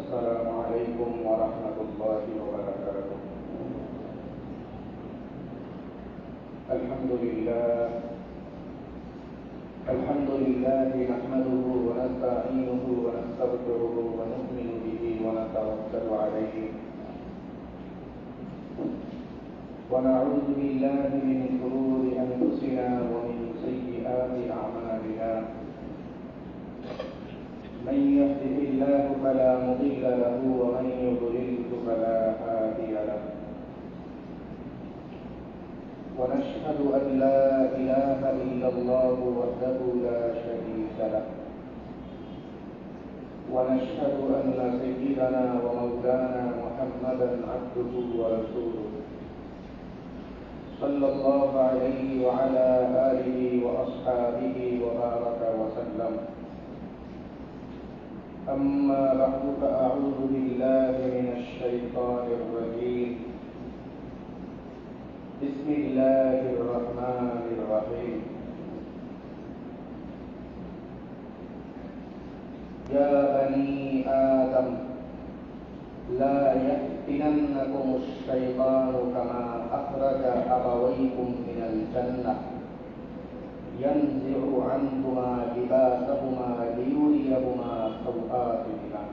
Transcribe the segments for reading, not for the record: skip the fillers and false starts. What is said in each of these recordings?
السلام عليكم ورحمة الله وبركاته. الحمد لله نحمده ونستعينه ونستغفره ونؤمن به ونتوكل عليه ونعوذ بالله من شرور أنفسنا ومن سيئات أعمالنا. من يهده الله فلا مضل له ومن يضلل فلا هادي له. ونشهد أن لا إله إلا الله وحده لا شريك له. ونشهد أن سيدنا ومولانا محمدا عبده ورسوله صلى الله عليه وعلى آله وأصحابه وبارك وسلم. أما بعد فأعوذ بالله من الشيطان الرجيم. بسم الله الرحمن الرحيم. يا بني آدم لا يفتننكم الشيطان كما أخرج أبويكم من الجنة ينزع عنهما لباسهما ليريهما سوآتهما.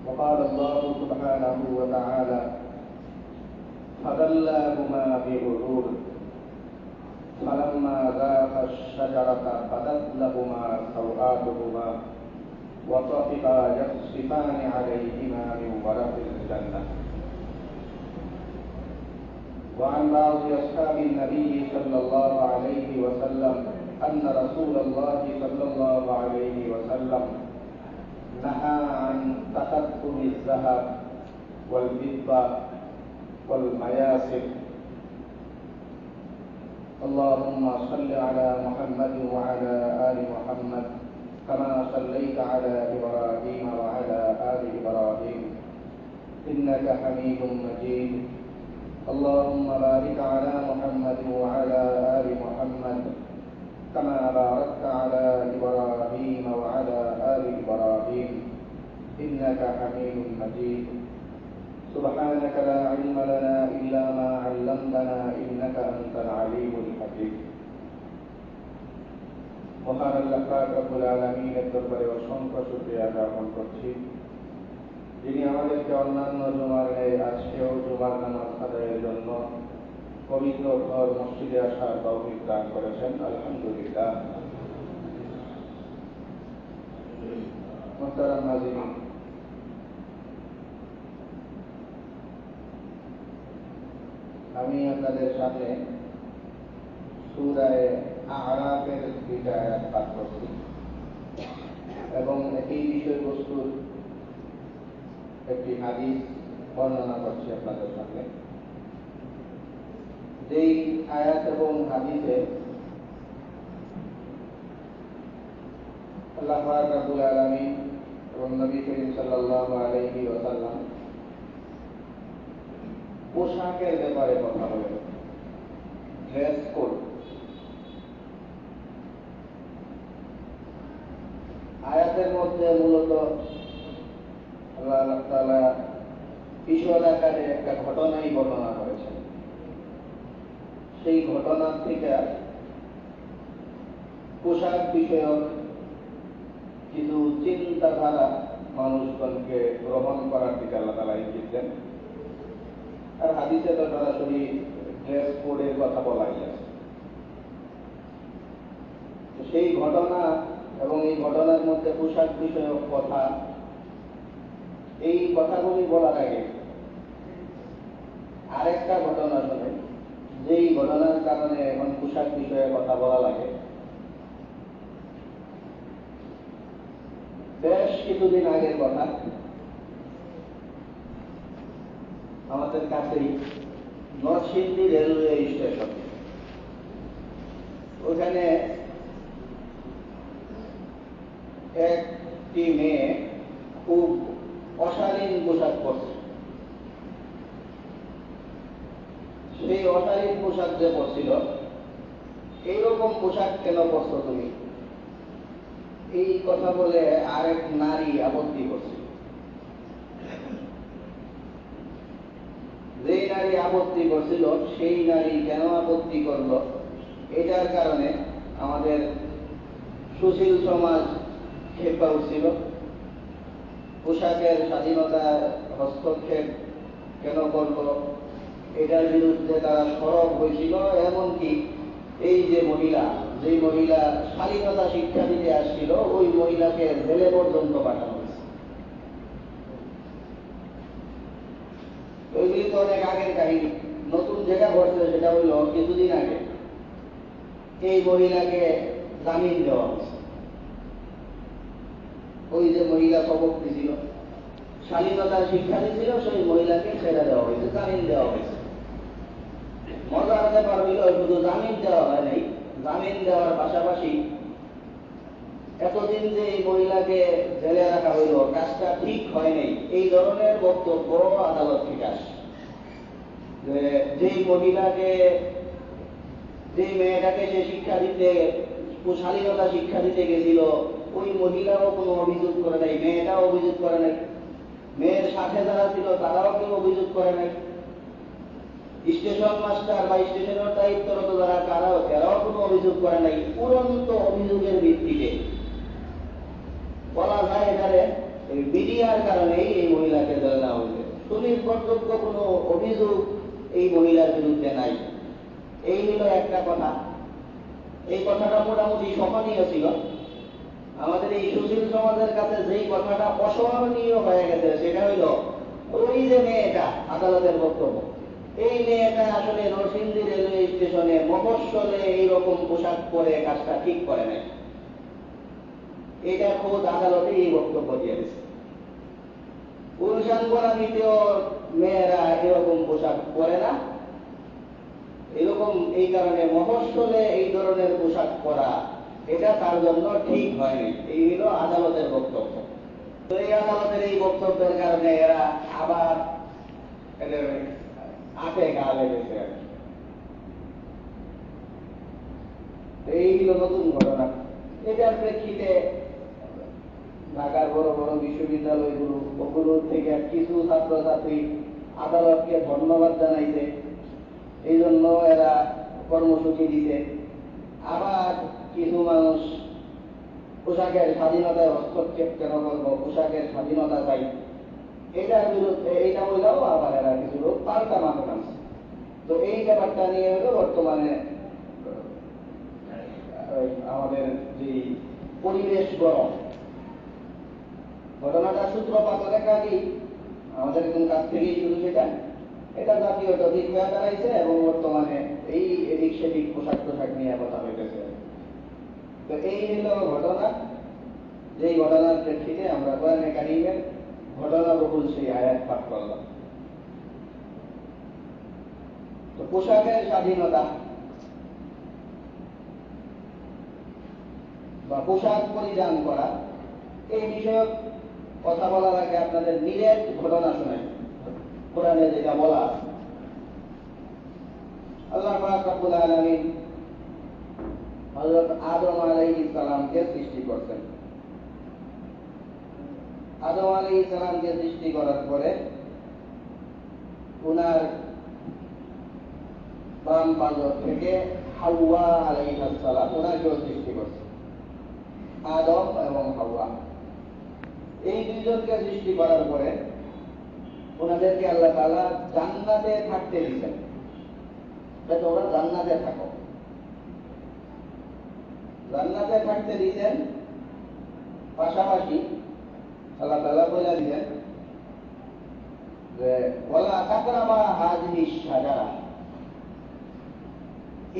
وقال الله سبحانه وتعالى فدلاهما بغرور فلما ذاقا الشجرة بدت لهما سوآتهما وطفقا يخصفان عليهما من ورق الجنة. وعن بعض أصحاب النبي صلى الله عليه وسلم أن رسول الله صلى الله عليه وسلم نهى عن تخثم الذهب والفضة والمياسر. اللهم صل على محمد وعلى آل محمد كما صليت على إبراهيم وعلى آل إبراهيم إنك حميد مجيد. اللهم بارك على محمد وعلى آل محمد كما باركت على إبراهيم وعلى آل إبراهيم إنك حميد مجيد. سبحانك لا علم لنا إلا ما علمتنا إنك أنت العليم الحكيم. মহান আল্লাহ পাক রব্বুল আলামিনের দরবারে অসংখ্য শুকরিয়া জ্ঞাপন করছি, যিনি আমাদেরকে অন্যান্য জুমার ন্যায় আজকেও জুমার নামাজ আদায়ের জন্য পবিত্র ঘর মসজিদে আসার তৌফিক দান করেছেন। আলহামদুলিল্লাহ। মুহতারাম নাযিরিন, আমি আপনাদের সামনে সূরা আরাফের দুইটা আয়াত পাঠ করছি এবং এই বিষয়বস্তুর একটি হাদিস বর্ণনা করছি আপনাদের সামনে। যেই আয়াত এবং হাদিসে আল্লাহ পাক রব্বুল আলামিন এবং নবী করিম সাল্লাল্লাহু আলাইহি ওয়াসাল্লাম পোশাকের ব্যাপারে কথা বলেন, ড্রেস কোড। আয়াতের মধ্যে মূলত আল্লাহ তাআলা কিশোর আকারে একটা ঘটনাই বর্ণনা করেছেন। সেই ঘটনার থেকে পোশাক বিষয়ক কিছু চিন্তাধারা মানুষগণকে গ্রহণ করার দিকে আল্লাহ তাআলা ইঙ্গিত দেন। আর হাদিসে তো সরাসরি ড্রেস কোডের কথা বলাই আছে। সেই ঘটনা এবং এই ঘটনার মধ্যে পোশাক বিষয়ক কথা, এই কথাগুলি বলার আগে আরেকটা ঘটনা শুনে, যেই ঘটনার কারণে এখন পোশাক বিষয়ে কথা বলা লাগে। বেশ কিছুদিন আগের কথা, আমাদের কাছেই নরসিংদী রেলওয়ে স্টেশন, ওখানে একটি মেয়ে খুব অশালীন পোশাক পরছে। সেই অশালীন পোশাক যে পরছিল, এইরকম পোশাক কেন পরছো তুমি, এই কথা বলে আরেক নারী আপত্তি করছিল। যেই নারী আপত্তি করছিল সেই নারী কেন আপত্তি করল, এটার কারণে আমাদের সুশীল সমাজ খেপে উঠছিল। পোশাকের স্বাধীনতা হস্তক্ষেপ কেন করল, এটার বিরুদ্ধে তারা সরব হয়েছিল। এমনকি এই যে যেই মহিলা স্বাধীনতা শিক্ষা দিতে আসছিল, ওই মহিলাকে জেলে পর্যন্ত পাঠানো হয়েছে। ওইগুলি তো অনেক আগের কাহিনী। নতুন যেটা ঘটছে সেটা হইল কিছুদিন আগে এই মহিলাকে জামিন দেওয়া হয়েছে। ওই যে মহিলা সবক দিছিল, স্বাধীনতা শিক্ষা দিচ্ছিল, সেই মহিলাকে ছেড়ে দেওয়া হয়েছে, জামিন দেওয়া হয়েছে। মজার ব্যাপার হইল শুধু জামিন দেওয়া হয় নাই, জামিন দেওয়ার পাশাপাশি এতদিন যে এই মহিলাকে জেলে রাখা হইল, কাজটা ঠিক হয় নাই, এই ধরনের বক্তব্য আদালত থেকে আসে। যেই মহিলাকে, যেই মেয়েটাকে সে শিক্ষা দিতে, স্বাধীনতা শিক্ষা দিতে গেছিল, ওই মহিলাও কোনো অভিযোগ করে নাই, মেয়েটাও অভিযোগ করে নাই, মেয়ের সাথে যারা ছিল তারাও কেউ অভিযোগ করে নাই, স্টেশন মাস্টার বা স্টেশনের দায়িত্বরত যারা তারাও কোনো অভিযোগ করে নাই। উড়ন্ত অভিযোগের ভিত্তিতে বলা যায় এখানে মিডিয়ার কারণেই এই মহিলাকে জেলে নেওয়া হয়েছে। সুনির্ভরযোগ্য কোনো অভিযোগ এই মহিলার বিরুদ্ধে নাই। এই হল একটা কথা। এই কথাটা মোটামুটি সহনীয় ছিল। আমাদের এই সুশীল সমাজের কাছে যেই কথাটা অসহনীয় হয়ে গেছে সেটা হইল ওই যে মেয়েটা, আদালতের বক্তব্য, এই মেয়েটা আসলে নরসিংদী রেলওয়ে স্টেশনে মফস্বলে এইরকম পোশাক পরে কাজটা ঠিক করে নাই। এটা খোদ আদালতে এই বক্তব্য দিয়ে দিচ্ছে। গুলশান বনানীতেও মেয়েরা এরকম পোশাক পরে না, এরকম এই কারণে মফস্বলে এই ধরনের পোশাক পরা এটা তার জন্য ঠিক হয়নি। এই হলো আদালতের বক্তব্য। তো এই আদালতের এই বক্তব্যের কারণে এরা আবার এদের আটে গা লেগেছে। এই হলো নতুন ঘটনা। এটার প্রেক্ষিতে ঢাকার বড় বড় বিশ্ববিদ্যালয়গুলো, ওগুলোর থেকে কিছু ছাত্রছাত্রী আদালতকে ধন্যবাদ জানাইছে, এই জন্য এরা কর্মসূচি দিতে। আবার কিছু মানুষ পোশাকের স্বাধীনতায় হস্তক্ষেপ কেন করবো, পোশাকের স্বাধীনতা চাই, এটার বিরুদ্ধে এইটা বললেও আবার এরা কিছু লোক পাল্টা মাথা নামছে। তো এই ব্যাপারটা নিয়ে হলো বর্তমানে আমাদের যে পরিবেশ গরম, ঘটনাটার সূত্রপাত অনেক আগেই আমাদের একদম কাছ থেকেই শুরু। এটা জাতীয় টপিক হয়ে দাঁড়াইছে এবং বর্তমানে এই এদিক সেদিক পোশাক নিয়ে কথা হইতেছে। তো এই হলো ঘটনা, যেই ঘটনার প্রেক্ষিতে আমরা কোরআনে কারিমের ঘটনাবহুল সেই আয়াত পাঠ করলাম। তো পোশাকের স্বাধীনতা বা পোশাক পরিধান করা এই বিষয়ক কথা বলার আগে আপনাদের নিজের ঘটনা শোনাই। কোরআনে যেটা বলা, আল্লাহ পাক রব্বুল আলামিন হযরত আদম আলাইহিস সালামকে সৃষ্টি করতেন। আদম আলাইহিস সালামকে সৃষ্টি করার পরে উনার বাম পাজর থেকে হাওয়া আলাইহিস সালাম উনাকেও সৃষ্টি করতেন। আদম এবং হাওয়া এই দুইজনকে সৃষ্টি করার পরে ওনাদেরকে আল্লাহ তাআলা জান্নাতে থাকতে দিতেন, যাতে ওরা জান্নাতে থাকো। জান্নাতে থাকতে দিতেন, পাশাপাশি আল্লাহ তাআলা বলে দিতেন যে ওয়ালা তাকরাবা হাযিহিস শাজারা,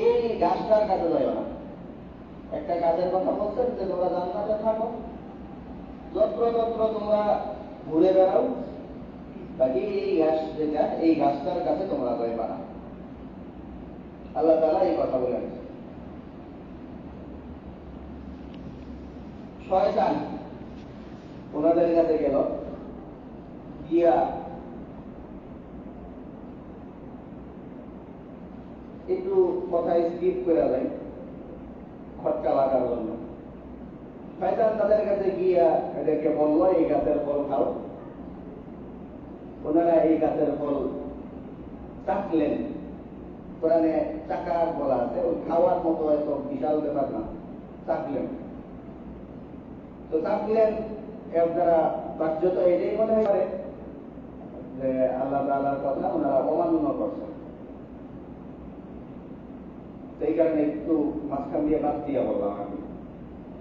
এই গাছটার কাছে যাইও না। একটা গাছের কথা বলছেন যে তোমরা জান্নাতে থাকো, যত্র তোমরা ঘুরে বেড়াও, বাকি এই গাছ যেটা, এই গাছটার কাছে তোমরা যাইবা না। আল্লাহ তাআলা এই কথা বলেন। শয়তান ওনাদের কাছে গেল, গিয়া একটু কথা স্কিপ করে যায় খটকা লাগার জন্য। শয়তান তাদের কাছে গিয়া এদেরকে বললো এই গাছের ফল খাও। ওনারা এই গাছের ফল চাকলেন। কোরআনে চাকা বলা আছে, ওই খাওয়ার মতো এত বিশাল ব্যাপার না, চাকলেন। তো চাকলেন এর দ্বারা বাহ্যত এটাই মনে হয় পারে যে আল্লাহ তাআলার কথা ওনারা অমান্য করছেন। সেই কারণে একটু মাঝখান দিয়ে বাদ দিয়ে বললাম আমি,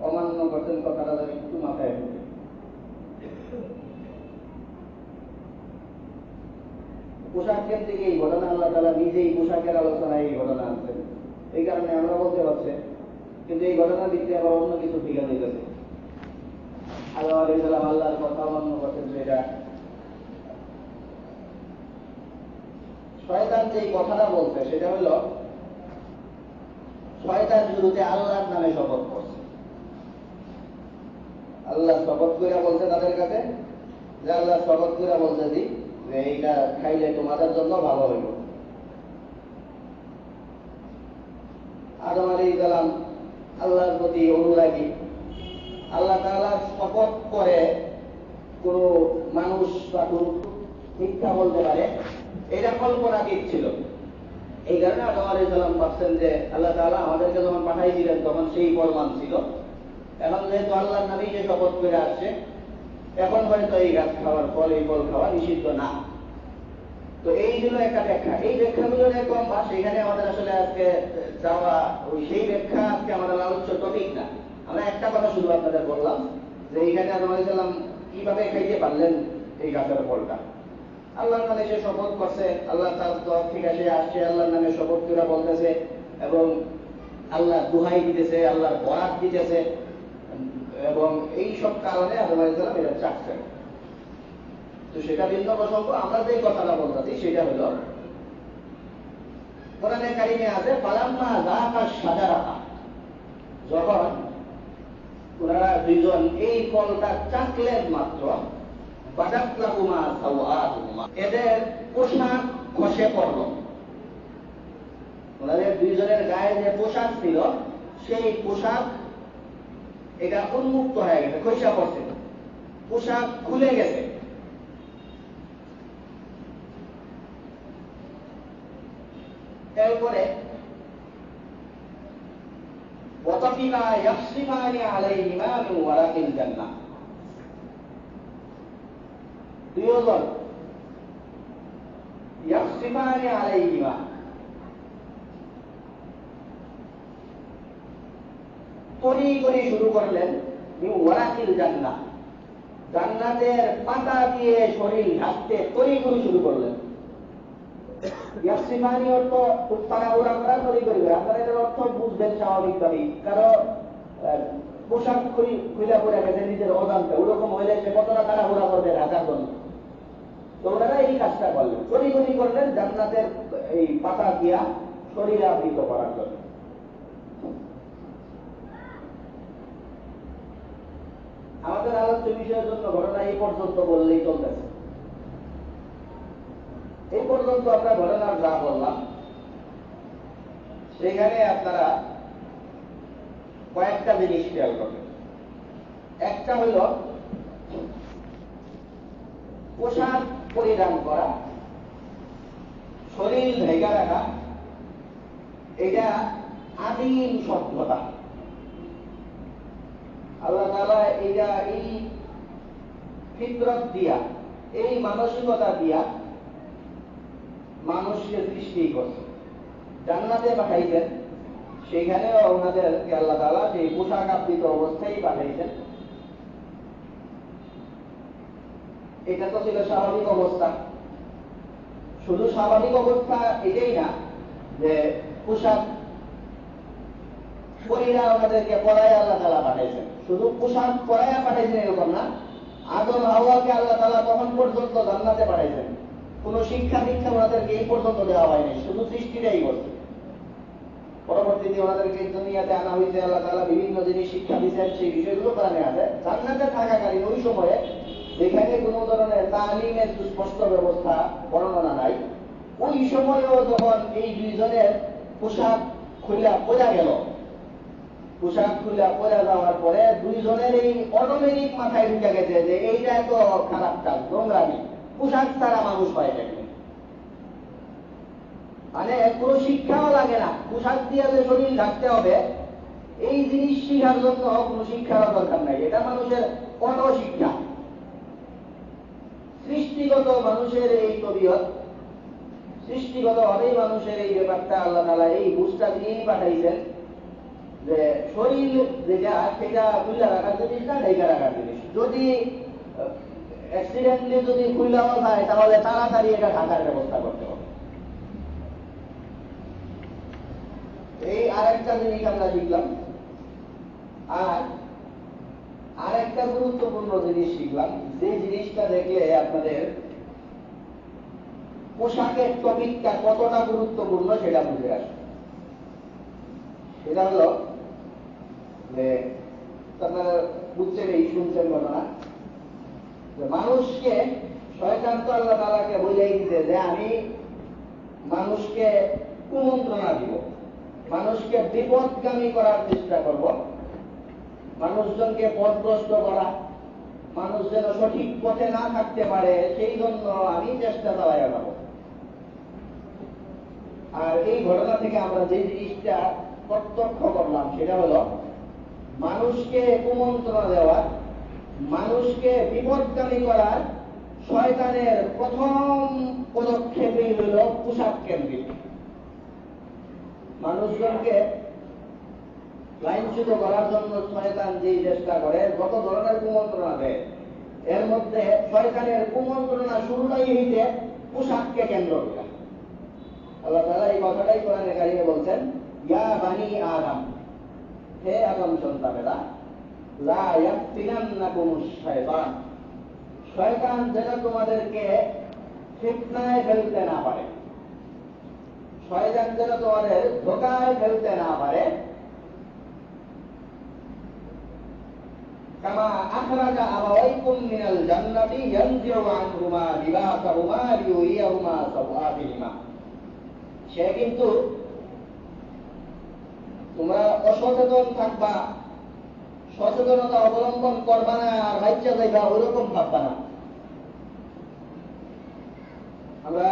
অমান্য করছেন কথাটা একটু মাথায় ঢুকে। পোশাক কেন্দ্রিক এই ঘটনা আল্লাহ তাআলা নিজেই পোশাকের আলোচনায় এই ঘটনা আনছেন, এই কারণে আমরা বলতে পারছি। কিন্তু এই ঘটনার দিক দিয়ে আবার অন্য কিছু ঠিকা দিতেছে। আল্লাহ আলাইহিস সালাম আল্লাহর কথা অমান্য করতেন। এটা শয়তান যে কথাটা বলছে সেটা হলো শয়তান শুরুতে আল্লাহর নামে শপথ করছে। আল্লাহ শপথ করে বলছে তাদের কাছে যে আল্লাহ শপথ করে বলছে যে এইটা খাইলে তোমাদের জন্য ভালো হইব। আদম আলাইহিস সালাম আল্লাহর প্রতি অনুরাগী। আল্লাহ তাআলা শপথ করে কোন মানুষ বা কোন মিথ্যা বলতে পারে, এটা কল্পনাতীত ছিল। এই কারণে আদম আলাইহিস সালাম ভাবছেন যে আল্লাহ তাআলা আমাদেরকে যখন পাঠাইছিলেন তখন সেই প্রমাণ ছিল। এখন যেহেতু আল্লাহর নামেই যে শপথ করে আসছে, এখন হয়তো এই গাছ খাওয়ার ফল, এই ফল খাওয়া নিষিদ্ধ না। তো এই হলো একটা ব্যাখ্যা। এই ব্যাখ্যাগুলো যে কম বা সেখানে আমাদের আসলে আজকে যাওয়া, ওই সেই ব্যাখ্যা আজকে আমাদের আলোচ্য টপিক না। আমরা একটা কথা শুধু আপনাদের বললাম যে এইখানে আদম আলাইহিস সালাম কিভাবে খাইতে পারলেন এই গাছের ফলটা। আল্লাহর নামে সে শপথ করছে, আল্লাহ তার তরফ থেকে সে আসছে, আল্লাহর নামে শপথ করে বলতেছে এবং আল্লাহ দুহাই দিতেছে, আল্লাহর বরাত দিতেছে, এবং এই সব কারণে আদম আলাইহিস সালাম এটা চাচ্ছেন। তো সেটা ভিন্ন প্রসঙ্গ। আমরা যে কথাটা বলতেছি সেটা হলো কোরআনে কারিমে আছে ফালাম্মা যাকা শাজারাতা, যখন ওনারা দুইজন এই ফলটা চাকলেন মাত্র, বাদাত লাহুমা সাওয়াতুহুমা, এদের পোশাক খসে পড়ল। ওনাদের দুইজনের গায়ে যে পোশাক ছিল সেই পোশাক এটা উন্মুক্ত হয়ে গেছে, খসে পড়ছে, পোশাক খুলে গেছে। এরপরে ওয়াতাফিকা ইয়াসরিফানি আলাইহিমা মিন ওয়ারাকিল জান্নাহ, দুইজন ইয়াসরিফানি আলাইহিমা, তরি করে শুরু করলেন মিন ওয়ারাকিল জান্নাহ, জান্নাতের পাতা দিয়ে শরীর ঢাকতে তরি করে শুরু করলেন। ইয়াসরিফানি অর্থ তাড়াহুড়া করা, তরি করে। আপনারা এটার অর্থ বুঝবেন স্বাভাবিকভাবেই, কারণ পোশাক খুলে পড়ে গেছে নিজের অজান্তে, ওরকম হইলে সে কতটা তাড়াহুড়া করবে ঢাকার জন্য। তো ওনারা এই কাজটা করলেন, তরি করলেন জান্নাতের এই পাতা দিয়া শরীরে আবৃত করার জন্য। আমাদের আলোচ্য বিষয়ের জন্য ঘটনা এই পর্যন্ত বললেই চলতেছে। এই পর্যন্ত আমরা ঘটনার যা বললাম সেখানে আপনারা কয়েকটা জিনিস খেয়াল করবেন। একটা হইল পোশাক পরিধান করা, শরীর ঢেকে রাখা, এটা আদিম সভ্যতা। আল্লাহ তাআলা এটা এই ফিতরত দিয়া, এই মানসিকতা দিয়া মানুষকে সৃষ্টি করছে, জান্নাতে পাঠাইছেন, সেখানেও ওনাদেরকে আল্লাহ তাআলা সেই পোশাক আবৃত অবস্থায় পাঠাইছেন। এটা তো ছিল স্বাভাবিক অবস্থা। শুধু স্বাভাবিক অবস্থা এটাই না যে পোশাক পরিরা ওনাদেরকে পরায় আল্লাহ তাআলা পাঠাইছেন, শুধু পোশাক পরাইয়া পাঠাইছেন এরকম না। আদম হাওয়াকে আল্লাহ তাআলা তখন পর্যন্ত জান্নাতে পাঠাইছেন, কোন শিক্ষা দীক্ষা ওনাদেরকে এই পর্যন্ত দেওয়া হয়নি, শুধু সৃষ্টিটাই করছে। পরবর্তীতে ওনাদেরকে দুনিয়াতে আনা হয়েছে, আল্লাহ তাআলা বিভিন্ন জিনিস শিক্ষা দিচ্ছেন, সেই বিষয়গুলো কোরআনে আছে। জান্নাতে থাকাকালীন ওই সময়ে যেখানে কোন ধরনের তালিমের সুস্পষ্ট ব্যবস্থা বর্ণনা নাই, ওই সময়েও যখন এই দুইজনের পোশাক খুলে পড়া গেল, পোশাক খুলে পরে যাওয়ার পরে দুইজনের এই অটোমেটিক মাথায় ঢুকে গেছে যে এইটা তো খারাপ কাজ, নোংরামি, পোশাক ছাড়া মানুষ হয় দেখে। মানে কোনো শিক্ষাও লাগে না, পোশাক দিয়ে যে শরীর ঢাকতে হবে এই জিনিস শিখার জন্য কোনো শিক্ষার দরকার নাই। এটা মানুষের অটো শিক্ষা, সৃষ্টিগত মানুষের এই তবিয়ত, সৃষ্টিগত ভাবেই মানুষের এই ব্যাপারটা আল্লাহ তাআলা এই বুঝটা দিয়েই পাঠাইছেন যে শরীর যেটা সেটা খুলে রাখার জিনিস না, ঢেকে রাখার জিনিস। যদি অ্যাক্সিডেন্টলি যদি খুলেও যায় তাহলে তাড়াতাড়ি এটা ঢাকার ব্যবস্থা করতে হবে। এই আরেকটা জিনিস আমরা শিখলাম। আর আরেকটা গুরুত্বপূর্ণ জিনিস শিখলাম, যে জিনিসটা দেখলে আপনাদের পোশাকের টপিকটা কতটা গুরুত্বপূর্ণ সেটা বুঝে আসে। সেটা হলো যে আপনারা বুঝছেন, এই শুনছেন ঘটনা যে মানুষকে শয়তান তো আল্লাহ তাআলাকে বুঝাই দিতে যে আমি মানুষকে কুমন্ত্রণা দিব, মানুষকে বিপদগামী করার চেষ্টা করব, মানুষজনকে পথভ্রষ্ট করা, মানুষ যেন সঠিক পথে না থাকতে পারে সেই জন্য আমি চেষ্টা চালাই যাব। আর এই ঘটনা থেকে আমরা যে জিনিসটা প্রত্যক্ষ করলাম সেটা হলো মানুষকে কুমন্ত্রণা দেওয়া, মানুষকে বিপদগামী করার শয়তানের প্রথম পদক্ষেপই হল পোশাক কেন্দ্রিক। মানুষজনকে লাইনচ্যুত করার জন্য শয়তান যেই চেষ্টা করে, যত ধরনের কুমন্ত্রণা দেয়, এর মধ্যে শয়তানের কুমন্ত্রণা শুরুটাই হইতে পোশাককে কেন্দ্র করে। আল্লাহ তাআলা এই কথাটাই কোরআনে কারিমে বলছেন, ইয়া বানি আদম, হে আদম সন্তানেরা, লা ইয়াফতিনান্নাকুমুশ শায়তান, শয়তান যেন তোমাদেরকে ফিতনায় ফেলতে না পারে, শয়তান যেন তোমাদের ধোঁকায় ফেলতে না পারে। কামা আখরাজা আবাওয়াইকুম মিনাল জান্নাতি ইয়ানজিউ আনহুমা লিবাসাহুমা লিয়ুরিয়াহুমা সাওআতিহিমা, সে কিন্তু তোমরা অসচেতন থাকবা, সচেতনতা অবলম্বন করবা না, আর বাচ্চা যাইবা ওইরকম ভাববা না। আমরা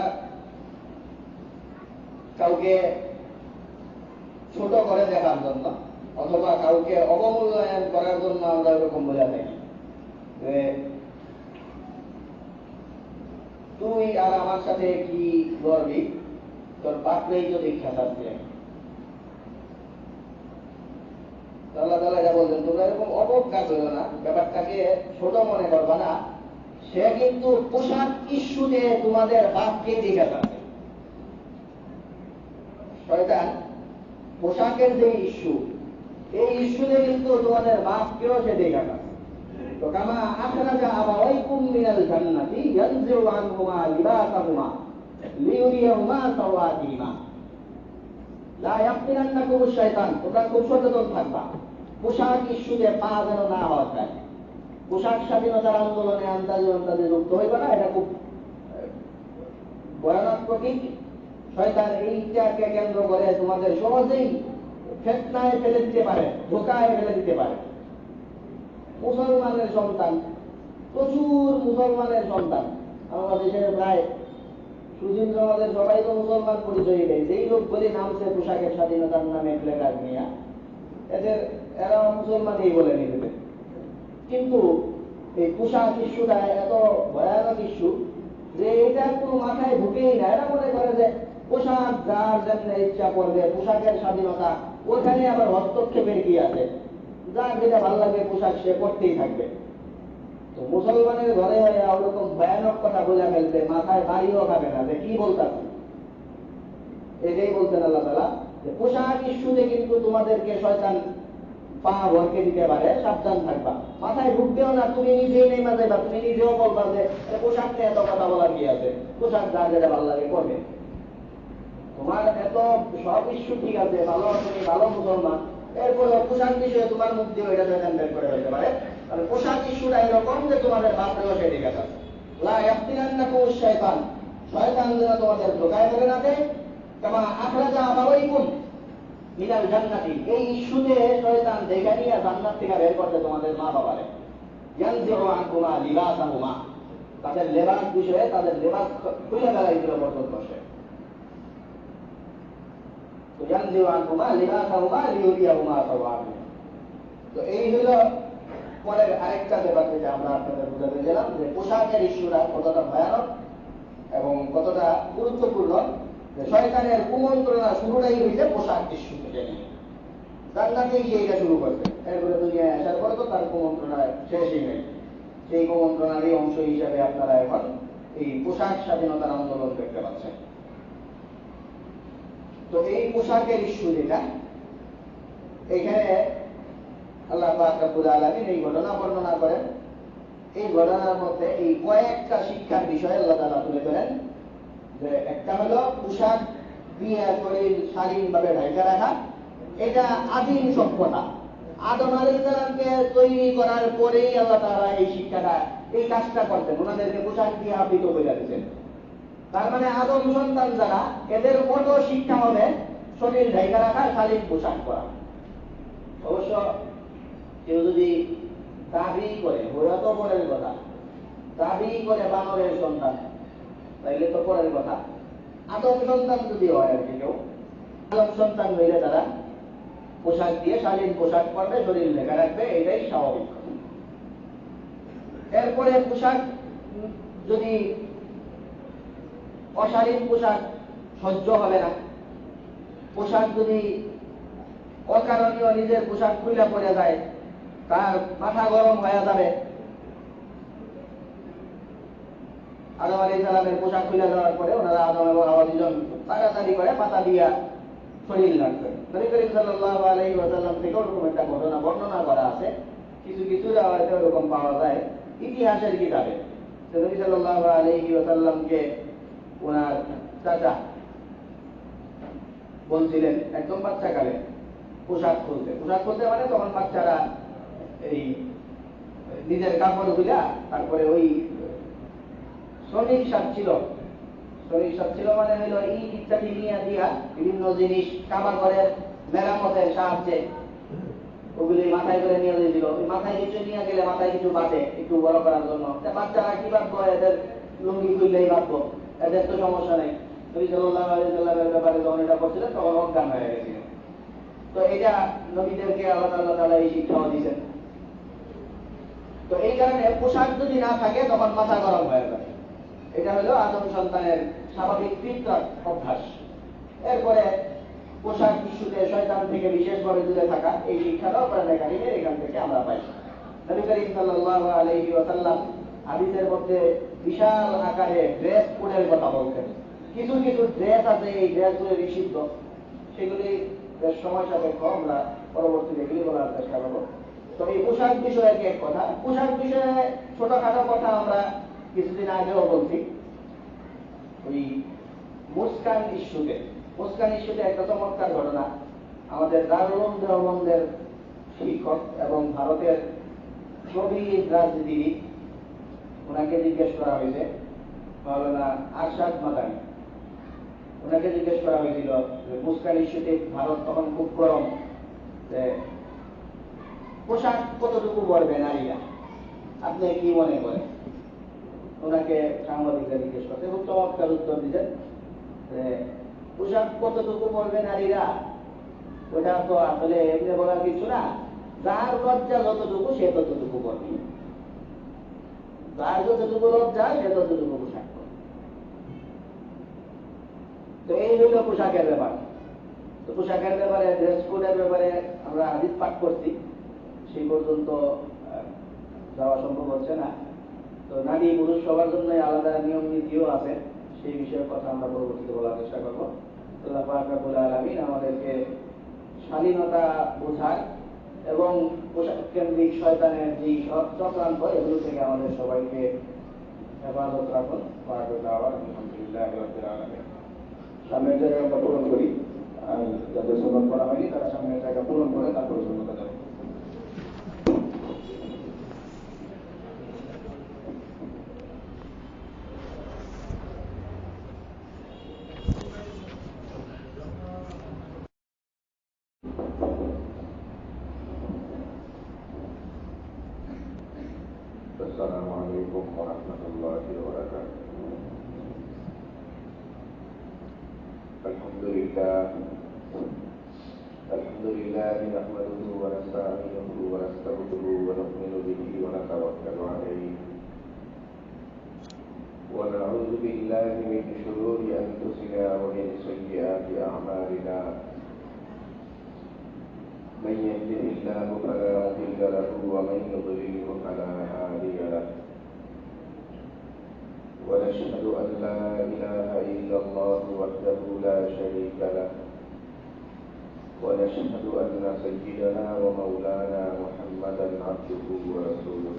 কাউকে ছোট করে দেখার জন্য অথবা কাউকে অবমূল্যায়ন করার জন্য আমরা এরকম বোঝা থাকি যে তুই আর আমার সাথে কি করবি, তোর বাপরেই তো দীক্ষা থাকবে। আল্লাহ তাআলা যা বলছেন, তোমরা এরকম অবজ্ঞা করো না, ব্যাপারটাকে ছোট মনে করবা না। সে কিন্তু পোশাক ইস্যুতে তোমাদের বাপকে দীক্ষা থাকবে। শয়তান পোশাকের যে ইস্যু, এই ইস্যুতে কিন্তু তোমাদের বাপকেও সে দীক্ষা থাকবে। তো কামা আখরাজা আবাওয়াইকুম মিনাল জান্নাতি ইয়ানজিউ আনহুমা লিবাসাহুমা লিয়ুরিয়াহুমা সাওআতিহিমা, লা ইয়াফতিনান্নাকুমুশ শায়তান, তোমরা খুব সচেতন থাকবা পোশাক ইস্যুতে পা যেন না হওয়া যায়। পোশাক স্বাধীনতার আন্দোলনে আন্দাজে যুক্ত হইবে না, এটা খুব ভয়ানক প্রতীক। শয়তান এইটাকে কেন্দ্র করে তোমাদের সহজেই ফিতনায় ফেলে দিতে পারে, ধোঁকায় ফেলে দিতে পারে। মুসলমানের সন্তান, প্রচুর মুসলমানের সন্তান আমাদের দেশের প্রায় সুধীন্দ্র, আমাদের সবাই তো মুসলমান পরিচয় দেয়, যেই লোক বলে নামছে পোশাকের স্বাধীনতার নামে প্লেকার্ড নিয়ে, এরা মুসলমানই বলে নিবে। কিন্তু এই পোশাক ইস্যুটা এত ভয়ানক ইস্যু যে এটা কোনো মাথায় ঢুকেই না। এরা মনে করে যে পোশাক যার যেমন ইচ্ছা করবে, পোশাকের স্বাধীনতা, ওখানে আবার হস্তক্ষেপের কি আছে, যার যেটা ভালো লাগে পোশাক সে পড়তেই থাকবে। তো মুসলমানের ঘরে হয়ে ওরকম ভয়ানক কথা বোঝা ফেলতে মাথায় বাড়িও খাবে না যে কি বলতেছে। এটাই বলতেন আল্লাহ তাআলা যে পোশাক ইস্যুতে কিন্তু তোমাদেরকে শয়তান পা ভরকে দিতে পারে, সাবধান থাকবা, মাথায় ঢুকবেও না। তুমি নিজেই নেমে যাইবা, তুমি নিজেও বলবা যে পোশাক নিয়ে এত কথা বলার কি আছে, পোশাক যার যেটা ভালো লাগে করবে। তোমার এত সব ইস্যু ঠিক আছে, ভালো, তুমি ভালো মুসলমান, এরপরে পোশাক বিষয়ে তোমার মুখ দিয়ে এটা শয়তান বের করে হইতে পারে। কারণ পোশাক ইস্যুটা এরকম যে তোমাদের বাপরেও সেই দিকে আছে। লা ইয়াফতিনান্নাকুমুশ শায়তান, শয়তান যেন তোমাদের ধোঁকায় ফেলে না দেয়। কামা আখরাজা আবাওয়াইকুম, মিনাল জান্নাতি, এই ইস্যুতে শয়তান দেখা নিয়ে জান্নাত থেকে বের করতে তোমাদের মা বাবারে। ইয়ানজিউ আনহুমা লিবাসাহুমা, তাদের লেবাস বিষয়ে তাদের লেবাস খুলে ফেলাইছিল পর্যন্ত সে। তো ইয়ানজিউ আনহুমা লিবাসাহুমা লিউরিয়াহুমা সাওয়াতিহুমা। তো এই হলো পরের আরেকটা ব্যাপার যেটা আমরা আপনাদের বুঝাতে গেলাম, যে পোশাকের ইস্যুটা কতটা ভয়ানক এবং কতটা গুরুত্বপূর্ণ। যে শয়তানের কুমন্ত্রণা শুরুটাই হয়েছে পোশাক ইস্যু থেকে নিয়ে। জান্নাতেই সে এটা শুরু করছে, এরপরে দুনিয়ায় আসার পরে তো তার কুমন্ত্রণা শেষই নেই। সেই কুমন্ত্রণারই অংশ হিসাবে আপনারা এখন এই পোশাক স্বাধীনতার আন্দোলন দেখতে পাচ্ছেন। তো এই পোশাকের ইস্যু যেটা, এখানে আল্লাহ পাক রব্বুল আলামিন এই ঘটনা বর্ণনা করেন। এই ঘটনার মধ্যে এই কয়েকটা শিক্ষার বিষয় আল্লাহ তাআলা তুলে ধরেন। যে একটা হলো পোশাক দিয়ে শরীর শালীনভাবে ঢাকা রাখা, এটা আদিম সভ্যতা। আদম আলাইহিস সালামকে তৈরি করার পরেই আল্লাহ তাআলা এই শিক্ষাটা, এই কাজটা করতেন, ওনাদেরকে পোশাক দিয়ে আবৃত করে দিতেন। তার মানে আদম সন্তান যারা, এদের কত শিক্ষা হবে শরীর ঢাকা রাখা, শালীন পোশাক পরা। অবশ্য কেউ যদি দাবি করে, ওরা তো পরের কথা, দাবি করে বানরের সন্তান, তাইলে তো পরের কথা। আদম সন্তান যদি হয় আর কি, কেউ আদম সন্তান হইলে তারা পোশাক দিয়ে শালীন পোশাক পরবে, শরীর ঢেকে রাখবে, এটাই স্বাভাবিক। এরপরে পোশাক যদি অশালীন পোশাক সহ্য হবে না, পোশাক যদি অকারণীয় নিজের পোশাক খুলে পড়ে যায়, তার মাথা গরম হয়ে যাবে। আদম আলাইহিস সালামের পোশাক খুলে যাওয়ার পরে ওনারা আদম এবং হাওয়া দুজন তাড়াতাড়ি করে পাতা দিয়া শরীর রাখবেন। নবী করিম সাল্লাল্লাহু আলাইহি ওয়াসাল্লাম থেকে ওরকম একটা ঘটনা বর্ণনা করা আছে, কিছু কিছু রাওয়ায়াতে ওরকম পাওয়া যায় ইতিহাসের কিতাবে। নবী সাল্লাল্লাহু আলাইহি ওয়াসাল্লামকে ওনার চাচা বলছিলেন একদম বাচ্চাকালে পোশাক খুলতে। পোশাক খুলতে মানে তখন বাচ্চারা এই নিজের কাপড় গুলা, তারপরে ওই শ্রমিক সাপ ছিল, শ্রমিক সাপ ছিল মানে হইল ইট ইত্যাদি নিয়ে দিয়া বিভিন্ন জিনিস কাবা ঘরের মেরামতের সাহায্যে ওগুলি মাথায় করে নিয়ে দিয়েছিল। ওই মাথায় কিছু নিয়ে গেলে মাথায় কিছু বাঁধে একটু বড় করার জন্য। বাচ্চারা কি বাঁধবো, এদের লুঙ্গি খুললেই বাঁধবো, এদের তো সমস্যা নেই। নবী সাল্লাল্লাহু আলাইহি ওয়াসাল্লামের ব্যাপারে যখন এটা করছিলেন তখন অজ্ঞান হয়ে গেছিলেন। তো এটা নবীদেরকে আল্লাহ তাআলা এই শিক্ষাও দিয়েছেন। তো এই কারণে পোশাক যদি না থাকে তখন মাথা গরম হয়ে যায়। এটা হলো আদম সন্তানের স্বাভাবিক ফিতরাত অভ্যাস। এরপরে পোশাক ইস্যুতে শয়তান থেকে বিশেষভাবে দূরে থাকা, এই শিক্ষাটাও কোরআনে কারীমের এখান থেকে আমরা পাই। নবী করিম সাল্লাল্লাহু আলাইহি ওয়াসাল্লাম হাদিসের মধ্যে বিশাল আকারে ড্রেস কোডের কথা বলতেন। কিছু কিছু ড্রেস আছে এই ড্রেসগুলো নিষিদ্ধ, সেগুলি বেশ সময় সাপেক্ষ, আমরা পরবর্তীতে এগুলি বলার চেষ্টা করবো। তো এই পোশাক বিষয়ে এক কথা, পোশাক বিষয়ে ছোটখাটো কথা আমরা কিছুদিন আগেও বলছি। ওই মুস্কান ইস্যুতে একটা চমৎকার ঘটনা, আমাদের দারুল উলুম দেওবন্দের শিক্ষক এবং ভারতের প্রবীণ রাজনীতিবিদ, ওনাকে জিজ্ঞেস করা হয়েছে, মাওলানা আরশাদ মাদানী, ওনাকে জিজ্ঞেস করা হয়েছিল যে মুস্কান ইস্যুতে ভারত তখন খুব গরম, যে পোশাক কতটুকু পরবে নারীরা, আপনি কি মনে করেন? ওনাকে সাংবাদিকরা জিজ্ঞেস করছে এবং চমৎকার উত্তর দিলেন যে পোশাক কতটুকু পরবে নারীরা, ওটা তো আসলে এমনি বলার কিছু না, যার লজ্জা যতটুকু সে ততটুকু পরবে, যার যতটুকু লজ্জা সে ততটুকু পোশাক পরবে। তো এই হইল পোশাকের ব্যাপার। তো পোশাকের ব্যাপারে, ড্রেস কোডের ব্যাপারে আমরা হাদিস পাঠ করছি, সেই পর্যন্ত যাওয়া সম্ভব হচ্ছে না। তো নারী পুরুষ সবার জন্য আলাদা নিয়ম নীতিও আছে, সেই বিষয়ে কথা আমরা পরবর্তীতে বলার চেষ্টা করবো। আল্লাহ পাক রব্বুল আলামিন আমাদেরকে স্বাধীনতা বোঝার এবং পোশাক কেন্দ্রিক শয়তানের যে চক্রান্ত, এগুলো থেকে আমাদের সবাইকে হেফাজত রাখুন। সামনের জায়গা আমরা পূরণ করি, আর যাদের সুন্নত করা হয়নি তারা সামনের জায়গা পূরণ করে তারপরে সুন্নতটা দেয়। السلام عليكم ورحمة الله وبركاته. الحمد لله نحمده ونستعينه ونستغفره ونؤمن به ونتوكل عليه ونعوذ بالله من شرور أنفسنا ومن سيئات أعمالنا. من يهده الله فلا مضل له ومن يضلله فلا هادي له. ونشهد أن لا إله إلا الله وحده لا شريك له. ونشهد أن سيدنا ومولانا محمدا عبده ورسوله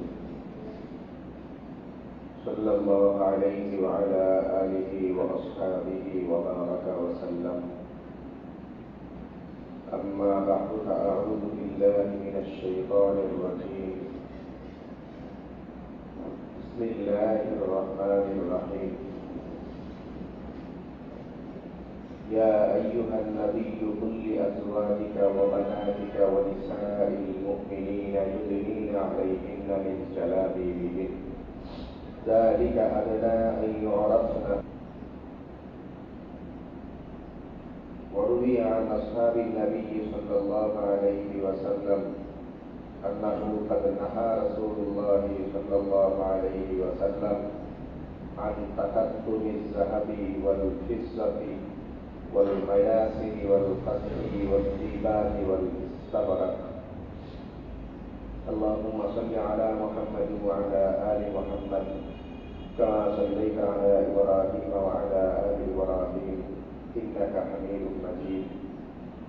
صلى الله عليه وعلى آله وأصحابه وبارك وسلم. أما بعد فأعوذ بالله من الشيطان الرجيم. بسم الله الرحمن الرحيم. يا أيها النبي قل لأزواجك وبناتك ونساء المؤمنين يدنين عليهن من جلابيبهن ذلك أدنى أن يعرفن. وروي عن أصحاب النبي صلى الله عليه وسلم أنه قد نهى رسول الله صلى الله عليه وسلم عن تكتم الذهب والفضة والمياسر والقصر والديباج والاستبرق. اللهم صل على محمد وعلى آل محمد كما صليت على إبراهيم وعلى آل إبراهيم إنك حميد مجيد.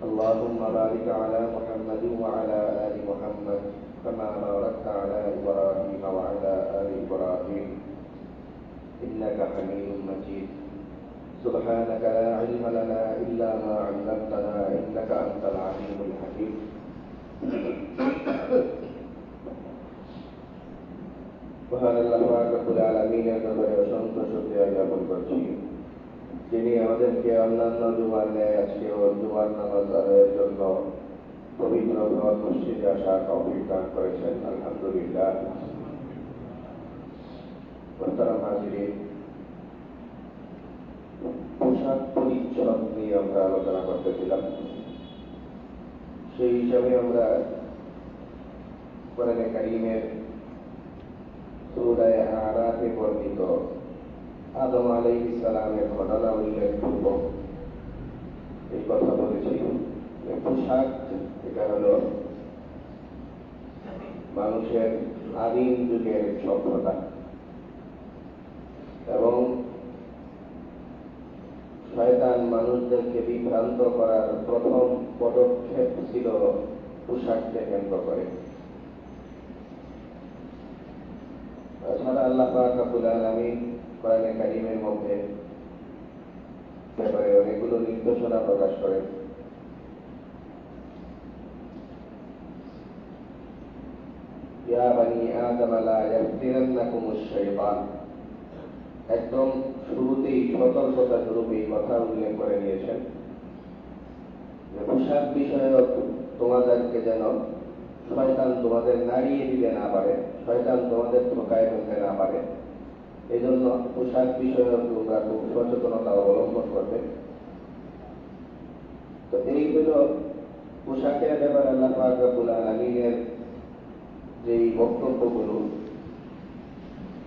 اللهم بارك على محمد وعلى آل محمد كما باركت على إبراهيم وعلى آل إبراهيم إنك حميد مجيد. سبحانك لا علم لنا إلا ما علمتنا إنك أنت العليم الحكيم. মহান আল্লাহ রাব্বুল আলামিনের দরবারে অসংখ্য শুকরিয়া জ্ঞাপন করছি, যিনি আমাদেরকে অন্যান্য জুমার ন্যায় আজকেও জুমার নামাজ আদায়ের জন্য পবিত্র ঘর মসজিদে আসার তৌফিক দান করেছেন। আলহামদুলিল্লাহ। মোহতারাম হাজিরিন, পোশাক পরিচ্ছদ নিয়ে আমরা আলোচনা করতেছিলাম। সেই হিসাবে আমরা কোরআনে কারীমের সূরা আরাফে বর্ণিত আদম আলাইহিস সালামের ঘটনা উল্লেখপূর্বক এই কথা বলেছি যে পোশাক এটা হলো মানুষের আদিম যুগের সভ্যতা এবং শয়তান মানুষদেরকে বিভ্রান্ত করার প্রথম পদক্ষেপ ছিল পোশাককে কেন্দ্র করে। তাছাড়া আল্লাহ পাক রব্বুল আলামিন কোরআনে কারীমের মধ্যে ব্যাপারে অনেকগুলো নির্দেশনা প্রকাশ করেন। ইয়া বানি আদম লা ইয়াফতিনান্নাকুমুশ শাইতান, একদম শুরুতেই সতর্কতা স্বরূপ এই কথা উল্লেখ করে নিয়েছেন যে পোশাক বিষয়ক তোমাদেরকে যেন শয়তান তোমাদের নাড়িয়ে দিতে না পারে, শয়তান তোমাদের ঠকায় ফেলতে না পারে। এই জন্য পোশাক বিষয়ক তোমরা খুব সচেতনতা অবলম্বন করবে। তো এই হল পোশাকের ব্যাপারে আল্লাহ পাক রব্বুল আলামিনের যেই বক্তব্যগুলো,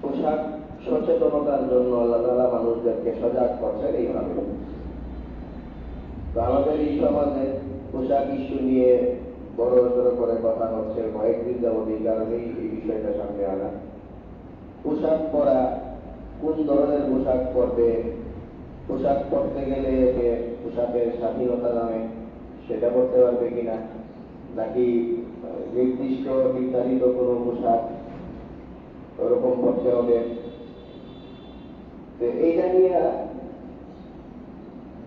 পোশাক সচেতনতার জন্য আল্লাহ তাআলা মানুষদেরকে সজাগ করছেন এইভাবে। তো আমাদের এই সমাজে পোশাক ইস্যু নিয়ে বড় সড়ো করে কথা হচ্ছে কয়েকদিন যাবত, এই কারণেই এই বিষয়টা সামনে আনা। পোশাক পরা, কোন ধরনের পোশাক পরবে, পোশাক পরতে গেলে পোশাকের স্বাধীনতা নামে সেটা পরতে পারবে কিনা, নাকি নির্দিষ্ট নির্ধারিত কোনো পোশাক ওরকম পরতে হবে। তো এইটা নিয়ে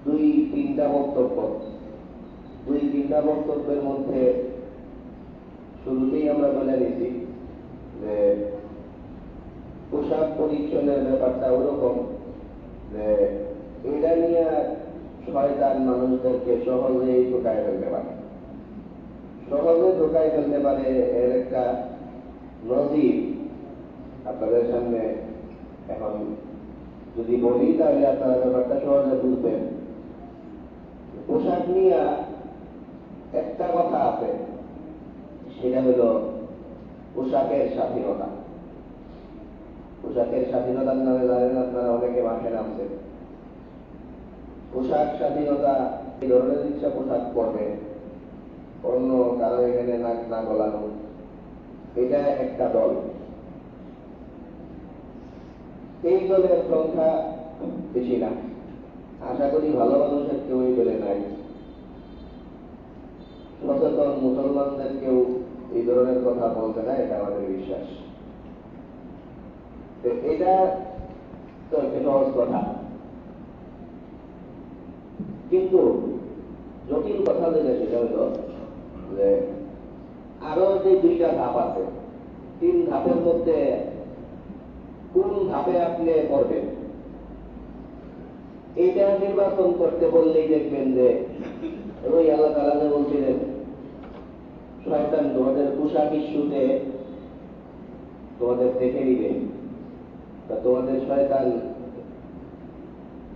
দুই তিনটা বক্তব্যের মধ্যে শুরুতেই আমরা বলে নিছি যে পোশাক পরিচ্ছদের ব্যাপারটা ওরকম যে এটা নিয়ে শয়তান মানুষদেরকে সহজেই ঢোকায় ফেলতে পারে, এর একটা নজির আপনাদের সামনে এখন যদি বলি তাহলে আপনারা ব্যাপারটা সহজে বুঝবেন। পোশাক নিয়ে একটা কথা আছে, সেটা হল পোশাকের স্বাধীনতা। পোশাকের স্বাধীনতার নামে জানেন আপনারা অনেকে মাঠে নামছে। পোশাক স্বাধীনতা, এই ধরনের ইচ্ছা পোশাক পরবে, অন্য কারো এখানে নাক না গলানো, এটা একটা দল। এই দলের সংখ্যা বেশি না, আশা করি ভালো মানুষের কেউ এই দলে নাই। সচেতন মুসলমানদের কেউ এই ধরনের কথা বলতে না, এটা আমাদের বিশ্বাস। এটা তো একটা সহজ কথা, কিন্তু জটিল কথা যেটা সেটা হলো যে আরো যে দুইটা ধাপ আছে, 3 ধাপের মধ্যে কোন ধাপে আপনি করবেন, এইটা নির্বাচন করতে বললেই দেখবেন যে ওই আল্লাহ তাআলা যে বলছিলেন শয়তান তোমাদের পোশাক ইস্যুতে তোমাদের দেখে নিবে, তা তোমাদের শয়তান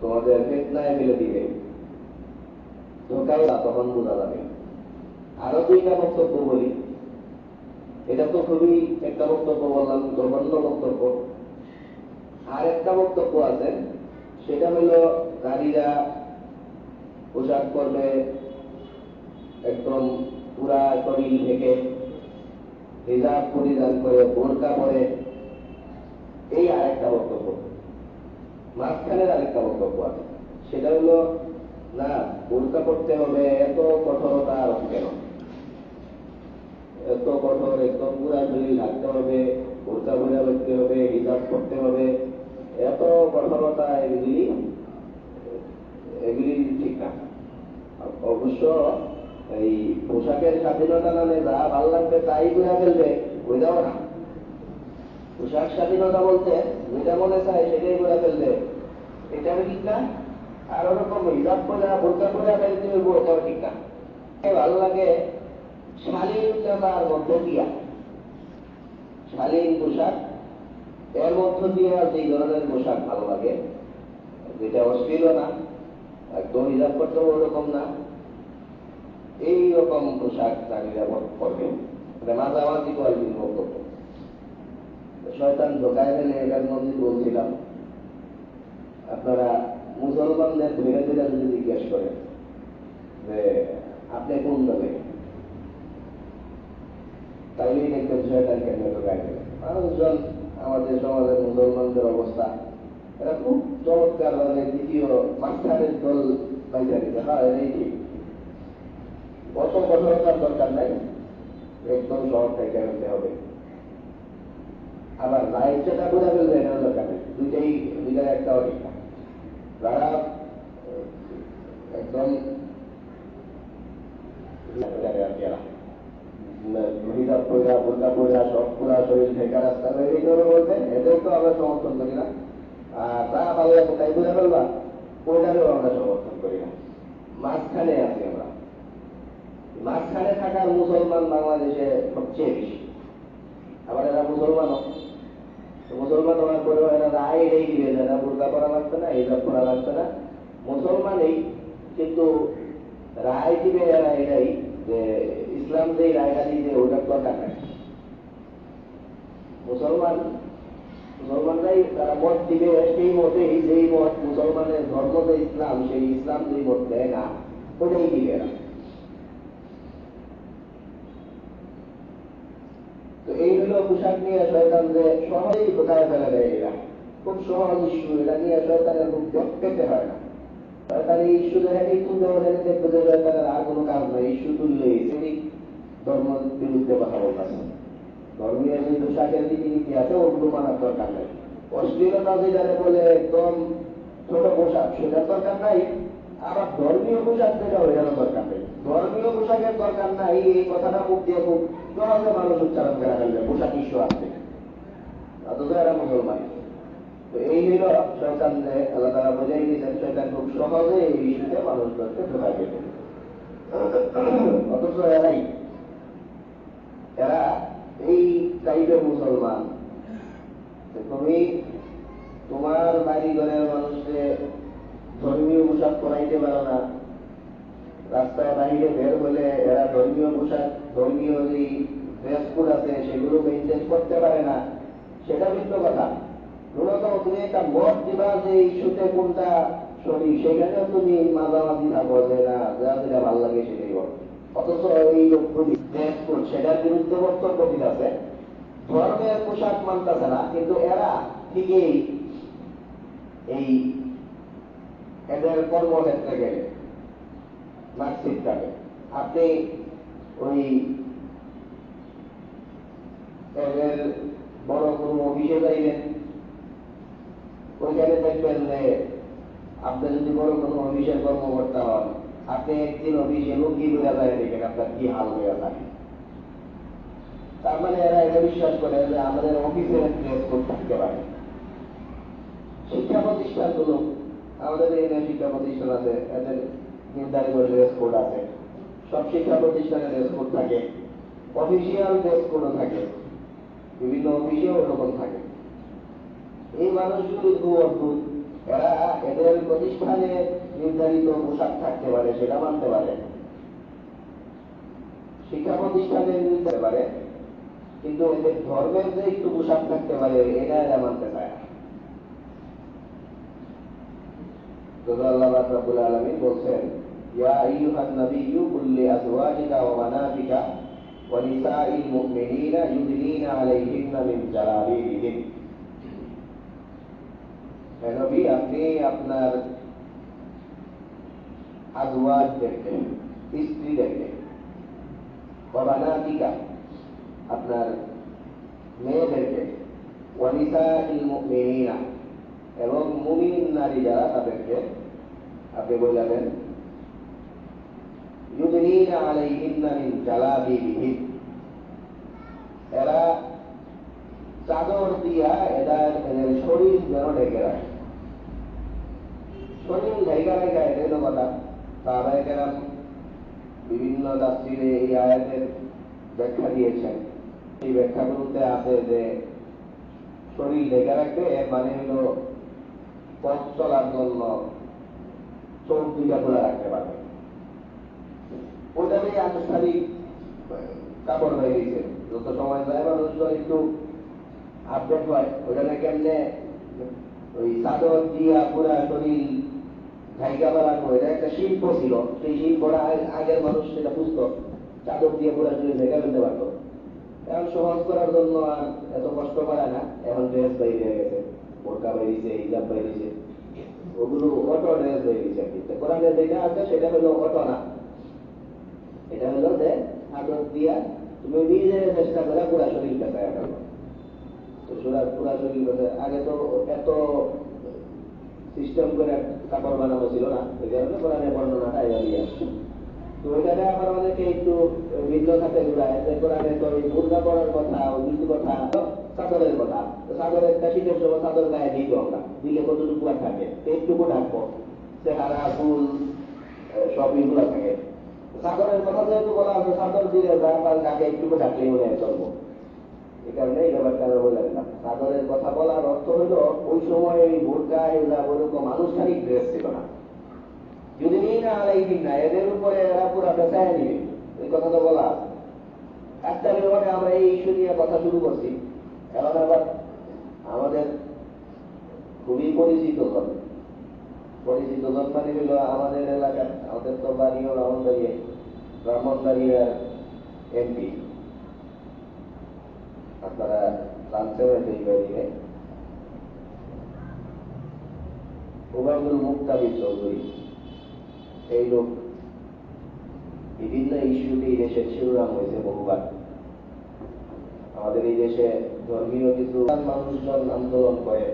তোমাদের ফিতনায় ফেলে দিবে, ধোকায় তখন বোঝা যাবে। আরো 2টা বক্তব্য বলি, এটা তো খুবই একটা বক্তব্য বললাম, জঘন্য বক্তব্য। আর একটা বক্তব্য আছে, সেটা হলো নারীরা পোশাক করবে একদম পুরা শরীর থেকে, হিজাব পরিধান করে, বোরকা পরে, এই আরেকটা বক্তব্য। মাঝখানের আরেকটা বক্তব্য আছে, সেটা হলো না, বোরকা পড়তে হবে, এত কঠোরতা আর কেন, এত কঠোর, একদম পুরা শরীর ঢাকতে হবে, বোরকা পরে রাখতে হবে, হিজাব করতে হবে, এত কঠোরতা, এগুলি ঠিক না। অবশ্য এই পোশাকের স্বাধীনতা নামে যা ভালো লাগবে তাই ঘুরে ফেলবে, ওইটাও না। পোশাক স্বাধীনতা বলতে যেটা মনে চায় সেটাই ঘুরে ফেলবে, এটাও ঠিক না। আর ওরকম হিজাব করে বোরকা করে ফেলতে হইব, এটাও ঠিক না। ভালো লাগে শালীনতার মধ্য দিয়া, শালীন পোশাক, এর মধ্য দিয়ে যেই ধরনের পোশাক ভালো লাগে, যেটা অশ্লীল না, একদম হিজাব করতে ওরকম না, এইরকম পোশাক নারীরা করবে, মাঝামাঝি কোয়ালিটির বক্তব্য। শয়তান ঢোকায় ফেলে এটার মধ্যে বলছিলাম, আপনারা মুসলমানদের ধীরে ধীরে যদি জিজ্ঞেস করেন যে আপনি কোন দলে, তাইলেই দেখবেন শয়তান কেন ঢোকায় ফেলে। মানুষজন, আমাদের সমাজের মুসলমানদের অবস্থা, এরা খুব চমৎকার ভাবে দ্বিতীয় মাঝখানের দল পাইতে দিতে হয়, এই ঠিক অত কঠোরতার দরকার নাই, একদম শহর থেকে আনতে হবে। আবার লাইফ যেটা বোঝা ফেলবে এটাও দরকার নেই, দুইটার একটা অধিক না। যারা একদম হিজাব পয়রা, বোরকা পয়রা, সব পুরা শরীর ঢেকা রাস্তা এই ধরে বলতে, এদের তো আমরা সমর্থন করি না। আর তা ভালো লাগবে তাই বোঝা ফেলবা, ওইটাকেও আমরা সমর্থন করি না। মাঝখানে আছি আমরা। মাঝখানে থাকার মুসলমান বাংলাদেশে সবচেয়ে বেশি। আবার এরা মুসলমানও, মুসলমান হওয়ার পরেও এরা রায় এটাই দিবে, এরা বোরকা করা লাগছে না, হিজাব করা লাগছে না, মুসলমানই, কিন্তু রায় দিবে এরা এটাই যে ইসলাম যে রায়টা দিবে ওটার দরকার নাই। মুসলমানরাই তারা মত দিবে সেই মতেই, যেই মত মুসলমানের ধর্ম যে ইসলাম, সেই ইসলাম যেই মত দেয় না ওটাই দিবে এরা। তো এই হলো পোশাক নিয়ে শয়তান যে সহজেই ঢোকায় ফেলে দেয়, এরা খুব সহজ ইস্যু, এটা নিয়ে শয়তানের খুব পেতে হয় না। শয়তান এই ইস্যু দেখেই তুলতে হলে দেখবে যে শয়তানের আর কোনো কাজ নাই, ইস্যু তুললেই ধর্ম বিরুদ্ধে কথা বলতেছে। ধর্মীয় যে পোশাকের রীতিনীতি আছে ওগুলো মানার দরকার নাই। অশ্লীলতা যেটারে বলে একদম ছোট পোশাক, সেটার দরকার নাই। আবার ধর্মীয় পোশাক যেটা ওইটারও দরকার নেই। ধর্মীয় পোশাকের দরকার নাই, এই কথাটা মুখ দিয়ে খুব সহজে মানুষ উচ্চারণ করে ফেলবে, পোশাক ইস্যু আছে, অথচ এরা মুসলমান। তো এই হইল শয়তান, যে আল্লাহ তাআলা বোঝাই দিয়েছেন, শয়তান খুব সহজে এই ইস্যুতে মানুষদেরকে ঢোকায় দেবে। অথচ এরা এই টাইপের মুসলমান, তুমি তোমার বাড়ি ঘরের মানুষকে ধর্মীয় পোশাক পরাইতে পারো না, রাস্তায় বাহিরে বের হলে এরা ধর্মীয় পোশাক, ধর্মীয় যে ড্রেস কোড আছে সেগুলো মেনটেন করতে পারে না, সেটা ভিন্ন কথা। মূলত তুমি একটা মত দিবা যে ইস্যুতে কোনটা সঠিক, সেখানেও তুমি মাঝামাঝি থাকো যে না যা যেটা ভালো লাগে সেটাই বল। অথচ এই লোকগুলি ড্রেস কোড সেটার বিরুদ্ধে বক্তব্য দিতেছে, ধর্মের পোশাক মানতেছে না, কিন্তু এরা ঠিকই এই এদের কর্মক্ষেত্রে গেলে মার্কশিট থাকে। আপনি ওই এদের বড় কোনো অফিসে যাইবেন, ওইখানে দেখবেন যে আপনি যদি বড় কোনো অফিসের কর্মকর্তা হন, আপনি একদিন অফিসে লুঙ্গি বোঝা যায় দেখেন আপনার কি হাল হয়ে থাকে। তার মানে এরা এটা বিশ্বাস করে যে আমাদের অফিসের ড্রেস কোড থাকতে পারে। শিক্ষা প্রতিষ্ঠানগুলো, আমাদের এই শিক্ষা প্রতিষ্ঠান আছে, এদের নির্ধারিত ড্রেস কোড আছে, সব শিক্ষা প্রতিষ্ঠানে ড্রেস কোড থাকে, অফিসিয়াল ড্রেস কোডও থাকে, বিভিন্ন অফিসেও ওরকম থাকে। এই মানুষগুলো খুব অদ্ভুত, এরা এদের প্রতিষ্ঠানে নির্ধারিত পোশাক থাকতে পারে সেটা মানতে পারে, শিক্ষা প্রতিষ্ঠানে নিতে পারে, কিন্তু এদের ধর্মের যে একটু পোশাক থাকতে পারে এটা এরা মানতে চায় না। আল্লাহ রাব্বুল আলামিন বলছেন, ইয়া আইয়ুহান নাবিয়্যু কুল লিআজওয়াজিকা ওয়া বানাতিকা ওয়া নিসাইল মুমিনিনা ইউদনিনা আলাইহিন্না মিন জালাবিবিহিন। হে নবী, আপনি আপনার আজওয়াজদেরকে, স্ত্রীদেরকে, ওয়া বানাতিকা আপনার মেয়েদেরকে, ওয়া নিসাইল মুমিনিনা এবং মুমিন নারী যারা তাদেরকে আপনি বললেন ইউদনিনা আলাইহিন্না মিন জালাবিবিহিন, এরা চাদর দিয়া এদের শরীর যেন ঢেকে রাখে। শরীর ঢেকে রেখে এটাই তো কথা। সাহাবায়ে কেরাম বিভিন্ন তাফসীরে এই আয়াতের ব্যাখ্যা দিয়েছেন। এই ব্যাখ্যাগুলোতে আছে যে শরীর ঢেকে রাখবে এর মানে হলো পথ চলার জন্য চোখ দুইটা খোলা রাখতে পারবে, ওটারই আনুষ্ঠানিক কাপড় হয়ে গেছে। যত সময় যায় মানুষজন একটু আপডেট হয়, ওখানে কেমনে ওই চাদর দিয়া পুরা শরীর ঢাইকা বানানো, এটা একটা শিল্প ছিল। সেই শিল্পটা আগের মানুষ সেটা বুঝতো, চাদর দিয়ে পুরা শরীর ঢেকা ফেলতে পারতো। এখন সহজ করার জন্য আর এত কষ্ট করে না, এখন ড্রেস বাইরে হয়ে গেছে, বোরকা বাইরেছে, হিজাব বাইরেছে, ওগুলো অটো ড্রেস বাইরেছে। কিন্তু কোরআনে যেটা আছে সেটা হলো অটো না, এটা হলো যে চাদর দিয়া তুমি নিজে চেষ্টা করে পুরা শরীর কাটায় ফেলো। পুরা শরীর কাছে আগে তো এত সিস্টেম করে কাপড় বানানো ছিল না, এই কারণে কোরআনে বর্ণনাটা এভাবেই আসছে। তো ওইখানে আবার আমাদেরকে একটু ভিন্ন খাতে ঘুরায় যে কোরআনে তো ওই বোরকা পরার কথা, কিছু কথা, চাদরের কথা। চাদরের শীতের সময় চাদর গায়ে দিই তো আমরা, দিলে কতটুকু আর থাকে, একটুকু ঢাকবো, চেহারা ফুল সব এগুলো থাকে। চাদরের কথা যেহেতু বলা আছে, চাদর দিলে গাকে একটুকু ঢাকলেই মনে হয় চলবো, এই কারণে এই ব্যাপারটা আমরা বললাম না। চাদরের কথা বলার অর্থ হলো ওই সময় ওই বোরকা এগুলা ওরকম আনুষ্ঠানিক ড্রেস ছিল না। যদি নিই না আলাইহিন না, এদের উপরে এরা পুরা পেঁচায় নিবে, এই কথা তো বলা আছে। একটা ব্যাপারে আমরা এই ইস্যু নিয়ে কথা শুরু করছি, এখন আবার আমাদের খুবই পরিচিত জন মানে হলো আমাদের এলাকার, আমাদের তো বাড়িও ব্রাহ্মণবাড়িয়ার এমপি, আপনারা জানছেন এই বাড়িতে ওবায়দুল মুক্তাদির চৌধুরী। এই লোক বিভিন্ন ইস্যুতে এই দেশের শিরোনাম হয়েছে বহুবার। আমাদের এই দেশে ধর্মীয় কিছু মানুষজন আন্দোলন করে,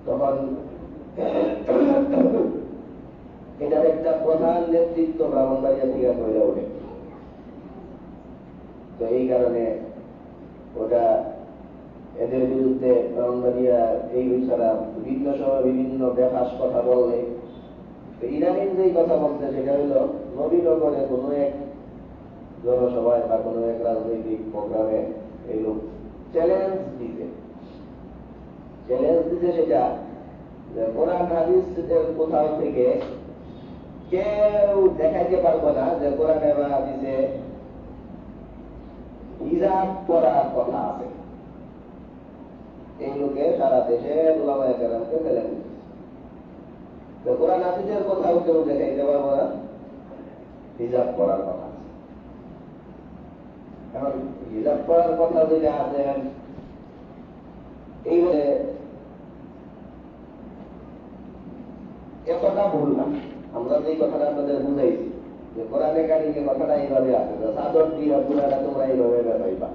তখন এটার একটা প্রধান নেতৃত্ব ব্রাহ্মণবাড়িয়া থেকে হয়ে ওঠে। তো এই কারণে ওটা এদের বিরুদ্ধে ব্রাহ্মণবাড়িয়া এই ছাড়া বিভিন্ন সময় বিভিন্ন বেফাস কথা বললে, ইদানিং যেই কথা বলছে সেটা হলো নবীনগরে কোনো এক জনসভায় বা কোনো এক রাজনৈতিক প্রোগ্রামে এই লোক চ্যালেঞ্জ দিতে চ্যালেঞ্জ দিতে সেটা যে কোরআন হাদিসের কোথাও থেকে কেউ দেখাইতে পারবো না যে কোরআনে বা হাদিসে হিজাব করার কথা আছে। এই লোকে সারা দেশে উলামায়ে কেরামকে ফেলে দিচ্ছে। কোরআন হাদিসের কোথাও কেউ দেখাইতে পারবো না হিজাব করার কথা আছে। এখন হিজাব করার কথা যদি আছে এইভাবে এতটা ভুল না। আমরা যে কথাটা আপনাদের বুঝাইছি যে কোরআনে কারিমে কথাটা এইভাবে আছে যে চাদর দিয়ে পুরাটা তোমরা এইভাবে ব্যবহার।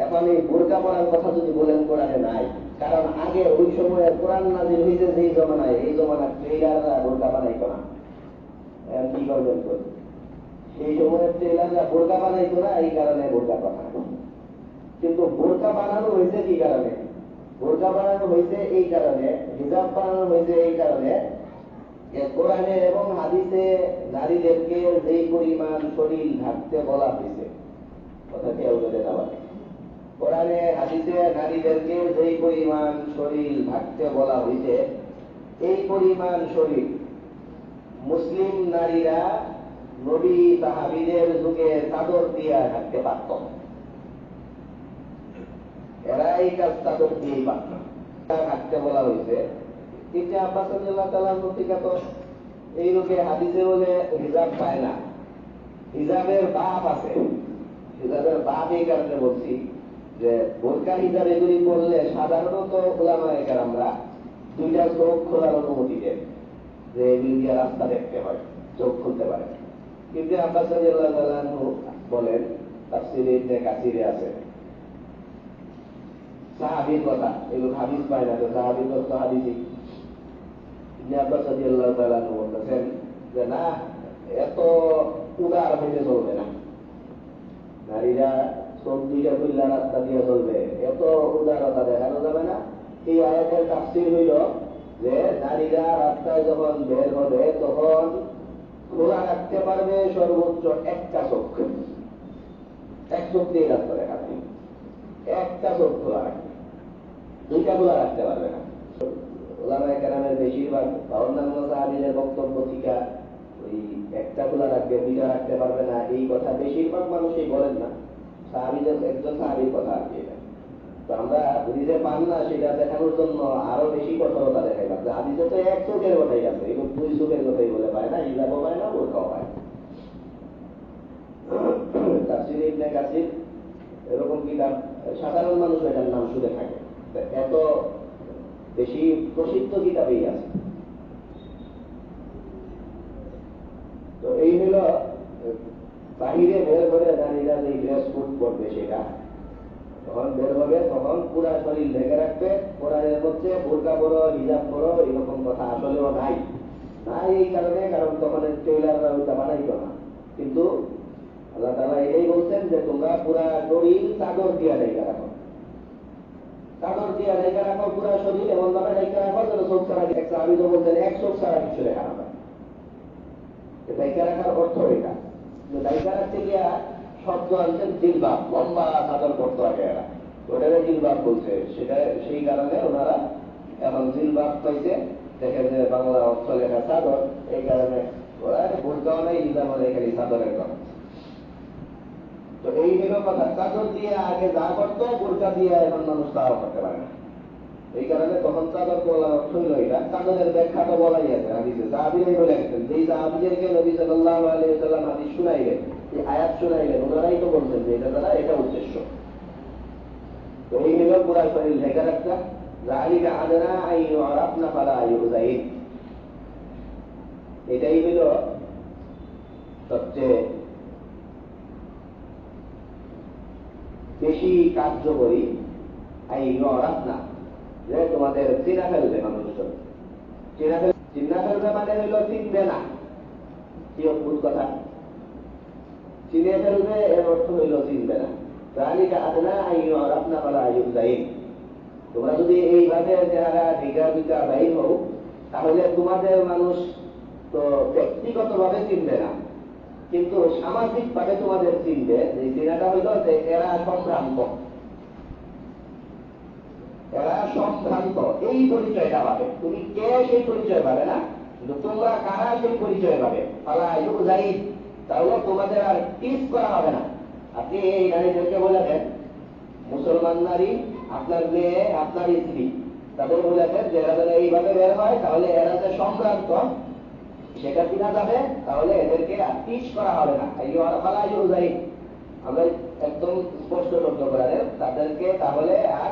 এখন এই বোরকা পরার কথা যদি বলেন কোরআনে নাই, কারণ আগে ওই সময়ে কোরআন নাজিল হয়েছে যেই জমানায়, এই জমানার ট্রেলাররা বোরকা বানাইতো না। কি করবেন সেই সময়ের ট্রেলাররা বোরকা বানাইতো না, এই কারণে বোরকা বানানো। কিন্তু বোরকা বানানো হয়েছে কি কারণে? বোরকা বানানো হয়েছে এই কারণে, হিজাব বানানো হয়েছে এই কারণে কোরআনে এবং হাদিসে নারীদেরকে যেই পরিমাণ শরীর ঢাকতে বলা হয়েছে, কথা কেউ যদি না বলে, কোরআনে হাদিসে নারীদেরকে যেই পরিমাণ শরীর ঢাকতে বলা হয়েছে, এই পরিমাণ শরীর মুসলিম নারীরা নবী সাহাবীদের যুগে চাদর দিয়ে ঢাকতে পারত। এরা এই কাজ চাদর দিয়েই পারত, ঢাকতে বলা হয়েছে। ইবনে আব্বাস রাদিয়াল্লাহু তাআলা নতিকা তো এই লোকে হাদিসে বলে হিজাব পায় না, হিজাবের বাপ আছে। হিজাবের বাপ এই কারণে বলছি যে বোরকা হিজাব এগুলি করলে সাধারণত উলামায়ে কেরামরা দুইটা চোখ খোলার অনুমতি দেন, যে এগুলি দিয়ে রাস্তা দেখতে হয়, চোখ খুলতে পারে। কিন্তু আব্বাস রাদিয়াল্লাহু তাআলা বলেন, তাফসীরে ইবনে কাসিরে আছে সাহাবীর কথা, এগুলো হাদিস পায় না, তো সাহাবীর কথা হাদিসই। ইবনে আব্বাস রাদিয়াল্লাহু তাআলা বলতেছেন যে না, এত উদার হইতে চলবে না, নারীরা চোখ দুইটা খুললা রাস্তা দিয়ে চলবে, এত উদারতা দেখানো যাবে না। এই আয়াতের তাফসীর হইল যে নারীরা রাস্তায় যখন বের হবে তখন খোলা রাখতে পারবে সর্বোচ্চ একটা চোখ, এক চোখ দিয়ে রাস্তা দেখাবে, একটা চোখ খোলা রাখবে, দুইটা খোলা রাখতে পারবে না। উলামায়ে কেরামের বেশিরভাগ বা অন্যান্য সাহাবীদের বক্তব্য ঠিকা ওই একটা খোলা রাখবে, দুইটা রাখতে পারবে না, এই কথা বেশিরভাগ মানুষই বলেন না। সাহাবীদের একজন সাহাবীর কথা আর কি। তো আমরা বুঝতে পান না, সেটা দেখানোর জন্য আরো বেশি কঠোরতা দেখাইলাম। হাদিসে তো এক চোখের কথাই আছে, এগুলো দুই চোখের কথাই বলে পায় না, হিজাবও পায় না, বোরকাও পায়। তাফসীরে ইবনে কাসির এরকম কিতাব, সাধারণ মানুষ এটার নাম শুনে থাকে, এত বেশি প্রসিদ্ধ কিতাবেই আছে। তো এই হলো বাহিরে বের করে নারীরা যে ড্রেস কোড করবে, সেটা যখন বের হবে তখন পুরা শরীর ঢেকে রাখবে। কোরআনের মধ্যে বোরকা পরো, হিজাব পরো এরকম কথা আসলেও নাই। নাই এই কারণে, কারণ তখন ট্রেলাররা ওইটা বানাইতো না। কিন্তু আল্লাহ তাআলা এটাই বলছেন যে তোমরা পুরা শরীর চাদর দিয়ে ঢেকে রাখো, চাদর দিয়ে ঢেকে রাখো পুরা শরীর, এমন ভাবে ঢেকে রাখো যেন চোখ ছাড়া, এক সাহাবী তো বলছেন এক চোখ ছাড়া কিছু দেখা না যায়। ঢেকে রাখার অর্থ এটা, ঢেকে রাখতে গিয়া শব্দ আনছেন জিলবাব, লম্বা চাদর করতে আগে এরা, ওটাকে জিলবাব বলছে। সেটা সেই কারণে ওনারা এখন জিলবাব পাইছে, দেখে যে বাংলা অর্থ লেখা চাদর, এই কারণে ওরা বোরকাও নেই, হিজাবও নেই, খালি চাদরের কথা। তো এই হলো কথা, চাদর দিয়ে আগে যা করতো বোরকা দিয়ে এখন মানুষ তাও করতে পারে না। এই কারণে তখন চাদর বলার অর্থ হইল এটা। চাদরের ব্যাখ্যা তো বলাই আছে হাদিসে, সাহাবীরাই বলে গেছেন, যেই সাহাবীদেরকে নবী সাল্লাল্লাহু আলাইহি ওয়াসাল্লাম হাদিস শুনাইলেন, এই আয়াত শুনাইলেন, ওনারাই তো বলছেন যে এটা দ্বারা এটা উদ্দেশ্য। তো এই হল পুরা শরীর ঢেকে রাখা, যালিকা আদনা আন ইউরাফনা ফালা ইউযাইন। এটাই হইল সবচেয়ে বেশি কার্যকরী, আন ইউরাফনা, যে তোমাদের চিনা ফেলবে মানুষজন। চিনা ফেলবে মানে হইল চিনবে না। কি অদ্ভুত কথা, চিনে ফেলবে এর অর্থ হইল চিনবে না। যালিকা আদনা আন ইউরাফনা ফালা ইউযাইন। তোমরা যদি এইভাবে যারা ঢিকা বিকা বাইর হও, তাহলে তোমাদের মানুষ তো ব্যক্তিগতভাবে চিনবে না, কিন্তু সামাজিক ভাবে তোমাদের চিনবে। যে চিনাটা হইল যে এরা সম্ভ্রান্ত, এরা সম্ভ্রান্ত, এই পরিচয়টা পাবে। তুমি কে সেই পরিচয় পাবে না, কিন্তু তোমরা কারা সেই পরিচয় পাবে। তাহলে তোমাদের আর টিস করা হবে না। আপনি এই নারীদেরকে বলে দেন, মুসলমান নারী, আপনার মেয়ে, আপনার স্ত্রী, তাদের বলে দেন যে এরা যেন এইভাবে বের হয়, তাহলে এরা যে সম্ভ্রান্ত সেটা কিনা যাবে, তাহলে এদেরকে আর টিস করা হবে না। আমরা একদম স্পষ্ট শব্দ করে দেন তাদেরকে, তাহলে আর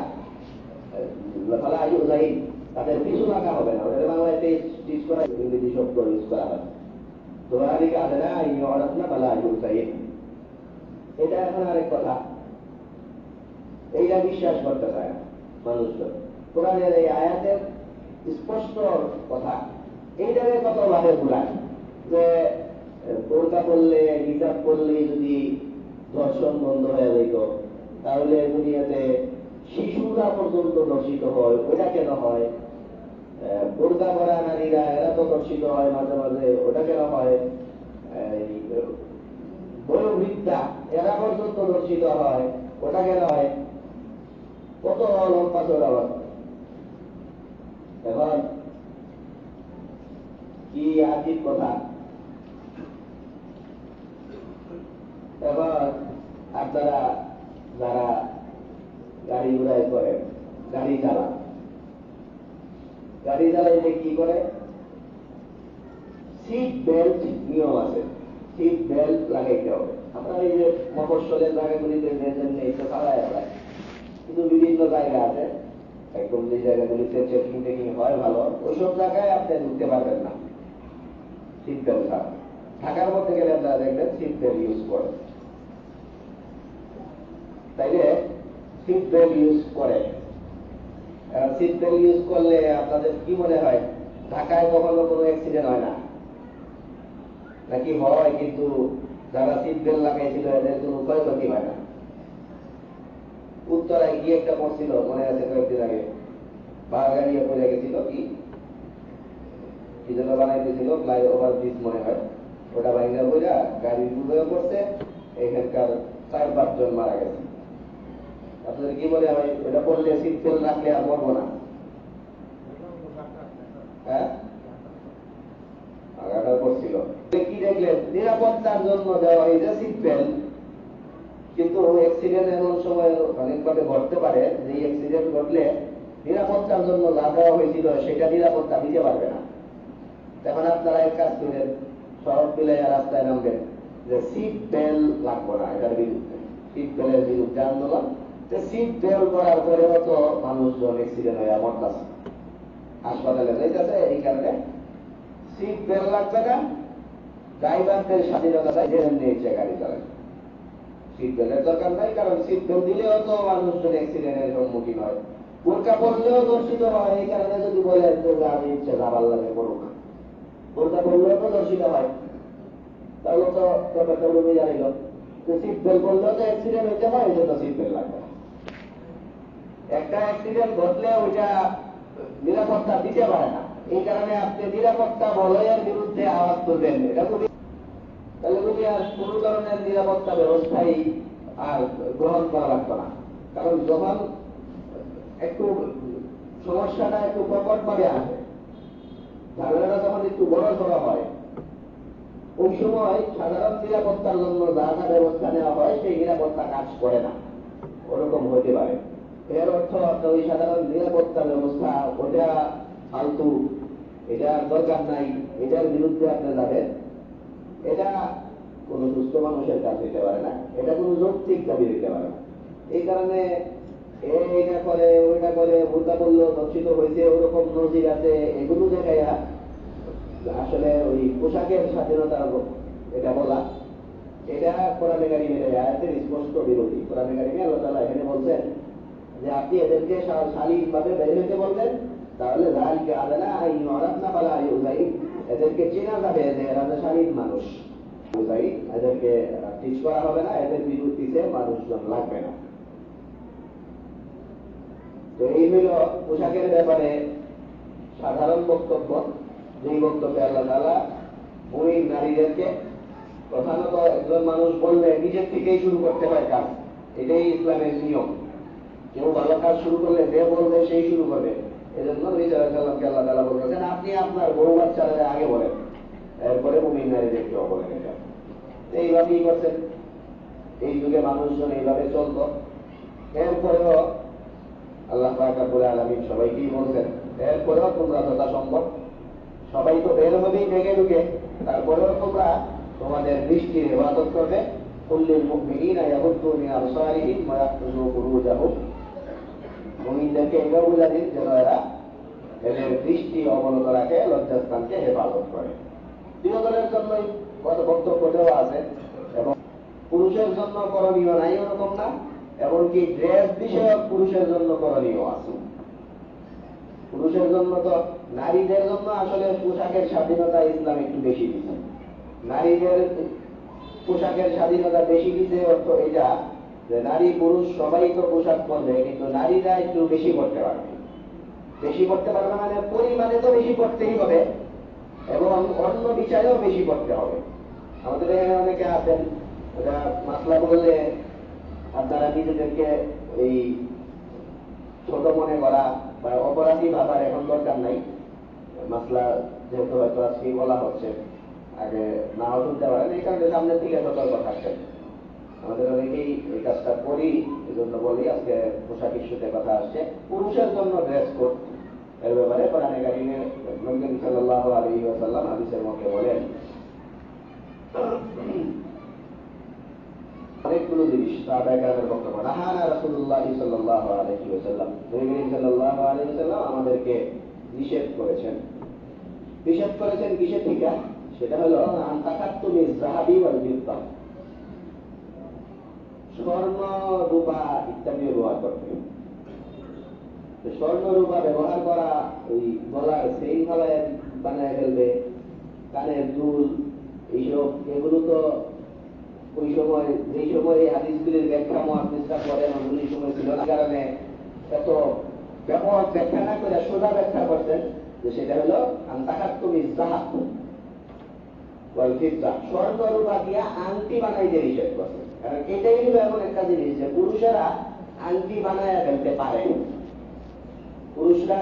তাদের পিছু রাখা হবে না। ওদের বাংলায় টিস করা ইংরেজি শব্দ ইউজ করা হয়। এটা এখন আরেক কথা, এইটা বিশ্বাস করতে চায় না মানুষজন। কোরআনের এই আয়াতের স্পষ্ট কথা, এইটাকে কত ভাবে ভুলায় যে বোরকা পড়লে, হিজাব করলে যদি ধর্ষণ বন্ধ হয়ে যেত, তাহলে দুনিয়াতে শিশুরা পর্যন্ত ধর্ষিত হয়, ওটা কেন হয়? বোরকা পরা নারীরা এরা তো ধর্ষিত হয় মাঝে মাঝে, ওটা কেন হয়? বয়োবৃদ্ধা এরা পর্যন্ত ধর্ষিত হয়, ওটা কেন হয়? কত লম্বা চড়া অবস্থা। এখন কি আজীব কথা। এখন আপনারা যারা গাড়ি ঘোড়ায় করেন, গাড়ি চালাইলে কি করে? সিট বেল্ট নিয়ম আছে, সিট বেল্ট লাগাইতে হবে। আপনারা এই যে মফস্বলের জায়গাগুলিতে চালায় যায়, কিন্তু বিভিন্ন জায়গা আছে একদম যে জায়গাগুলিতে চেকিং টেকিং হয় ভালো, ওইসব জায়গায় আপনি ঢুকতে পারবেন না সিট বেল্ট ছাড়া। ঢাকার মধ্যে গেলে আপনারা দেখবেন সিট বেল্ট ইউজ করে, তাইলে সিট বেল্ট ইউজ করে। সিট বেল্ট ইউজ করলে আপনাদের কি মনে হয় ঢাকায় কখনো কোনো অ্যাক্সিডেন্ট হয় না নাকি? হয়, কিন্তু যারা সিট বেল্ট লাগাইছিল এদের কোনো ক্ষয়ক্ষতি হয় না। উত্তরায় কি একটা পড়ছিল মনে আছে কয়েকদিন আগে, বাগানিয়ে পড়ে গেছিল, কি যেন বানাইতেছিল, ফ্লাইওভার ব্রিজ মনে হয়, ওটা ভাঙা পড়া গাড়ি ডুবে পড়ছে, এখানকার 4-5 জন মারা গেছে। আপনাদের কি মনে হয় ওটা পড়লে সিট বেল্ট রাখলে আর মরবো না? হ্যাঁ, আগাটা পড়ছিল কি দেখলেন? নিরাপত্তার জন্য দেওয়া হয়েছে সিট বেল্ট, কিন্তু অ্যাক্সিডেন্ট এমন সময় অনেকভাবে ঘটতে পারে যে অ্যাক্সিডেন্ট ঘটলে নিরাপত্তার জন্য যা দেওয়া হয়েছিল সেটা নিরাপত্তা দিতে পারবে না। এখন আপনারা এক কাজ করেন, সড়ক মিলে রাস্তায় নামবেন যে সিট বেল্ট লাগবো না, এটার বিরুদ্ধে, সিট বেল্টের বিরুদ্ধে আন্দোলন। সিট বেল্ট করার পরেও তো মানুষজন অ্যাক্সিডেন্ট হয়ে মরতেছে, হাসপাতালে যাইতেছে। এই কারণে সিট বেল্ট লাগবে না, ড্রাইভারদের স্বাধীনতা নিয়েছে গাড়ি চালায়, সিট বেল্টের দরকার নাই। কারণ সিট বেল্ট দিলেও তো মানুষজন অ্যাক্সিডেন্টের সম্মুখীন হয়, বোরকা পড়লেও দর্শিত হয়। এই কারণে যদি বলে আমি ইচ্ছে যাবার লাগে করুক, বোরকা পড়লেও তো দর্শিত হয়, তাহলে তো ব্যাপারটা উড়ে জানিল। সিট বেল্ট পড়লেও তো অ্যাক্সিডেন্ট হইতে হয়, এই জন্য সিট বেল্ট লাগবে। একটা অ্যাক্সিডেন্ট ঘটলে ওইটা নিরাপত্তা দিতে পারে না, এই কারণে আপনি নিরাপত্তা বলয়ের বিরুদ্ধে আওয়াজ তুলবেন। এটা খুবই, তাহলে যদি আর কোন ধরনের নিরাপত্তা ব্যবস্থাই আর গ্রহণ করা লাগতো না। কারণ যখন একটু সমস্যাটা একটু প্রকট ভাবে আসে, ঝামেলাটা যখন একটু বড় সড়ো হয়, ওই সময় সাধারণ নিরাপত্তার জন্য যা যা ব্যবস্থা নেওয়া হয় সেই নিরাপত্তা কাজ করে না, ওরকম হতে পারে। এর অর্থ ওই সাধারণ নিরাপত্তা ব্যবস্থা ওটা ফালতু, এটার দরকার নাই, এটার বিরুদ্ধে আপনি যাবেন, এটা কোন সুস্থ মানুষের কাজ দিতে পারে না, এটা কোন যৌক্তিক দাবি দিতে পারে না। এই কারণে এইটা করে ওইটা করে, বোরকা করলো দর্শিত হয়েছে, ওরকম নজির আছে, এগুলো দেখাইয়া আসলে ওই পোশাকের স্বাধীনতার এটা বলা, এটা কোরআনে কারিমের আয়াতের স্পষ্ট বিরোধী। কোরআনে কারিমে আল্লাহ তাআলা এখানে বলছেন যে আপনি এদেরকে শালীনভাবে বের হতে বলবেন, তাহলে যালিকা আদানা আন ইউরাফনা ফালা ইউযাইন, এদেরকে চেনা যাবে যে এরা শালীন মানুষ, এদেরকে টিচ করা হবে না, এদের বিরুদ্ধে মানুষজন লাগবে না। তো এই হইল পোশাকের ব্যাপারে সাধারণ বক্তব্য, যেই বক্তব্যে আল্লাহ তাআলা মুমিন নারীদেরকে প্রধানত একজন মানুষ বললে নিজের থেকেই শুরু করতে হয় কাজ, এটাই ইসলামের নিয়ম। কেউ ভালো কাজ শুরু করলে যে বলবে সেই শুরু করবে। এই জন্য নবী সাল্লাল্লাহু আলাইহি ওয়াসাল্লামকে আল্লাহ তাআলা বলেছেন, আপনি আপনার বউ বাচ্চাদের আগে বলেন, এরপরে মুমিন নারীদেরকেও বলেন। এটা এইভাবেই করছেন, এই যুগে মানুষজন এইভাবে চলত। এরপরেও আল্লাহ পাক রব্বুল আলামিন সবাইকেই বলছেন, এরপরেও তোমরা যথাসম্ভব, সবাই তো বের হবেই ডেকে ঢুকে, তারপরেও তোমরা তোমাদের দৃষ্টির হেফাজত করবে। কুল্লিল মুমিনিনা ইয়াগুদ্দু মিন আবসারিহিম ওয়া ইয়াহফাযু ফুরুজাহুম, মুমিনদেরকে এটাও বুঝা দিন যেন এরা এদের দৃষ্টি অবনত রাখে, লজ্জাস্থানকে হেফাজত করে। বিনোদনের জন্যই কত বক্তব্য দেওয়া আছে, এবং পুরুষের জন্য করণীয় নাই ওরকম না, এমনকি ড্রেস বিষয়ক পুরুষের জন্য করণীয় আছে। পুরুষের জন্য তো, নারীদের জন্য আসলে পোশাকের স্বাধীনতা ইসলাম একটু বেশি দিচ্ছে। নারীদের পোশাকের স্বাধীনতা বেশি দিতে অর্থ এটা যে নারী পুরুষ সবাই তো পোশাক পরবে, কিন্তু নারীরা একটু বেশি পড়তে পারবে। বেশি পড়তে পারবে মানে পরিমাণে তো বেশি পড়তেই হবে, এবং অন্য বিষয়েও বেশি পড়তে হবে। আমাদের এখানে অনেকে আছেন, ওটা মাসলা বললে আপনারা নিজেদেরকে এই ছোট মনে করা বা অপরাধী ভাবার এখন দরকার নাই। মাসলা যেহেতু হয়তো আজকে বলা হচ্ছে, আগে নাও শুনতে পারেন, এই কারণে সামনের দিকে সতর্ক থাকবেন। আমাদের অনেকেই এই কাজটা করি, এই জন্য বলি আজকে পোশাক ইস্যুতে কথা আসছে। পুরুষের জন্য ড্রেস কোড এর ব্যাপারে কোরআনে কারিমে নবী সাল্লাল্লাহু আলাইহি ওয়াসাল্লাম হাদিসের মধ্যে বলেন অনেকগুলো জিনিস। সাহাবায়ে কেরামের বক্তব্য, নাহানা রাসূলুল্লাহ সাল্লাল্লাহু আলাইহি ওয়াসাল্লাম, নবী সাল্লাল্লাহু আলাইহি ওয়াসাল্লাম আমাদেরকে নিষেধ করেছেন। নিষেধ করেছেন কিসের থেকে? সেটা হলো আন তাকাত্তুমিজ যাহাবি ওয়াল ফিদ্দা, স্বর্ণ রূপা ইত্যাদি ব্যবহার করতে। স্বর্ণ রূপা ব্যবহার করা, ওই গলার চেইন ফলায় বানায় ফেলবে, কানের দুল, এইসব, এগুলো তো ওই সময়, যেই সময় এই হাদিসগুলির ব্যাখ্যা মুহাদ্দিসরা করেন ওই সময় ছিল না, কারণে এত ব্যাপক ব্যাখ্যা না করে সোজা ব্যাখ্যা করতেন যে সেটা হলো আন তাকাত্তুমিজ যাহাব ওয়াল ফিদ্দা, স্বর্ণ রূপা দিয়া আংটি বানাইতে নিষেধ করছেন। কারণ এটাই হলো এমন একটা জিনিস যে পুরুষেরা আংটি বানায় ফেলতে পারে। পুরুষরা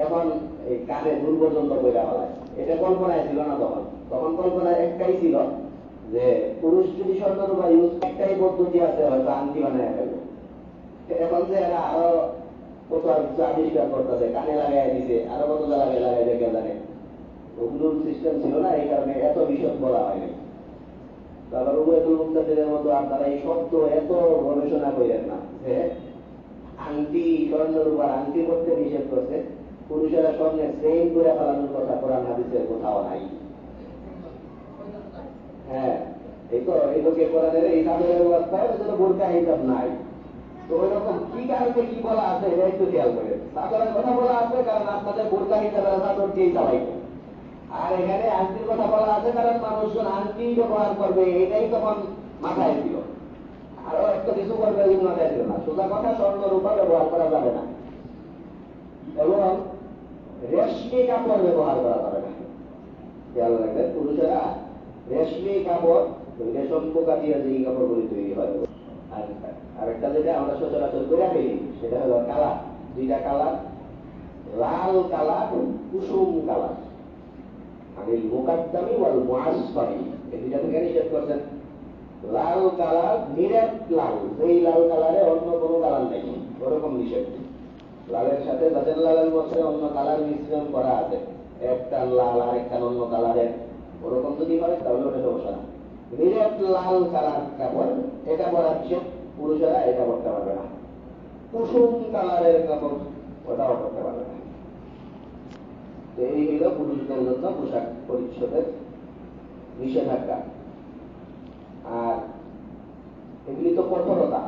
এখন এই কানে দুল পর্যন্ত বইরা বলায়, এটা কল্পনায় ছিল না তখন। তখন কল্পনায় একটাই ছিল যে পুরুষ যদি স্বর্ণ রূপা ইউজ, একটাই পদ্ধতি আছে, হয়তো আংটি বানায় ফেলবে। এখন যে এরা আরো কত কিছু আবিষ্কার করতেছে, কানে লাগাই দিছে, আরো কত লাগাই লাগাই দেখে জানে, ওগুলোর সিস্টেম ছিল না, এই কারণে এত বিশদ বলা হয়নি। তারপর উবাইদুল মুক্তাদিরের মতো আপনারা এই শব্দ এত গবেষণা করেন না যে আংটি, স্বর্ণের উপর আংটি করতে নিষেধ করছে, পুরুষেরা স্বর্ণের চেইন করে ফেলানোর কথা কোরআন হাদিসের কোথাও নাই। হ্যাঁ, এই তো এই লোকে কোরআনের এই চাদরের ব্যবস্থা, এজন্য বোরকা হিসাব নাই। তো ওই রকম কি কারণে কি বলা আছে এটা একটু খেয়াল করে। চাদরের কথা বলা আছে কারণ আপনাদের বোরকা হিসাবে চাদর দিয়েই চালাইবে, আর এখানে আংটির কথা বলা আছে কারণ মানুষজন আংটি ব্যবহার করবে, এটাই তখন মাথায় ছিল। আরো একটা কিছু করবে ওই মাথায় ছিল না। সোজা কথা, স্বর্ণ রূপা ব্যবহার করা যাবে না, এবং রেশমি কাপড় ব্যবহার করা যাবে না। খেয়াল রাখবেন, পুরুষেরা রেশমি কাপড়, রেশম পোকা দিয়ে যে কাপড়গুলি তৈরি হয়, আর একটা যেটা আমরা সচরাচর করে ফেলি সেটা হলো কালার, দুইটা কালার, লাল কালার, কুসুম কালার। আনিল মুকাদ্দামি ওয়াল মুআসফারি, এই দুইটা থেকে নিষেধ করছেন। লাল কালার, নিরেট লাল, যেই লাল কালারে অন্য কোনো কালার নেই, ওরকম নিষেধ। লালের সাথে যাদের লালের মধ্যে অন্য কালার মিশ্রণ করা আছে, একটা লাল আর একটা অন্য কালারের, ওরকম যদি হয় তাহলে ওটা সমস্যা না। নিরেট লাল কালার কাপড়, এটা পরা নিষেধ, পুরুষেরা এটা করতে পারবে না। কুসুম কালারের কাপড়, ওটাও করতে পারবে না। এই হল পুরুষদের জন্য পোশাক পরিচ্ছদের নিষেধাজ্ঞা। আর এগুলি তো কঠোরতা,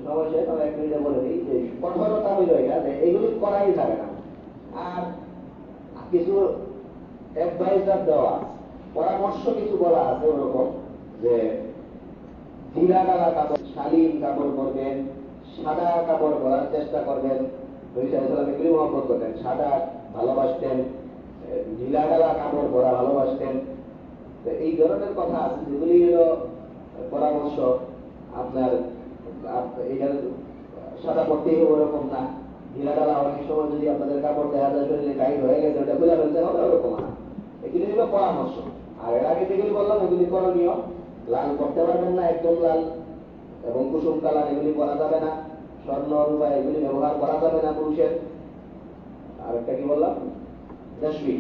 সবাই এক মিনিটে বলে দিই যে কঠোরতা হইল এটা যে এগুলি করাই যাবে না। আর কিছু অ্যাডভাইজার দেওয়া, পরামর্শ কিছু বলা আছে ওরকম যে ঢিলা ঢালা কাপড়, শালীন কাপড় পরবেন, সাদা কাপড় পরার চেষ্টা করবেন। এগুলি মহব্বত করতেন, সাদা ভালোবাসতেন, ঢিলা ঢালা কাপড় পরা ভালোবাসতেন। এই ধরনের কথা আছে যেগুলি হল পরামর্শ। আপনার এটার সাদা পড়তে ওরকম না, ঢিলা ঢালা অনেক সময় যদি আপনাদের কাপড় দেখা যায় শরীরে টাইট হয়ে গেছে ওটা খুলে ফেলতে হবে, ওরকম না। এগুলি হলো পরামর্শ। আর এর আগে যেগুলি বললাম এগুলি করণীয়। লাল করতে পারবেন না, একদম লাল এবং কুসুম কালার এগুলি করা যাবে না, স্বর্ণ রূপা এগুলি ব্যবহার করা যাবে না পুরুষের। আর একটা কি বললাম, রেশমি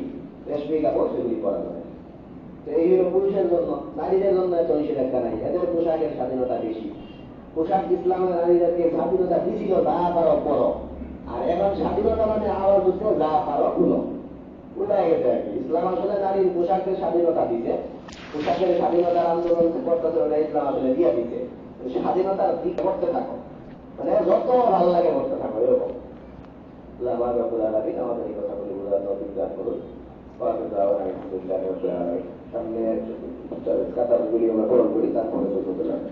রেশমি কাপড় সেগুলি করা যাবে। তো এই হলো পুরুষের জন্য। নারীদের জন্য এত নিষেধাজ্ঞা নাই, এদের পোশাকের স্বাধীনতা বেশি। পোশাক ইসলামের নারীদেরকে স্বাধীনতা দিছিল, যা পারো করো। আর এখন স্বাধীনতা মানে আওয়াজ উঠছে যা পারো খুলো, উল্টায় গেছে আর কি। ইসলাম আসলে নারীর পোশাকের স্বাধীনতা দিতে, পোশাকের স্বাধীনতার আন্দোলন করতেছে ওটা ইসলাম আসলে দিয়ে দিতে। স্বাধীনতার দিক করতে থাকো, মানে যত ভালো লাগে করতে থাকো, এরকম। আল্লাহ রাব্বুল আলামিন আমাদের এই কথাগুলি বোঝার তৌফিক দান করুন। সামনে কাতারগুলি আমরা পূরণ করি, তারপরে চলতে লাগবে।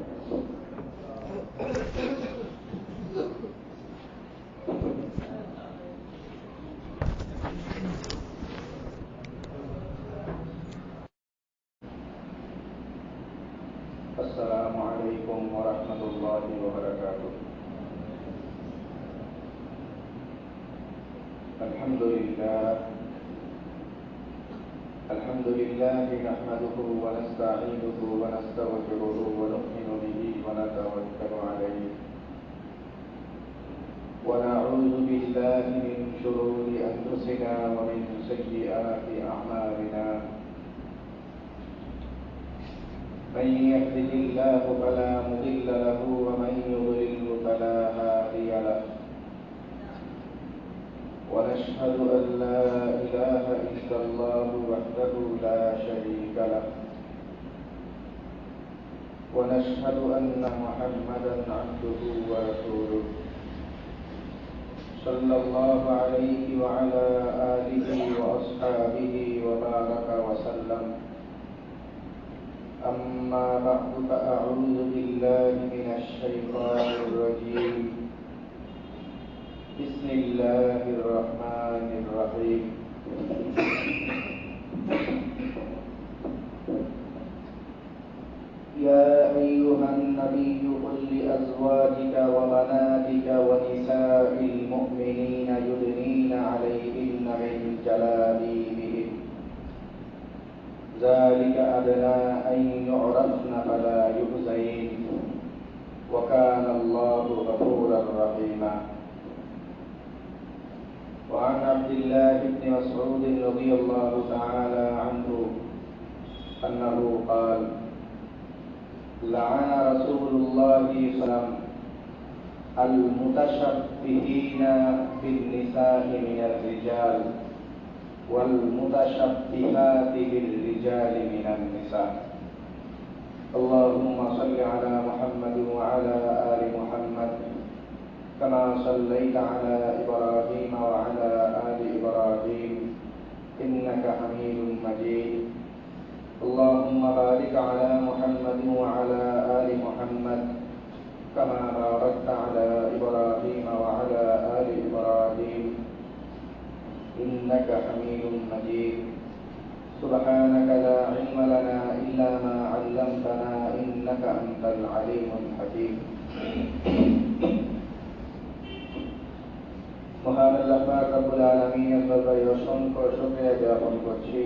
আসসালামু আলাইকুম ওয়া রাহমাতুল্লাহি ওয়া বারাকাতুহু। الحمد لله نحمده ونستعينه ونستغفره ونؤمن به ونتوكل عليه ونعوذ بالله من شرور أنفسنا ومن سيئات أعمالنا. من يهده الله فلا مضل له ومن يضلل فلا هادي له. ونشهد أن لا إله إلا الله وحده لا شريك له. ونشهد أن محمدا عبده ورسوله صلى الله عليه وعلى آله وأصحابه وبارك وسلم. أما بعد فأعوذ بالله من الشيطان الرجيم. بسم الله الرحمن الرحيم. يا أيها النبي قل لأزواجك وبناتك ونساء المؤمنين يدنين عليهن من جلابيبهن ذلك أدنى أن يعرفن فلا يؤذين وكان الله غفورا رحيما. وعن عبد الله بن مسعود رضي الله تعالى عنه أنه قال: لعن رسول الله صلى الله عليه وسلم المتشبهين بالنساء من الرجال والمتشبهات بالرجال من النساء. اللهم صل على محمد وعلى آل محمد كما صليت على إبراهيم وعلى آل إبراهيم إنك حميد مجيد. اللهم بارك على محمد وعلى آل محمد كما باركت على إبراهيم وعلى آل إبراهيم إنك حميد مجيد. سبحانك لا علم لنا إلا ما علمتنا إنك أنت العليم الحكيم. মহান আল্লাহ পাক রব্বুল আলামিনের দরবারে অসংখ্য শুকরিয়া জ্ঞাপন করছি,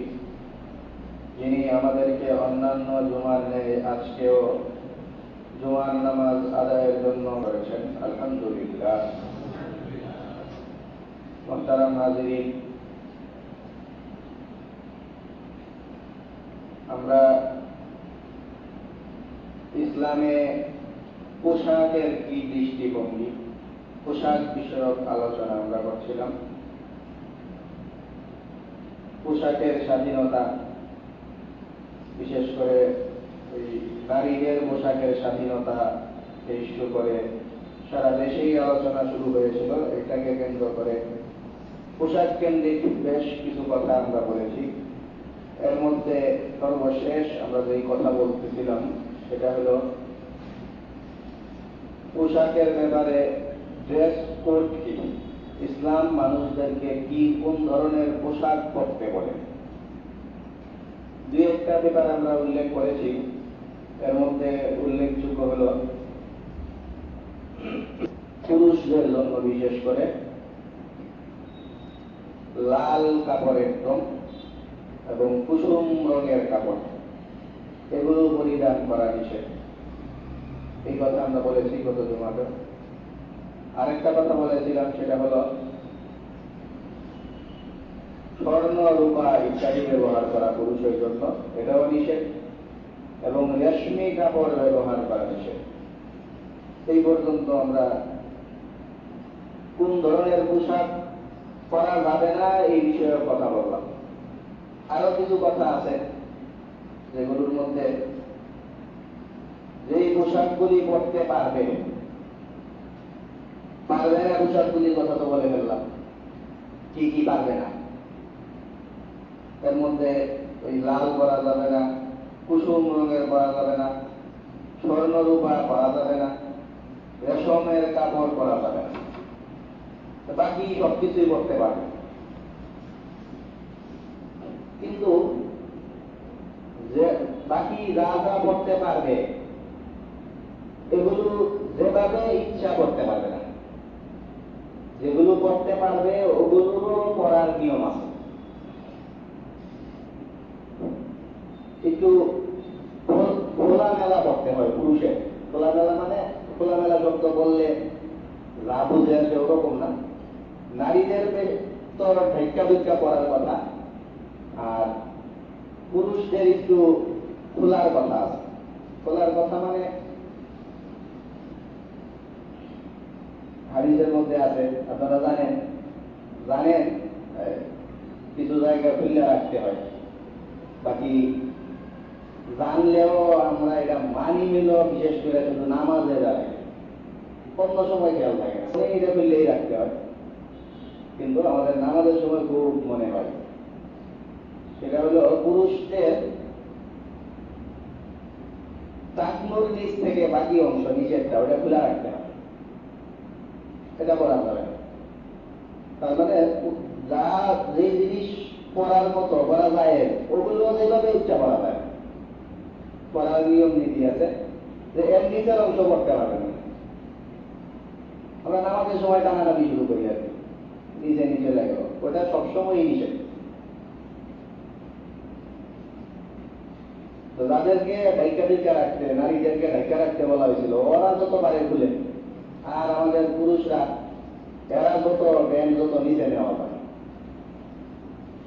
যিনি আমাদেরকে অন্যান্য জুমার ন্যায় আজকেও জুমার নামাজ আদায়ের জন্য করেছেন। আলহামদুলিল্লাহ। মুহতারাম হাজিরিন, আমরা ইসলামে পোশাকের কি দৃষ্টিভঙ্গি, পোশাক বিষয়ক আলোচনা আমরা করছিলাম। পোশাকের স্বাধীনতা, বিশেষ করে ওই নারীদের পোশাকের স্বাধীনতা ইস্যু করে সারা দেশেই আলোচনা শুরু হয়েছিল। এটাকে কেন্দ্র করে পোশাক কেন্দ্রিক বেশ কিছু কথা আমরা বলেছি। এর মধ্যে সর্বশেষ আমরা যেই কথা বলতেছিলাম সেটা হলো পোশাকের ব্যাপারে ড্রেস কোড কি, ইসলাম মানুষদেরকে কি কোন ধরনের পোশাক পরতে বলে। দুই একটা ব্যাপার আমরা উল্লেখ করেছি। এর মধ্যে উল্লেখযোগ্য হল পুরুষদের জন্য বিশেষ করে লাল কাপড়ের রং এবং কুসুম রঙের কাপড় এগুলো পরিধান করা নিষেধ। এই কথা আমরা বলেছি গত জুমাতে। আরেকটা কথা বলেছিলাম, সেটা হলো স্বর্ণ রূপা ইত্যাদি ব্যবহার করা পুরুষের জন্য, এটাও নিষেধ, এবং রেশমি কাপড় ব্যবহার করা নিষেধ। এই পর্যন্ত আমরা কোন ধরনের পোশাক পরা যাবে না এই বিষয়ে কথা বললাম। আরো কিছু কথা আছে যেগুলোর মধ্যে যেই পোশাকগুলি পরতে পারবে না পোশাকগুলির কথা তো বলে ফেললাম, কি কি পারবে না। এর মধ্যে ওই লাল পরা যাবে না, কুসুম রঙের পরা যাবে না, স্বর্ণ রূপা পরা যাবে না, রেশমের কাপড় পরা যাবে না, বাকি সবকিছুই পরতে পারবে। কিন্তু যে বাকি যা যা পড়তে পারবে এগুলো যেভাবে ইচ্ছা করতে পারবে না। যেগুলো পড়তে পারবে ওগুলোরও পড়ার নিয়ম আছে। একটু খোলামেলা পড়তে হয় পুরুষের। খোলামেলা মানে খোলামেলা শব্দ বললে যা বুঝে আসে ওরকম না। নারীদের তো ঢাইকা ভিক্ষা পড়ার কথা, আর পুরুষদের একটু খোলার কথা আছে। খোলার কথা মানে হাদিসের মধ্যে আছে, আপনারা জানেন কিছু জায়গায় খুলে রাখতে হয়, বাকি জানলেও আমরা এটা মানি নিল, বিশেষ করে শুধু নামাজে যাবে, অন্য সময় খেয়াল থাকে না, এটা খুললেই রাখতে হয়। কিন্তু আমাদের নামাজের সময় খুব মনে হয়। সেটা হলো পুরুষদের টাকনুর নিচ থেকে বাকি অংশ নিচেরটা ওটা খোলা রাখতে হয়, এটা করা যাবে না। তার মানে যা যে জিনিস পড়ার মতো করা যায় ওগুলো যেভাবে ইচ্ছা করা যায়, পড়ার নিয়ম নীতি আছে, যে এর নিচের অংশ করতে পারবে না। আমরা নামাজের সময় টানাটানি শুরু করি আর কি, নিচে নিচে লাগে, ওটা সবসময়ই নিষেধ। তো যাদেরকে ঢাইকা রাখতে, নারীদেরকে ঢাইকা রাখতে বলা হয়েছিল, ওরা যত পারে খুলে, আর আমাদের পুরুষরা এরা যত নিচে নেওয়া পারে,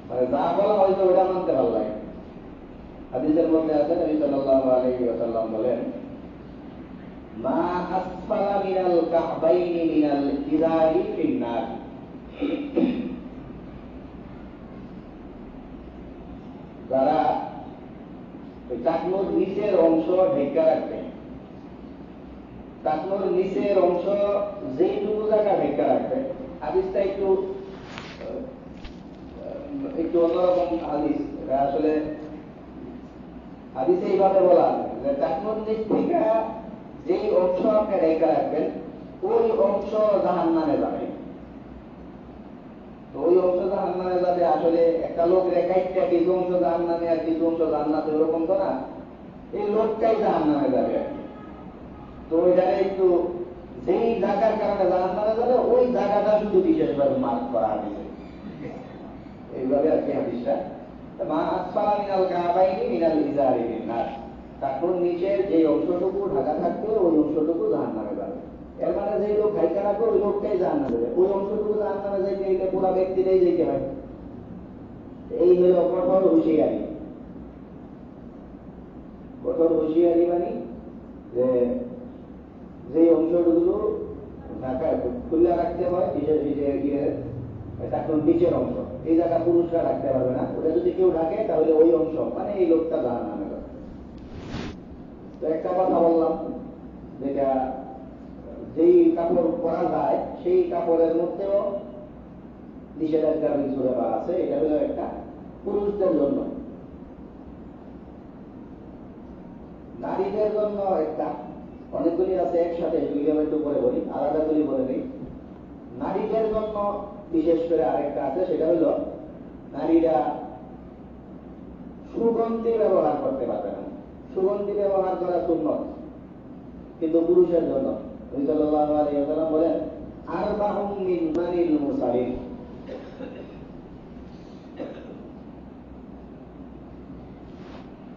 মানে যা বলা হয়তো ওটা মানতে ভালো লাগে। হাদিসের মধ্যে আছে নবী সাল্লাল্লাহু আলাইহি ওয়াসাল্লাম বলেন, মা আসফালা মিনাল কাবাইনি মিনাল ইজারি ফিন্নার। যারা টাকনুর নিচের অংশ ঢেকে রাখবে, টাকনুর নিচের অংশ যেইটুকু জায়গা ঢেকে রাখবে, হাদিসটা একটু অন্যরকম হাদিস। আসলে হাদিসে এইভাবে বলা যে টাকনুর নিচ থেকে যেই অংশ আপনি ঢেকে রাখবেন ওই অংশ জাহান্নামে যাবে। তো ওই অংশ জাহান্নামে যাবে। আসলে একটা লোক রেখাইটা কিছু অংশ জাহান্নামে আর কিছু অংশ জান্নাতে, ওরকম তো না, এই লোকটাই জাহান্নামে যাবে। তো ওইটারে একটু যেই জায়গার কারণে জাহান্নামে যাবে ওই জায়গাটা শুধু বিশেষভাবে মার্ক করা হয়েছে, এইভাবে আর কি হাদিসটা। মা আসফালা মিনাল কাবাইনি মিনাল ইজারি ফিন্নার। তারপর নিচের যে অংশটুকু ঢাকা থাকবে ওই অংশটুকু জাহান্নামে যাবে। এর মানে যে লোক ঢাকা রাখবে ওই লোকটাই জাহান্নামে যাবে, ওই অংশটুকু জাহান্নামে যাইতে গেলে পুরো ব্যক্তিটাই যেতে হয়। এই হলো কঠোর হুঁশিয়ারি। কঠোর হুঁশিয়ারি মানে যে অংশটুকু ঢাকা খুলে রাখতে হয়, নিচের অংশ, এই জায়গা পুরুষরা রাখতে পারবে না। ওটা যদি কেউ ঢাকে তাহলে ওই অংশ মানে এই লোকটা জাহান্নামে যাবে। তো একটা কথা বললাম, যেটা যেই কাপড় পরা যায় সেই কাপড়ের মধ্যেও নিষেধাজ্ঞা কিছু ব্যাপার আছে। এটা হলো একটা পুরুষদের জন্য। নারীদের জন্য একটা, অনেকগুলি আছে একসাথে, এগুলি আমি একটু পরে বলি, আলাদা করে বলে দিই। নারীদের জন্য বিশেষ করে আরেকটা আছে, সেটা হলো নারীরা সুগন্ধি ব্যবহার করতে পারবে না। সুগন্ধি ব্যবহার করা সুন্নত, কিন্তু পুরুষের জন্য নবী সাল্লাল্লাহু আলাইহি ওয়াসাল্লাম বলেন, মিন বানিল মুসালিম।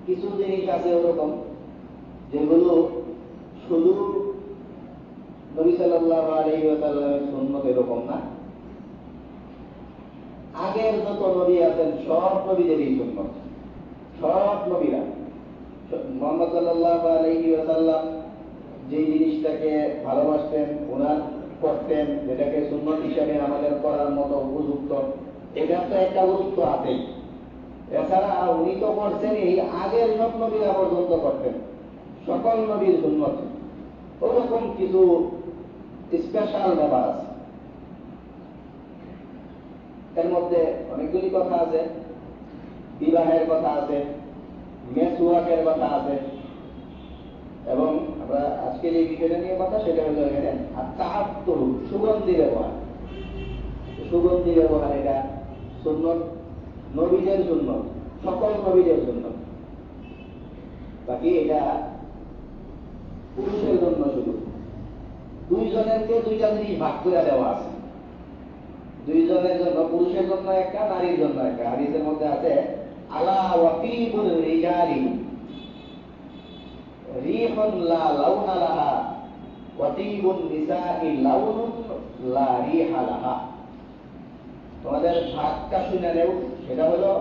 কিছু জিনিস আছে ওরকম যেগুলো শুধু নবী সাল্লাল্লাহু আলাইহি ওয়াসাল্লামের সুন্নাত এরকম না, আগের যত নবী আছেন সব নবীদেরই সুন্নাত। সব নবীরা মুহাম্মদ সাল্লাল্লাহু আলাইহি ওয়াসাল্লাম যে জিনিসটাকে ভালোবাসতেন, ওনার করতেন, যেটাকে সুন্নাত হিসাবে আমাদের করার মতো উপযুক্ত, এটার তো একটা গুরুত্ব আছেই। এছাড়া উনি তো করছেন এই আগের সব নবীরা পর্যন্ত করতেন, সকল নবীর সুন্নাত। ওরকম কিছু স্পেশাল ব্যাপার আছে। এর মধ্যে অনেকগুলি কথা আছে, বিবাহের কথা আছে, মেসওয়াকের কথা আছে, এবং আমরা আজকে যে বিষয়টা নিয়ে কথা সেটা হলো এখানে তাআত্তুর, সুগন্ধি ব্যবহার। সুগন্ধি ব্যবহার এটা সুন্নাত, নবীদের সুন্নাত, সকল নবীদের সুন্নাত। বাকি এটা পুরুষের জন্য শুধু দুইজনেরকে দুইটা জিনিস ভাগ করে দেওয়া আছে। দুইজনের জন্য, পুরুষের জন্য একটা, নারীর জন্য একটা। হাদিসের মধ্যে আছে আলা ওয়াতিবুর রিজালি রিহুন লা লাউনা লাহা ওয়াতিবুন নিসাই লাউনুন লা রিহা লাহা। তোমাদের ভাগটা শুনে নেও, সেটা হলো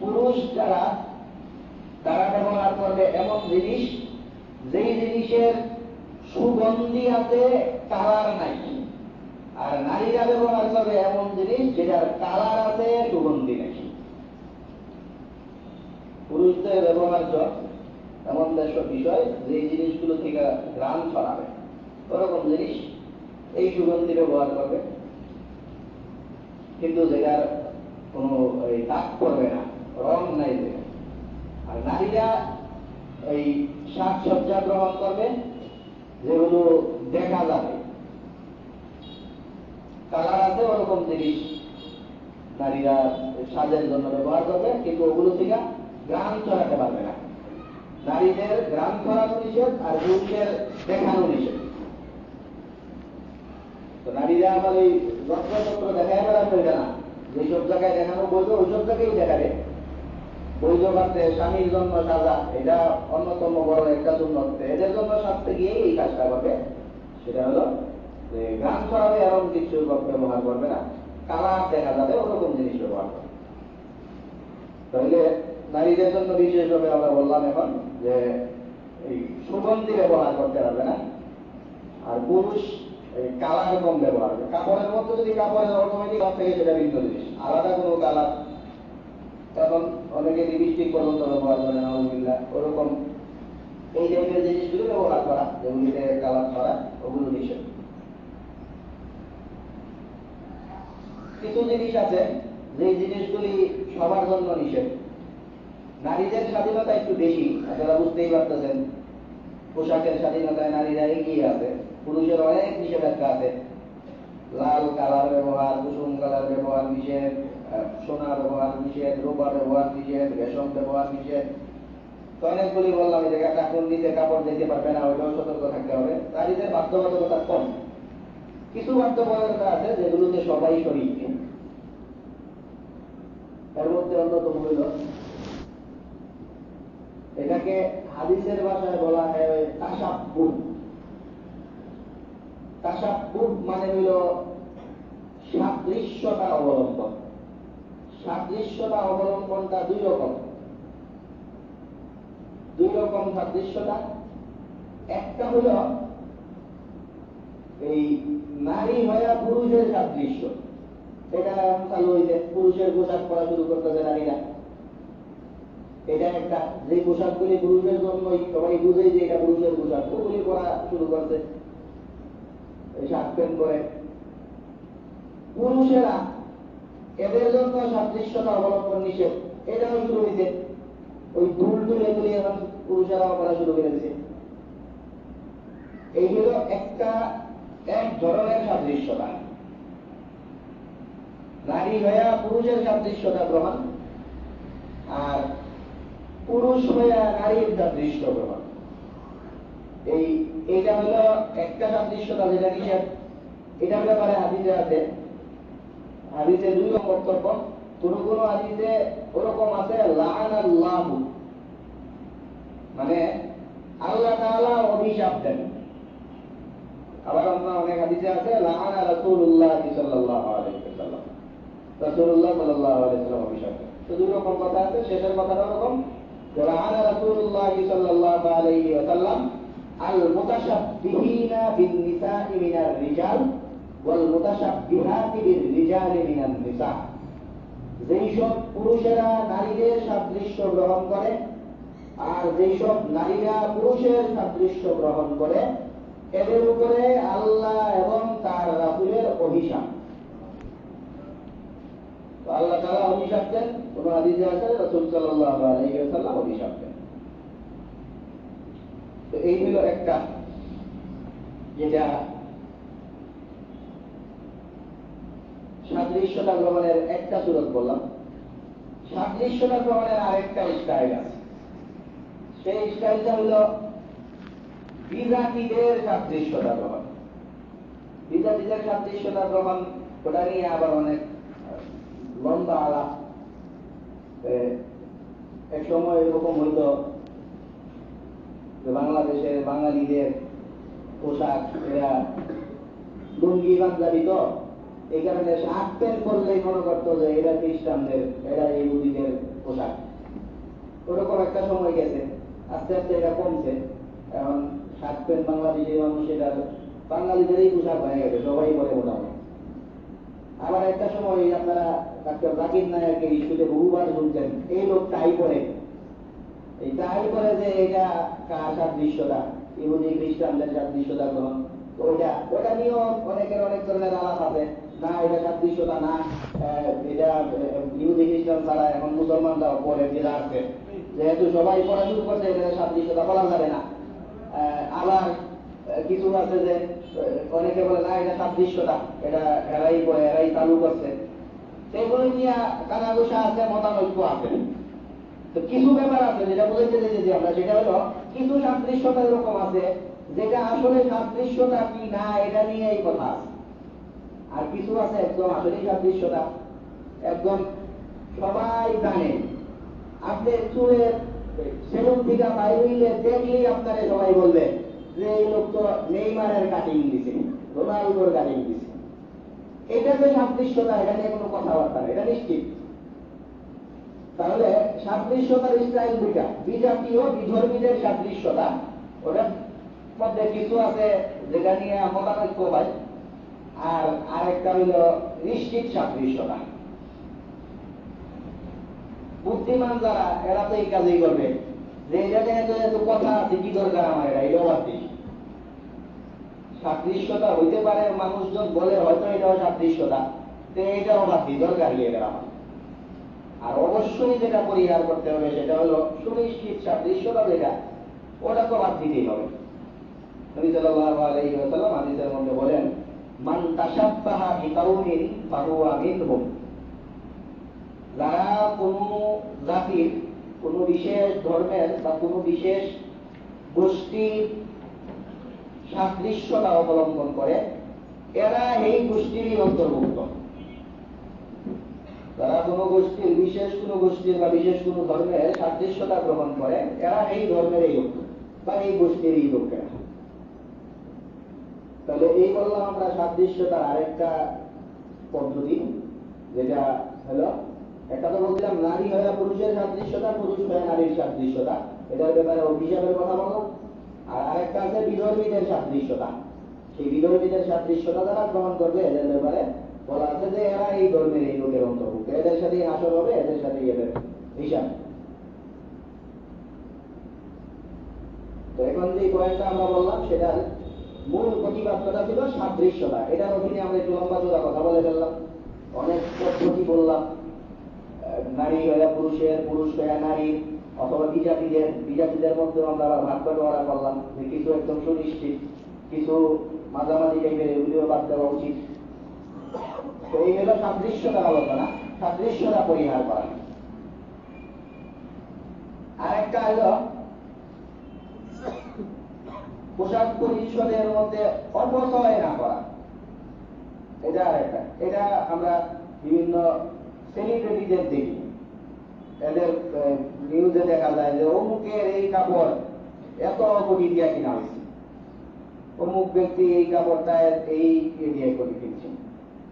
পুরুষ যারা তারা ব্যবহার করবে এমন জিনিস যেই জিনিসের সুগন্ধি আছে, কালার নাই। আর নারীরা ব্যবহার করবে এমন জিনিস যেটার কালার আছে, সুগন্ধি নাই। পুরুষদের ব্যবহার্য এমন বিষয় যে জিনিসগুলো থেকে ঘ্রাণ ছড়াবে, ওরকম জিনিস এই সুগন্ধি ব্যবহার করবে, কিন্তু যেটার কোনো দাগ পড়বে না, রং নাই যে। আর নারীরা এই সাজসজ্জা গ্রহণ করবে যেগুলো দেখা যাবে, কালার আছে, ওরকম জিনিস নারীরা সাজের জন্য ব্যবহার করবে, কিন্তু ওগুলো থেকে ঘ্রাণ ছড়াতে পারবে না। নারীদের ঘ্রাণ ছড়ানো নিষেধ, আর পুরুষের দেখানো নিষেধ। তো নারীরা আমার এই যত্রতত্র দেখায় বেড়াবে না, যেসব জায়গায় দেখানো বলবে ওইসব জায়গায় দেখাবে। বৈধ পাত্রে স্বামীর জন্য সাজা, এটা অন্যতম বড় একটা সুন্নত। এদের জন্য সাজতে গিয়ে এই কাজটা করবে, সেটা হলো যে গান ছড়াবে এরকম কিছু ব্যবহার করবে না, কালার দেখা যাবে ওরকম জিনিস ব্যবহার করবে। তাহলে নারীদের জন্য বিশেষভাবে আমরা বললাম এখন যে এই সুগন্ধি ব্যবহার করতে পারবে না। আর পুরুষ এই কালার কম ব্যবহার করবে। কাপড়ের মধ্যে যদি কাপড়ের অটোমেটিক থেকে সেটা ভিন্ন জিনিস, আলাদা কোনো কালার, তখন অনেকে লিপস্টিক পর্যন্ত ব্যবহার করে না, ওরকম এই টাইপের জিনিসগুলো ব্যবহার করা যেগুলিতে কালার ছড়া, ওগুলো নিষেধ। কিছু জিনিস আছে যে জিনিসগুলি সবার জন্য নিষেধ। নারীদের স্বাধীনতা একটু বেশি, আপনারা বুঝতেই পারতেছেন। পোশাকের স্বাধীনতায় নারীরা এগিয়ে আছে, পুরুষের অনেক নিষেধাজ্ঞা আছে। লাল কালার ব্যবহার, কুসুম কালার ব্যবহার নিষেধ, সোনা ব্যবহার নিষেধ, রূপা ব্যবহার নিষেধ, রেশম ব্যবহার নিষেধ। তো অনেকগুলি বললাম, এই জায়গায় কাপড় দিতে কাপড় দিতে পারবে না, ওইটাও সতর্ক থাকতে হবে। নারীদের বাধ্যবাধকতা কম, কিছু বাধ্যবাধকতা আছে যেগুলোতে সবাই শরীক। এর মধ্যে অন্যতম হইল, এটাকে হাদিসের ভাষায় বলা হয় তাশাব্বুহ। তাশাব্বুহ মানে হইল সাদৃশ্যতা অবলম্বন। সাদৃশ্যতা অবলম্বনটা দুই রকম সাদৃশ্যতা। একটা হইল এই নারী হইয়া পুরুষের সাদৃশ্য, এটা চালু হয়েছে। পুরুষের পোশাক পরা শুরু করতেছে নারীরা। এটা একটা, যে পোশাকগুলি পুরুষের জন্যই সবাই বুঝে যে এটা পুরুষের পোশাক, ওগুলি পরা শুরু করছে, শার্ট প্যান্ট করে। পুরুষেরা এদের জন্য সাদৃশ্যতা অবলম্বন নিষেধ, এটাও শুরু হয়েছে। ওই দুল তুলে তুলে এখন পুরুষেরাও করা শুরু করে দিচ্ছে। এই হলো এক ধরনের সাদৃশ্যতা, নারী হইয়া পুরুষের সাদৃশ্যতা গ্রহণ, আর পুরুষ হইয়া নারীর সাদৃশ্য গ্রহণ। এইটা হলো একটা সাদৃশ্যতা যেটা নিষেধ। এটার ব্যাপারে হাদিসে আছে, হাদিসে দুই রকম বক্তব্য। কোন কোন হাদিসে ওরকম আছে লাআনাল্লাহু, মানে আল্লাহ তাআলা অভিশাপ দেন। আবার অনেক হাদিসে আছে লাআনা রাসূলুল্লাহ সাল্লাল্লাহু আলাইহি ওয়াসাল্লাম, রাসূলুল্লাহ সাল্লাল্লাহু আলাইহি ওয়াসাল্লাম অভিশাপ দেন। তো দুই রকম কথা আছে। শেষের কথাটা এরকম, লাআনা রাসূলুল্লাহ সাল্লাল্লাহু আলাইহি ওয়াসাল্লাম আল মুতাশাব্বিহিনা বিন নিসাই মিনার রিজাল ওয়াল মুতাশাব্বিহাতি বির রিজালি মিনান নিসা। যেই সব পুরুষেরা নারীদের সাদৃশ্য গ্রহণ করে আর যেই সব নারীরা পুরুষের সাদৃশ্য গ্রহণ করে, এদের উপরে আল্লাহ এবং তার রাসূলের অভিশাপ। তো আল্লাহ তাআলা অভিশাপ দেন, কোন হাদিসে আছে রাসূল সাল্লাল্লাহু আলাইহি ওয়াসাল্লাম অভিশাপ দেন। তো এই হলো একটা, যেটা সাদৃশ্যতা গ্রহণের একটা সূরত বললাম। সাদৃশ্যতা গ্রহণের আরেকটা স্টাইল আছে। সেই স্টাইলটা হলো বিজাতিদের সাদৃশ্যতা গ্রহণ। বিজাতিদের সাদৃশ্যতা গ্রহণ, ওটা নিয়ে আবার অনেক লম্বা আলাপ। এক সময় এরকম হইত যে বাংলাদেশের বাঙালিদের পোশাক, এরা লুঙ্গি পাঞ্জাবি, তো এই কারণে শার্ট প্যান্ট পরলেই মনে করতো যে এরা খ্রিস্টানদের, এরা ইহুদিদের পোশাক। ওরকম একটা সময় গেছে, আস্তে আস্তে এটা কমছে। এখন শার্ট প্যান্ট বাংলাদেশের মানুষ এটা বাঙালিদেরই পোশাক হয়ে গেছে, সবাই পরে মোটামুটি। আবার একটা সময় আপনারা ডাক্তার জাকির নায়েকের ইস্যুতে বহুবার শুনছেন, এই লোক টাই পরে, এই টাই পরে যে এটা কার সাদৃশ্যতা, ইহুদি খ্রিস্টানদের সাদৃশ্যতা গ্রহণ। ওটা নিয়েও অনেকের অনেক ধরনের আলাপ আছে। না, এটা সাদৃশ্যতা না, এটা ইহুদি খ্রিস্টান ছাড়া এখন মুসলমানরাও পরে, যেটা আছে, যেহেতু সবাই পড়া শুরু করছে, এটা সাদৃশ্যতা বলা যাবে না। আবার কিছু আছে যে অনেকে বলে না, এটা সাদৃশ্যতা, এটা এরাই পরে, এরাই চালু করছে। সেগুলো নিয়ে কানাঘুষা আছে, মতানৈক্য আছে। তো কিছু ব্যাপার আছে যেটা বলেছে যে আমরা, সেটা হলো কিছু সাদৃশ্যতা এরকম আছে যেটা আসলে সাদৃশ্যতা কি না এটা নিয়ে এই কথা আছে। আর কিছু আছে একদম আসলে সাদৃশ্যতা, একদম সবাই জানে। আপনি চুলের সেলুন থেকে বাইরে হইলে দেখলেই আপনারে সবাই বলবে যে এই লোক তো নেইমারের কাটিং দিছে, রোনাল্ডোর কাটিং দিছে। এটা যে সাদৃশ্যতা, এটা নিয়ে কোনো কথাবার্তা নেই, এটা নিশ্চিত। তাহলে সাদৃশ্যতার স্টাইল দুইটা, বিজাতীয় বিধর্মীদের সাদৃশ্যতা, ওটার মধ্যে কিছু আছে যেটা নিয়ে মতানৈক্য হয়, আর আরেকটা হইল নিশ্চিত সাদৃশ্যতা। বুদ্ধিমান যারা, এরা তো এই কাজই করবে যে এটা নিয়ে যেহেতু কথা আছে, কি দরকার আমার, এটাও বাদ দিই। সাদৃশ্যতা হইতে পারে, মানুষজন বলে হয়তো এটাও সাদৃশ্যতা, তো এটাও বাদ দিই, দরকার কি এটা আমার। আর অবশ্যই যেটা পরিহার করতে হবে সেটা হলো সুনিশ্চিত সাদৃশ্যতা, যেটা ওটা তো বাদ দিতেই হবে। নবী সাল্লাল্লাহু আলাইহি ওয়াসাল্লাম হাদিসের মধ্যে বলেন, মান তাশাব্বাহা বিকাউমিন ফাহুয়া মিনহুম। যারা কোন জাতির, কোন বিশেষ ধর্মের বা কোন বিশেষ গোষ্ঠীর সাদৃশ্যতা অবলম্বন করে, এরা এই গোষ্ঠীরই অন্তর্ভুক্ত। যারা কোন গোষ্ঠীর, বিশেষ কোন গোষ্ঠীর বা বিশেষ কোন ধর্মের সাদৃশ্যতা গ্রহণ করে, এরা এই ধর্মেরই লোক বা এই গোষ্ঠীরই লোকেরা। তাহলে এই বললাম আমরা সাদৃশ্যতার আরেকটা পদ্ধতি, যেটা হলো, একটা তো বলছিলাম নারী হয়ে পুরুষের সাদৃশ্যতা, পুরুষ হয়ে নারীর সাদৃশ্যতা, এটার ব্যাপারে অভিশাপের কথা বললাম। আর আরেকটা আছে বিধর্মীদের সাদৃশ্যতা। সেই বিধর্মীদের সাদৃশ্যতা যারা গ্রহণ করবে, এদের ব্যাপারে বলা আছে যে এরা এই ধর্মের এই লোকের অন্তর্ভুক্ত, এদের সাথেই আসর হবে, এদের সাথেই এদের হিসাব। তো এখন যে পয়েন্টটা আমরা বললাম, সেটার মূল প্রতিপাদ্যটা ছিল সাদৃশ্যতা। এটার অধীনে আমরা একটু লম্বা চোরা কথা বলে ফেললাম, অনেক পদ্ধতি বললাম। নারী হয়ে পুরুষের, পুরুষ হয়ে নারীর, অথবা বিজাতিদের, বিজাতিদের মধ্যে আমরা আবার ভাগ বাটোয়ারা করলাম যে কিছু একদম সুনিশ্চিত, কিছু মাঝামাঝি টাইপের, এগুলিও বাদ দেওয়া উচিত। তো এই হলো সাদৃশ্যতার আলোচনা, সাদৃশ্যতা পরিহার করা। আরেকটা হলো পোশাক পরিচ্ছদের মধ্যে অপচয় না করা। এটা আর একটা, এটা আমরা বিভিন্ন সেলিব্রিটিদের দেখি, এদের নিউজে দেখা যায় যে অমুকের এই কাপড় এত কোটি দিয়া কিনা হয়েছে, অমুক ব্যক্তি এই কাপড়টা এই দিয়ে করে কিনছে।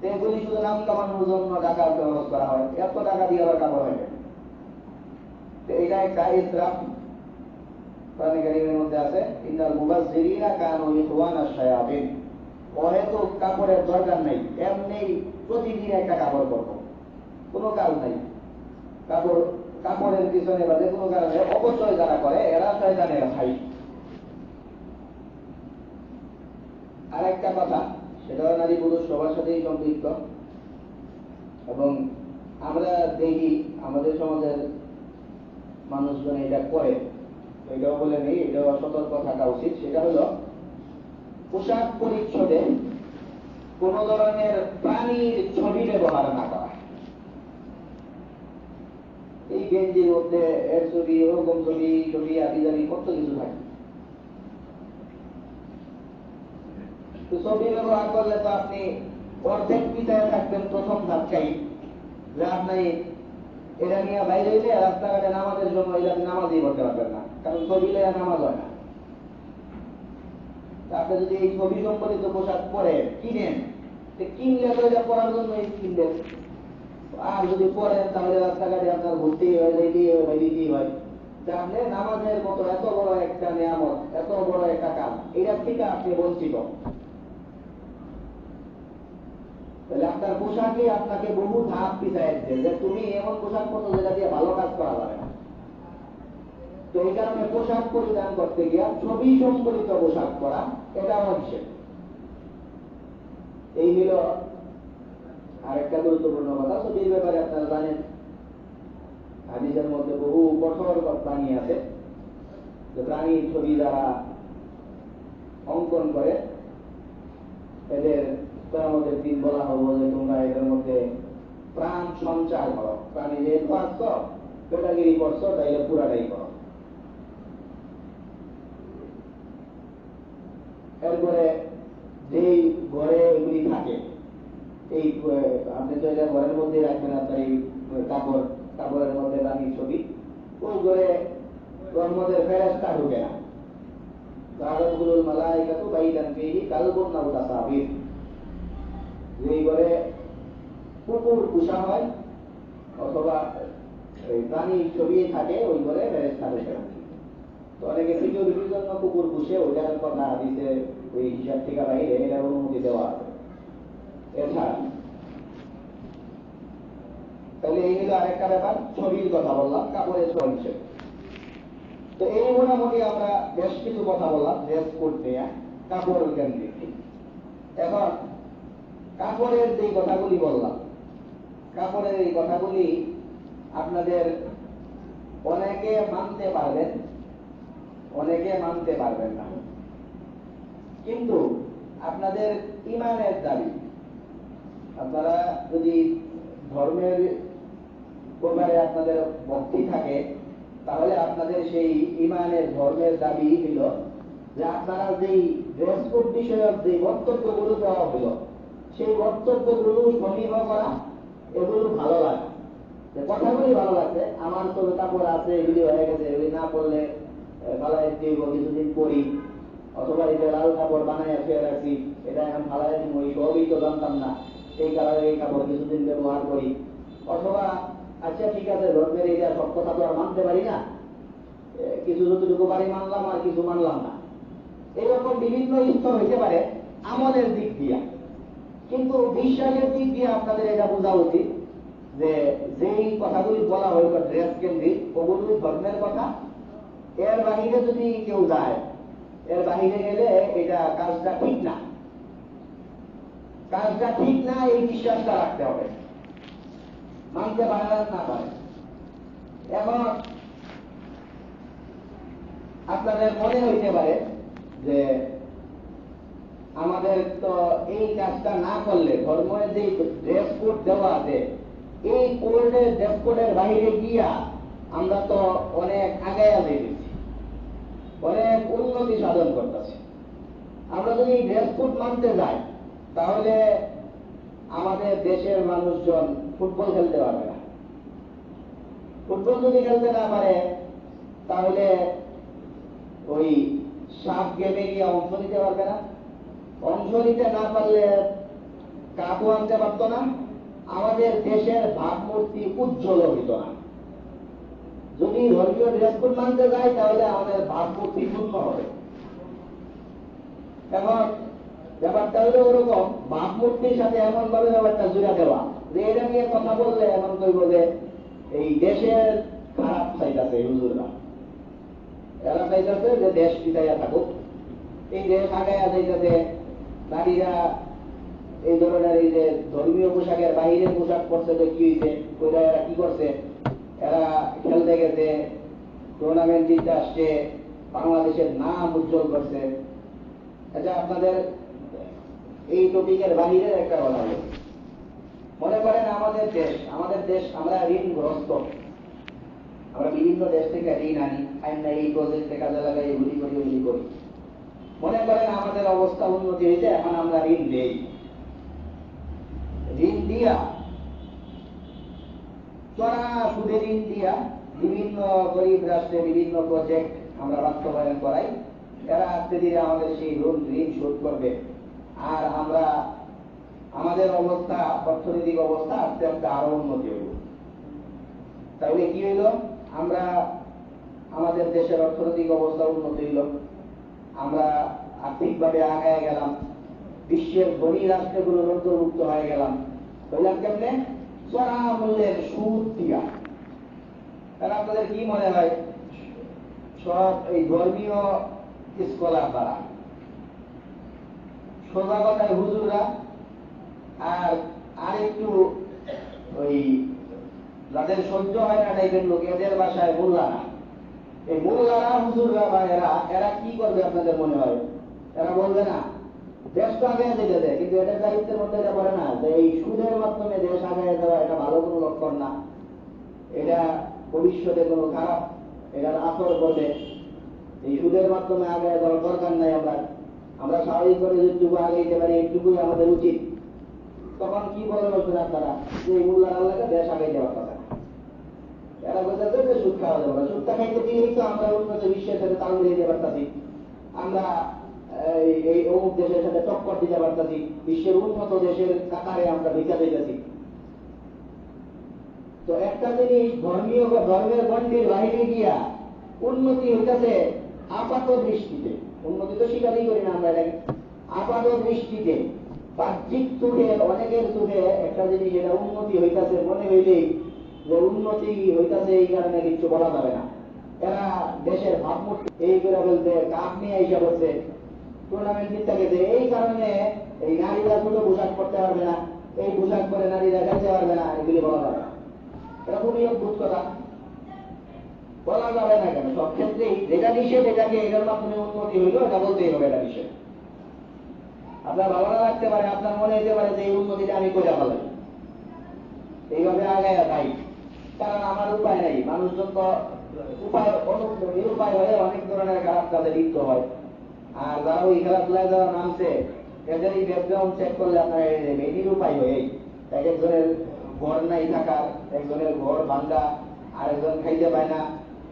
এগুলি শুধু নাম কামানোর জন্য টাকা খরচ করা হয়, এত টাকা দিয়ে আবার কাপড় হয় না। এটা একটা ইসরাফ। কোরআন কারীমের মধ্যে আছে, ইন্নাল মুবাজ্জিরিনা কানু ইখওয়ানাশ শায়াতিন। হয়তো কাপড়ের দরকার নাই, এমনি প্রতিদিন একটা কাপড় পরবো, কোনো কাজ নাই, কাপড়ের পিছনে বা যে কোনো কারণে অপচয় যারা করে এরা শয়তানের ভাই। আর একটা কথা, সেটাও নারী পুরুষ সবার সাথেই সম্পৃক্ত, এবং আমরা দেখি আমাদের সমাজের মানুষজন এটা করে, এটাও বলে নেই, এটাও সতর্ক থাকা উচিত। সেটা হলো পোশাক পরিচ্ছদে কোন ধরনের প্রাণীর ছবি ব্যবহার না করা। এই গেঞ্জির মধ্যে এর ছবি, ওরকম ছবি, ছবি আবিজাবি কত কিছু থাকে। তো ছবি ব্যবহার করলে তো আপনি অর্ধেক পিতায় থাকবেন প্রথম ধাপকাই, যে আপনি এটা নিয়ে বাইরে হইলে রাস্তাঘাটে নামাজের জন্য নামাজই করতে পারবেন না, কারণ ছবি লইয়া নামাজ হয় না। আপনি যদি এই ছবি সম্পর্কিত পোশাক পরে কিনেন, কিনলে তো এটা পরার জন্য কিনবেন, আর যদি পরেন তাহলে রাস্তাঘাটে আপনার ঘুরতেই হয়, যাইতেই হয়, বাইরেতেই হয়। তাহলে নামাজের মতো এত বড় একটা নিয়ামত, এত বড় একটা কাজ, এটার থেকে আপনি বঞ্চিত। তাহলে আপনার পোশাকই আপনাকে বহু ধাপ পিছায় দিচ্ছে, যে তুমি এমন পোশাক পরো যেটা দিয়ে ভালো কাজ করা যাবে না। তো এই কারণে পোশাক পরিধান করতে গিয়ে ছবি সম্পর্কিত পোশাক পরা এটা নিষেধ। এই হল আরেকটা গুরুত্বপূর্ণ কথা। ছবির ব্যাপারে আপনারা জানেন, হাদিসের মধ্যে বহু কঠোর প্রাণী আছে, যে প্রাণীর ছবি যারা অঙ্কন করে এদের কিয়ামতের দিন বলা হবো যে তোমরা এদের মধ্যে প্রাণ সঞ্চার করো, প্রাণী যেহেতু আসছো, পেটাগিরি করছো, তাইলে পুরাটাই করো। এরপরে যেই ঘরে এগুলি থাকে, এই আপনি তো এটা ঘরের মধ্যে রাখবেন, আপনার এই কাপড়ের মধ্যে প্রাণীর ছবি, ওই ঘরে রহমতের ফেরেশতা ঢুকে না। তাআলাতুল মালায়েকাতু বাইতান ফীহি কালবুন আও তাসাবির। যেই ঘরে কুকুর পোষা হয় অথবা প্রাণীর ছবি থাকে, ওই ঘরে ফেরেশতা ঢুকে না। তো অনেকে সিকিউরিটির জন্য কুকুর পুষে, ওইটার কথা দিতে ওই হিসাব থেকে বাইরে এটার অনুমতি দেওয়া আছে। এছাড়া তাহলে এই হলো আরেকটা ব্যাপার, ছবির কথা বললাম, কাপড়ের ছবি। তো এই মোটামুটি আমরা বেশ কিছু কথা বললাম ড্রেস কোড নিয়ে, কাপড়ের কেন্দ্রিক। এখন কাপড়ের যে কথাগুলি বললাম, কাপড়ের এই কথাগুলি আপনাদের অনেকে মানতে পারবেন, অনেকে মানতে পারবেন না। কিন্তু আপনাদের ঈমানের দাবি, আপনারা যদি ধর্মের ব্যাপারে আপনাদের ভক্তি থাকে, তাহলে আপনাদের সেই ঈমানের ধর্মের দাবি হল যে আপনারা যেই ড্রেস কোড বিষয়ক যে বক্তব্যগুলো দেওয়া হলো, সেই বক্তব্যগুলো সমীহ করা, এগুলো ভালো লাগে, কথাগুলি ভালো লাগছে। আমার তো কাপড় আছে, এগুলি হয়ে গেছে, এগুলি না পড়লে ফালাই দিব, কিছুদিন পরি, অথবা এটা লাল কাপড় বানায় ফেলে রাখছি, এটা এখন ফালাই দিব, এই সবই তো জানতাম না, এই কারণে এই কাপড় কিছুদিন ব্যবহার করি। অথবা আচ্ছা ঠিক আছে, ধর্মের এটা সব কথা তো আর মানতে পারি না, কিছু যতটুকু পারি মানলাম, আর কিছু মানলাম না। এইরকম বিভিন্ন স্তর হইতে পারে আমলের দিক দিয়া, কিন্তু বিশ্বাসের দিক দিয়ে আপনাদের এটা বোঝা উচিত যে যেই কথাগুলি বলা হইল ড্রেস কেন্দ্রিক, ওগুলি ধর্মের কথা। এর বাহিরে যদি কেউ যায়, এর বাহিরে গেলে এটা কাজটা ঠিক না, কাজটা ঠিক না, এই বিশ্বাসটা রাখতে হবে, মানতে পারে না পারে। এখন আপনাদের মনে হইতে পারে যে আমাদের তো এই কাজটা না করলে, ধর্মের যে ড্রেস কোড দেওয়া আছে, এই কোডের ড্রেস কোডের বাইরে গিয়া আমরা তো অনেক আগায়া দিয়েছি, অনেক উন্নতি সাধন করতেছি। আমরা যদি এই ড্রেস কোড মানতে যাই, তাহলে আমাদের এই যে ধর্মের যে নীতি নিয়ম, এই নীতি নিয়মের বাইরে গিয়া আমরা তো অনেক আগায়া দিয়েছি, অনেক উন্নতি সাধন করতেছি। আমরা যদি এই ড্রেস কোড মানতে যাই, তাহলে আমাদের এই যে ধর্মের যে নীতি নিয়ম, এই নীতি নিয়মের বাইরে গিয়া আমরা তো অনেক আগায়া দিয়েছি, অনেক উন্নতি সাধন করতেছি। আমরা যদি এই ড্রেস কোড মানতে যাই, আমাদের দেশের মানুষজন ফুটবল খেলতে পারবে না। ফুটবল যদি খেলতে না পারে তাহলে ওই সাপ গেমে গিয়ে অংশ নিতে পারবে না। অংশ নিতে না পারলে কাপও আনতে পারত না। আমাদের দেশের ভাবমূর্তি উজ্জ্বল হইত না। যদি ধর্মীয় ড্রেস কোড মানতে যায় তাহলে আমাদের ভাবমূর্তি পূর্ণ হবে। এখন ব্যাপারটা হলো ওরকম, ভাবমূর্তির সাথে এমন ভাবে ব্যাপারটা জুড়ে দেওয়া যে এটা নিয়ে কথা বললে এমন কইব যে এই দেশের খারাপ চাইতেছে হুজুররা, এরা চাইতেছে যে দেশ পিতাইয়া থাকুক, এই দেশ আগাইয়া যাইতেছে, নারীরা এই ধরনের এই যে ধর্মীয় পোশাকের বাহিরের পোশাক পরছে, যে কি হয়েছে ওইটা এরা কি করছে, এরা খেলতে গেছে, টুর্নামেন্ট জিততে আসছে, বাংলাদেশের নাম উজ্জ্বল করছে। আচ্ছা, আপনাদের এই টপিকের বাহিরের একটা কথা হলো, মনে করেন আমাদের দেশ আমরা ঋণগ্রস্ত, আমরা বিভিন্ন দেশ থেকে ঋণ আনি, আইনা এই প্রজেক্টে কাজে লাগাই, এগুলি করি ওইগুলি করি। মনে করেন আমাদের অবস্থা উন্নতি হয়েছে, এখন আমরা ঋণ দেই, ঋণ দিয়া চড়া সুদে ঋণ দিয়া বিভিন্ন গরিব রাষ্ট্রে বিভিন্ন প্রজেক্ট আমরা বাস্তবায়ন করাই। এরা আস্তে ধীরে আমাদের সেই ঋণ শোধ করবে, আর আমরা আমাদের অবস্থা, অর্থনৈতিক অবস্থা আস্তে আস্তে আরো উন্নতি হইব। তাহলে কি হইল, আমরা আমাদের দেশের অর্থনৈতিক অবস্থা উন্নতি হইল, আমরা আর্থিকভাবে আগায় গেলাম, বিশ্বের ধনী রাষ্ট্রগুলোর অন্তর্ভুক্ত হয়ে গেলাম। বললাম কেমনে? চড়া মূল্যের সুদ দিয়া। তাহলে আপনাদের কি মনে হয়, সব এই ধর্মীয় স্কলার দ্বারা, সোজা কথায় হুজুররা, আর একটু ওই যাদের সহ্য হয় না টাইপের লোক, এদের বাসায় মোল্লারা, এই মোল্লারা হুজুররা বা এরা কি করবে আপনাদের মনে হয়? এরা বলবে না দেশ তো আগে যেতে দেয়, কিন্তু এটার দায়িত্বের মধ্যে এটা বলে না যে এই সুদের মাধ্যমে দেশ আগায় দেওয়া এটা ভালো কোনো লক্ষণ না, এটা ভবিষ্যতে কোনো খারাপ, এটার আসর বলে এই সুদের মাধ্যমে আগায় দেওয়ার দরকার নাই। আমরা স্বাভাবিক করে যেটুকু আগে দিতে পারি এইটুকুই আমাদের উচিত। তখন কি বলে বলছেন আপনারা যে এই মোল্লার আল্লাহকে দেশ আগে দেওয়ার কথা? এরা বোঝাতে যে সুদ খাওয়া যাবে না, সুদটা খাইতে দিয়েই তো আমরা উন্নত বিশ্বের সাথে তাল মিলিয়ে দিতে পারতাছি, আমরা এই অমুক দেশের সাথে টক্কর দিতে পারতাছি, বিশ্বের উন্নত দেশের কাতারে আমরা ভিক্ষা দিতেছি। তো একটা জিনিস, ধর্মের গণ্ডির বাইরে গিয়া উন্নতি হইতেছে আপাত দৃষ্টিতে, উন্নতি তো স্বীকারই করি না আমরা এটাকে, আপাত দৃষ্টিতে বাহ্যিক চোখে, অনেকের চোখে একটা জিনিস এটা উন্নতি হইতেছে মনে হইলেই যে উন্নতি হইতেছে, এই কারণে কিছু বলা যাবে না। এরা দেশের ভাবমূর্তি এই করে বলতে কাপ নিয়ে এসে বলছে, টুর্নামেন্ট জিততে গেছে, এই কারণে এই নারীরা ছোট পোশাক পরতে পারবে না, এই পোশাক পরে নারীরা খেলতে পারবে না, এগুলি বলা যাবে না। এটা খুবই অদ্ভুত কথা, বলা যাবে না কেন? সব ক্ষেত্রেই যেটা নিষেধ, এটাকে এটার মাধ্যমে উন্নতি হইল এটা বলতেই হবে, এটা নিষেধ। আপনার ভালো না লাগতে পারে, আপনার মনে হতে পারে যে এই উন্নতিটা আমি করে ফেলাই, এইভাবে আগায় যাই, কারণ আমার উপায় নাই। মানুষজন তো নিরুপায় হয়ে অনেক ধরনের খারাপ কাজে লিপ্ত হয়, আর যারা ওই খেলাধুলায় যারা নামছে এদের এই ব্যাকগ্রাউন্ড চেক করলে আপনারা এই নিরুপায় হয়ে, এক একজনের ঘর নাই থাকার, একজনের ঘর ভাঙ্গা, আর একজন খাইতে পায় না,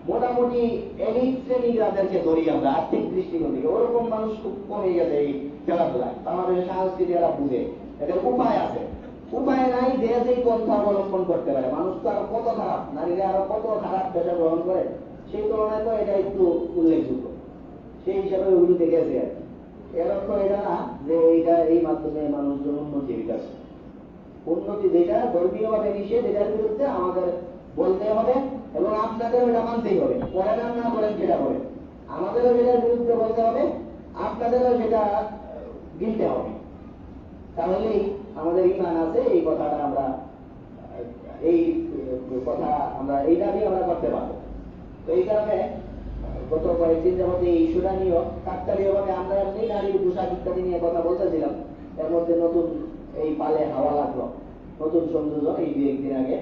মোটামুটি এলিট শ্রেণী যাদেরকে ধরি আমরা আর্থিক দৃষ্টিকোণ থেকে, ওরকম মানুষ খুব কমে গেছে এই খেলাধুলায়। আমাদের সংস্কৃতি এরা বুঝে, এদের উপায় আছে, উপায় নাই, যে যেই পন্থা অবলম্বন করতে পারে। মানুষ তো আরো কত খারাপ, নারীরা আরো কত খারাপ পেশা গ্রহণ করে, সেই তুলনায় তো এটা একটু উল্লেখযোগ্য, সেই হিসাবে ওগুলিতে গেছে আর কি। এর অর্থ এটা না যে এইটা এই মাধ্যমে মানুষজন উন্নতি হইতেছে। উন্নতি যেটা ধর্মীয়ভাবে নিষেধ, এটার বিরুদ্ধে আমাদের বলতে হবে, এবং আপনাদেরও এটা মানতেই হবে, করেন আর না করেন সেটা করে, আমাদেরও সেটার বিরুদ্ধে বলতে হবে, আপনাদেরও সেটা গিলতে হবে। তাহলেই আমাদের ইমান আছে, এই কথাটা আমরা এই দাবি আমরা করতে পারবো। তো এই কারণে গত কয়েকদিন যাবত এই ইস্যুটা নিয়েও কাকতালীয়ভাবে আমরা এমনি নারীর পোশাক ইত্যাদি নিয়ে কথা বলতেছিলাম, এর মধ্যে নতুন এই পালে হাওয়া লাগলো, নতুন সংযোজন এই 2-1 দিন আগে,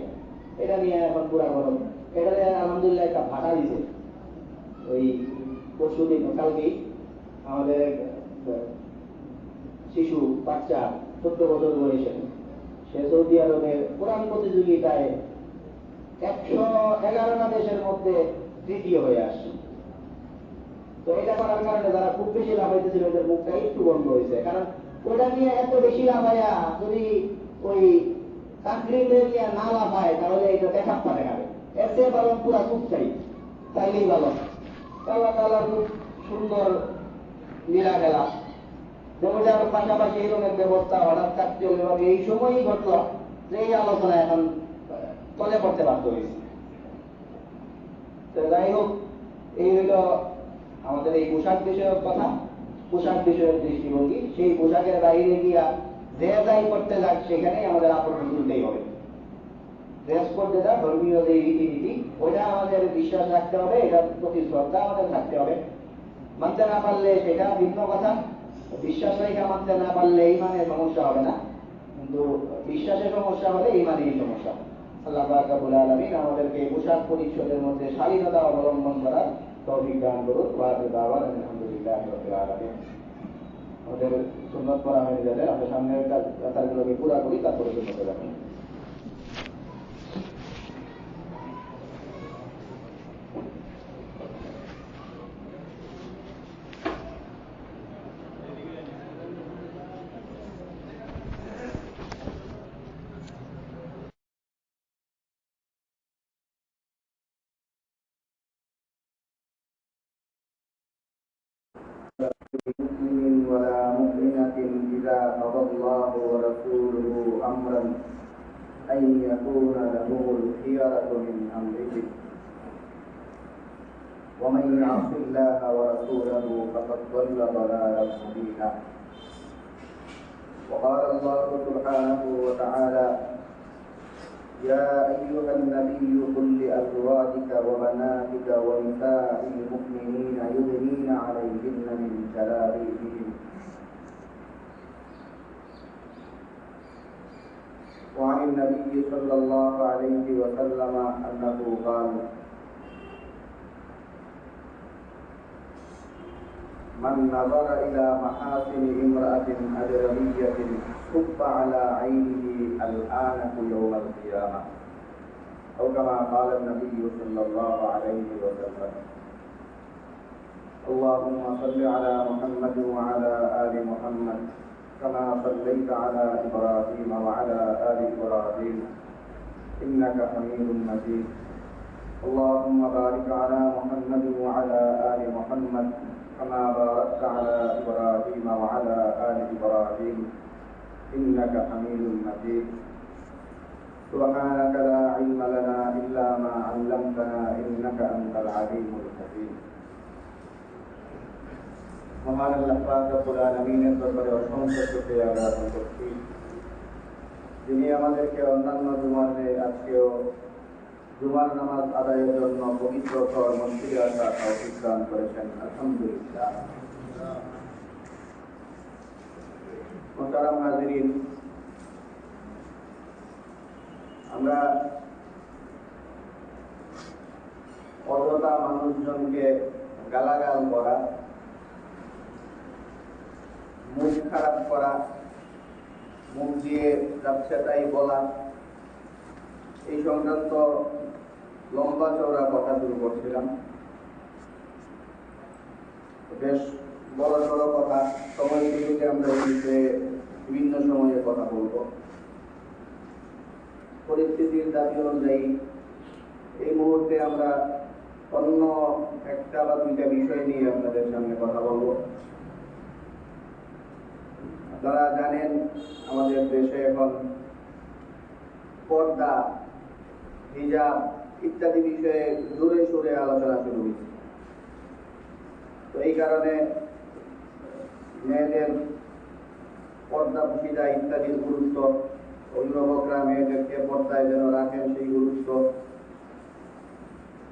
এটা নিয়ে এখন পুরা গরম। এটা আলহামদুলিল্লাহ একটা ভাটা দিছে, ওই পরশুদিন কালকেই আমাদের শিশু বাচ্চা 14 বছর বয়সে সে সৌদি আরবে কোরআন প্রতিযোগিতায় 111টা দেশের মধ্যে তৃতীয় হয়ে আসছে। তো এটা করার কারণে যারা খুব বেশি লাভ হইতেছিল ওদের মুখটা একটু বন্ধ হয়েছে, কারণ ওটা নিয়ে এত বেশি লাভ হয়, যদি ওই চাকরিদের নিয়ে না লাভ হয় তাহলে এটা দেখাপ্পা দেখাবে। এর চেয়ে ভালো পুরা চুপ চাইলেই ভালো। আল্লাহ তাআলার খুব সুন্দর লীলা খেলা, যেমন পাশাপাশি এরকমের ব্যবস্থা হঠাৎ থাকতে হলে এই সময়ই ঘটল যে এই আলোচনা এখন তলে পড়তে বাধ্য হয়েছে। তো যাই হোক, এই হইল আমাদের এই পোশাক বিষয়ক কথা, পোশাক বিষয়ক দৃষ্টিভঙ্গি। সেই পোশাকের বাইরে গিয়া যে যাই করতে যাক সেখানেই আমাদের আবরণ তুলতেই হবে। ড্রেস কোড যেটা ধর্মীয় যে রীতিনীতি, ওইটা আমাদের বিশ্বাস রাখতে হবে, এটার প্রতি শ্রদ্ধা আমাদের থাকতে হবে। মানতে না পারলে সেটা ভিন্ন কথা, বিশ্বাস রেখা মানতে না পারলে ইমানের সমস্যা হবে না, কিন্তু বিশ্বাসের সমস্যা হলে ইমানেরই সমস্যা। আল্লাহ পাক রব্বুল আলামিন আমাদেরকে পোশাক পরিচ্ছদের মধ্যে শালীনতা অবলম্বন করার তৌফিক দান করুন। ওয়া আখিরু দাওয়ানা আলহামদুলিল্লাহি রাব্বিল আলামিন। আমাদের সুন্নাত পড়া হয়ে যাবে, আমরা সামনের কাতারগুলোকে পুরা করি, তারপরে সুন্নতে যাবো। مؤمن ولا مؤمنة إذا قضى الله ورسوله أمرا أن يكون لهم الخيرة من أمرهم ومن يعص الله ورسوله فقد ضل ضلالا مبينا. وقال الله سبحانه وتعالى: يا أيها النبي قل لأزواجك وبناتك ونساء المؤمنين يدنين عليهن من جلابيبهن. وعن النبي صلى الله عليه وسلم أنه قال: من نظر إلى محاسن امرأة أجنبية صب على عينه الآنة يوم القيامة، أو كما قال النبي صلى الله عليه وسلم. اللهم صل على محمد وعلى آل محمد كما صليت على إبراهيم وعلى آل إبراهيم إنك حميد مجيد. اللهم بارك على محمد وعلى آل محمد كما باركت على إبراهيم وعلى آل إبراهيم إنك حميد مجيد. سبحانك لا علم لنا إلا ما علمتنا إنك أنت العليم الحكيم. মহান আল্লাহ পাক রব্বুল আলামিনের দরবারে অসংখ্য শুকরিয়া জ্ঞাপন করছি, যিনি আমাদেরকে অন্যান্য জুমার আজকেও জুমার নামাজ আদায়ের জন্য পবিত্র মসজিদে আসার তৌফিক দান করেছেন। আলহামদুলিল্লাহ। মুহতারাম হাজিরিন, আমরা অযথা মানুষজনকে গালাগাল করা, মুখ খারাপ করা, মুখ দিয়ে যাচ্ছে তাই বলা, এই সংক্রান্ত লম্বা চওড়া কথা শুরু করছিলাম। বেশ বড় সড়ো কথা, সময় সুযোগে আমরা এই বিষয়ে বিভিন্ন সময়ে কথা বলব। পরিস্থিতির দাবি অনুযায়ী এই মুহূর্তে আমরা অন্য একটা বা দুইটা বিষয় নিয়ে আপনাদের সামনে কথা বলবো। আপনারা জানেন আমাদের দেশে এখন পর্দা, হিজাব ইত্যাদি বিষয়ে জোরে সোরে আলোচনা শুরু হয়েছে। তো এই কারণে মেয়েদের পর্দা পুশিদা ইত্যাদির গুরুত্ব, অভিভাবকরা মেয়েদেরকে পর্দায় যেন রাখেন সেই গুরুত্ব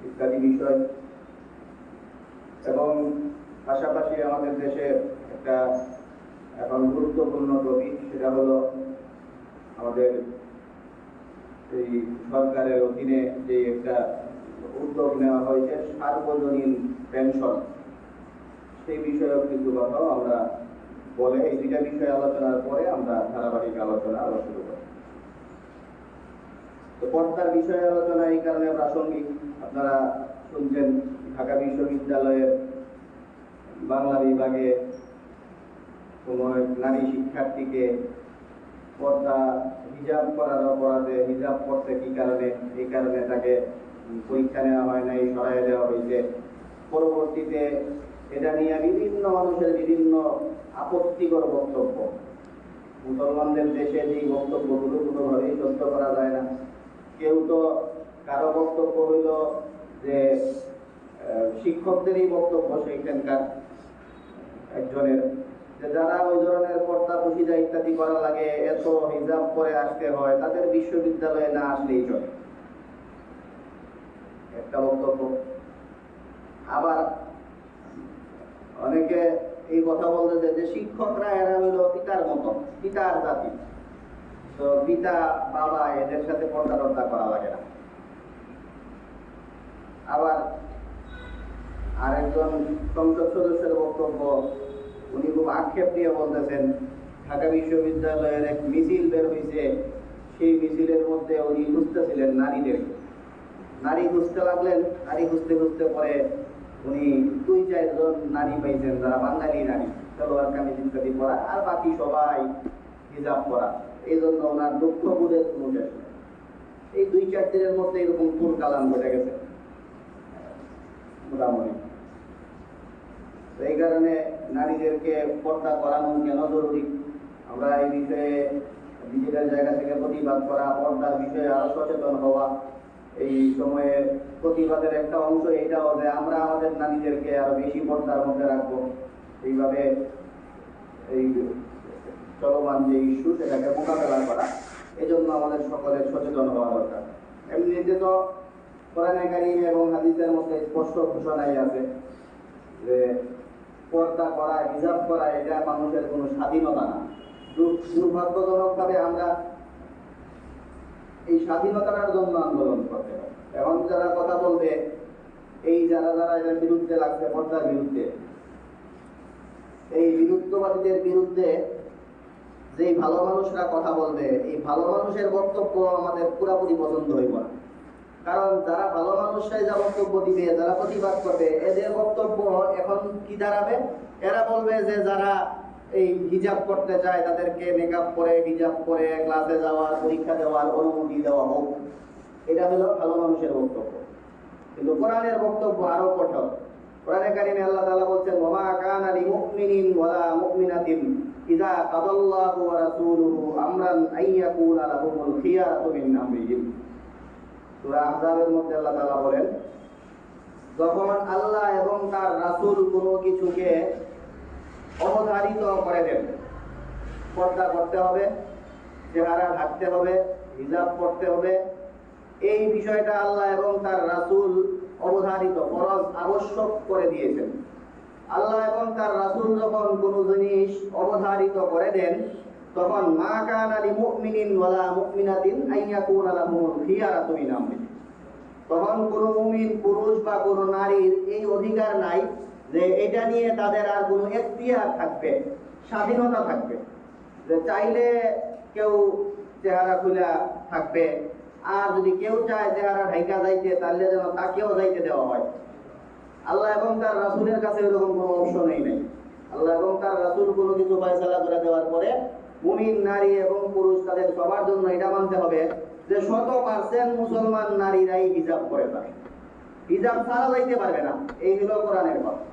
ইত্যাদি বিষয়, এবং পাশাপাশি আমাদের দেশে একটা এখন গুরুত্বপূর্ণ টপিক, সেটা হলো আমাদের এই সরকারের অধীনে যে একটা উদ্যোগ নেওয়া হয়েছে সার্বজনীন পেনশন, সেই বিষয়েও কিছু কথাও আমরা বলে এই দুইটা বিষয় আলোচনার পরে আমরা ধারাবাহিক আলোচনা শুরু করি। তো পর্দার বিষয়ে আলোচনা এই কারণে প্রাসঙ্গিক, আপনারা শুনছেন ঢাকা বিশ্ববিদ্যালয়ের বাংলা বিভাগে কোনো এক নারী শিক্ষার্থীকে পর্দা হিজাব করার অপরাধে, হিজাব করতে কি কারণে, এই কারণে তাকে পরীক্ষা নেওয়া হয় নাই, সরাই দেওয়া হয়েছে। পরবর্তীতে এটা নিয়ে বিভিন্ন মানুষের বিভিন্ন আপত্তিকর বক্তব্য। মুসলমানদের দেশে যে বক্তব্যগুলো কোনোভাবেই সত্য করা যায় না। কেউ তো, কারো বক্তব্য হইল যে শিক্ষকদেরই বক্তব্য সেইখানকার একজনের, যে যারা ওই ধরনের পর্দা পুশিদা ইত্যাদি করা লাগে, এত হিজাব করে আসতে হয়, তাদের বিশ্ববিদ্যালয়ে না আসলেই চলে, একটা বক্তব্য। আবার অনেকে এই কথা বলতেছে যে শিক্ষকরা এরা হইল পিতার মতো, পিতার জাতি, তো পিতা বাবা এদের সাথে পর্দা টর্দা করা লাগে না। আবার আরেকজন সংসদ সদস্যের বক্তব্য, উনি খুব আক্ষেপ নিয়ে বলতেছেন ঢাকা বিশ্ববিদ্যালয়ের এক মিছিল বের হয়েছে, সেই মিছিলের মধ্যে উনি খুঁজতেছিলেন নারীদেরকে, নারী খুঁজতে লাগলেন। নারী খুঁজতে খুঁজতে পরে উনি 2-4 জন নারী পাইছেন যারা বাঙালি নারী, সালোয়ার কামিজ ইত্যাদি পরা, আর বাকি সবাই হিজাব পরা। এই জন্য ওনার দুঃখ বোধের কোনো শেষ নেই। এই 2-4 দিনের মধ্যে এরকম তুর কালাম ঘটে গেছে মোটামুটি। এই কারণে নারীদেরকে পর্দা করানো কেন জরুরি, আমরা এই বিষয়ে নিজেদের জায়গা থেকে প্রতিবাদ করা, পর্দার বিষয়ে আরো সচেতন হওয়া। এই সময়ে প্রতিবাদের একটা অংশ এইটাও যে আমরা আমাদের নারীদেরকে আরো বেশি পর্দার মধ্যে রাখবো। এইভাবে এই চলমান যে ইস্যু, সেটাকে মোকাবেলা করা, এই জন্য আমাদের সকলের সচেতন হওয়া দরকার। এমনিতে তো কোরআনে কারীম এবং হাদিসের মধ্যে স্পষ্ট ঘোষণাই আছে যে পর্দা করা, হিজাব করা এটা মানুষের কোনো স্বাধীনতা না। দুর্ভাগ্যজনকভাবে আমরা এই স্বাধীনতার জন্য আন্দোলন করতে হবে। এখন যারা কথা বলবে, এই যারা যারা এটার বিরুদ্ধে লাগছে, পর্দার বিরুদ্ধে, এই বিরুদ্ধবাদীদের বিরুদ্ধে যে ভালো মানুষরা কথা বলবে, এই ভালো মানুষের বক্তব্য আমাদের পুরাপুরি পছন্দ হইব না। কারণ যারা ভালো মানুষরাই যা বক্তব্য দিবে, যারা প্রতিবাদ করবে, এদের বক্তব্য এখন কি দাঁড়াবে? এরা বলবে যে যারা এই হিজাব করতে চায় তাদেরকে মেকআপ করে, হিজাব করে ক্লাসে যাওয়ার, পরীক্ষা দেওয়ার অনুমতি দেওয়া হোক। এটা হলো ভালো মানুষের বক্তব্য। কিন্তু কোরআনের বক্তব্য আরো কঠোর। কোরআনে কারিমে আল্লাহ তাআলা বলছেন, ওয়া মা কানা লিমুমিনিন ওয়ালা মুমিনাতিন ইযা কাদাল্লাহু ওয়া রাসূলুহু আমরান আইয়াকুনা লাহুমুল খিয়ারাতু মিন আমরিহিম। সূরা আহজাবের মধ্যে আল্লাহ তাআলা বলেন, যখন আল্লাহ এবং তার রাসূল কোনো কিছুকে অবধারিত করে দেন, পর্দা করতে হবে, চেহারা ঢাকতে হবে, হিজাব করতে হবে, এই বিষয়টা আল্লাহ এবং তার রাসূল অবধারিত, ফরজ, আবশ্যক করে দিয়েছেন। আল্লাহ এবং তার রাসূল যখন কোনো জিনিস অবধারিত করে দেন, তখন মা কানা লিমুমিনিন ওয়ালা মুমিনাতিন আইয়াকুনা লাহুমুল খিয়ারাতু মিন আমরিহিম, তখন কোনো মুমিন পুরুষ বা কোনো নারীর এই অধিকার নাই যে এটা নিয়ে তাদের আর কোনো এখতিয়ার থাকবে, স্বাধীনতা থাকবে, যে চাইলে কেউ চেহারা খুলা থাকবে, আর যদি কেউ চায় চেহারা ঢাকা যাইতে, তাহলে যেন তাকেও যাইতে দেওয়া হয়। আল্লাহ এবং তার রাসূলের কাছে এরকম কোনো অপশনই নেই। আল্লাহ এবং তার রাসূল কোনো কিছু ফয়সালা করে দেওয়ার পরে মুমিন নারী এবং পুরুষ তাদের সবার জন্য এটা মানতে হবে যে 100% মুসলমান নারীরাই হিজাব করে থাকে, হিজাব ছাড়া যাইতে পারবে না। এই হলো কোরআনের কথা।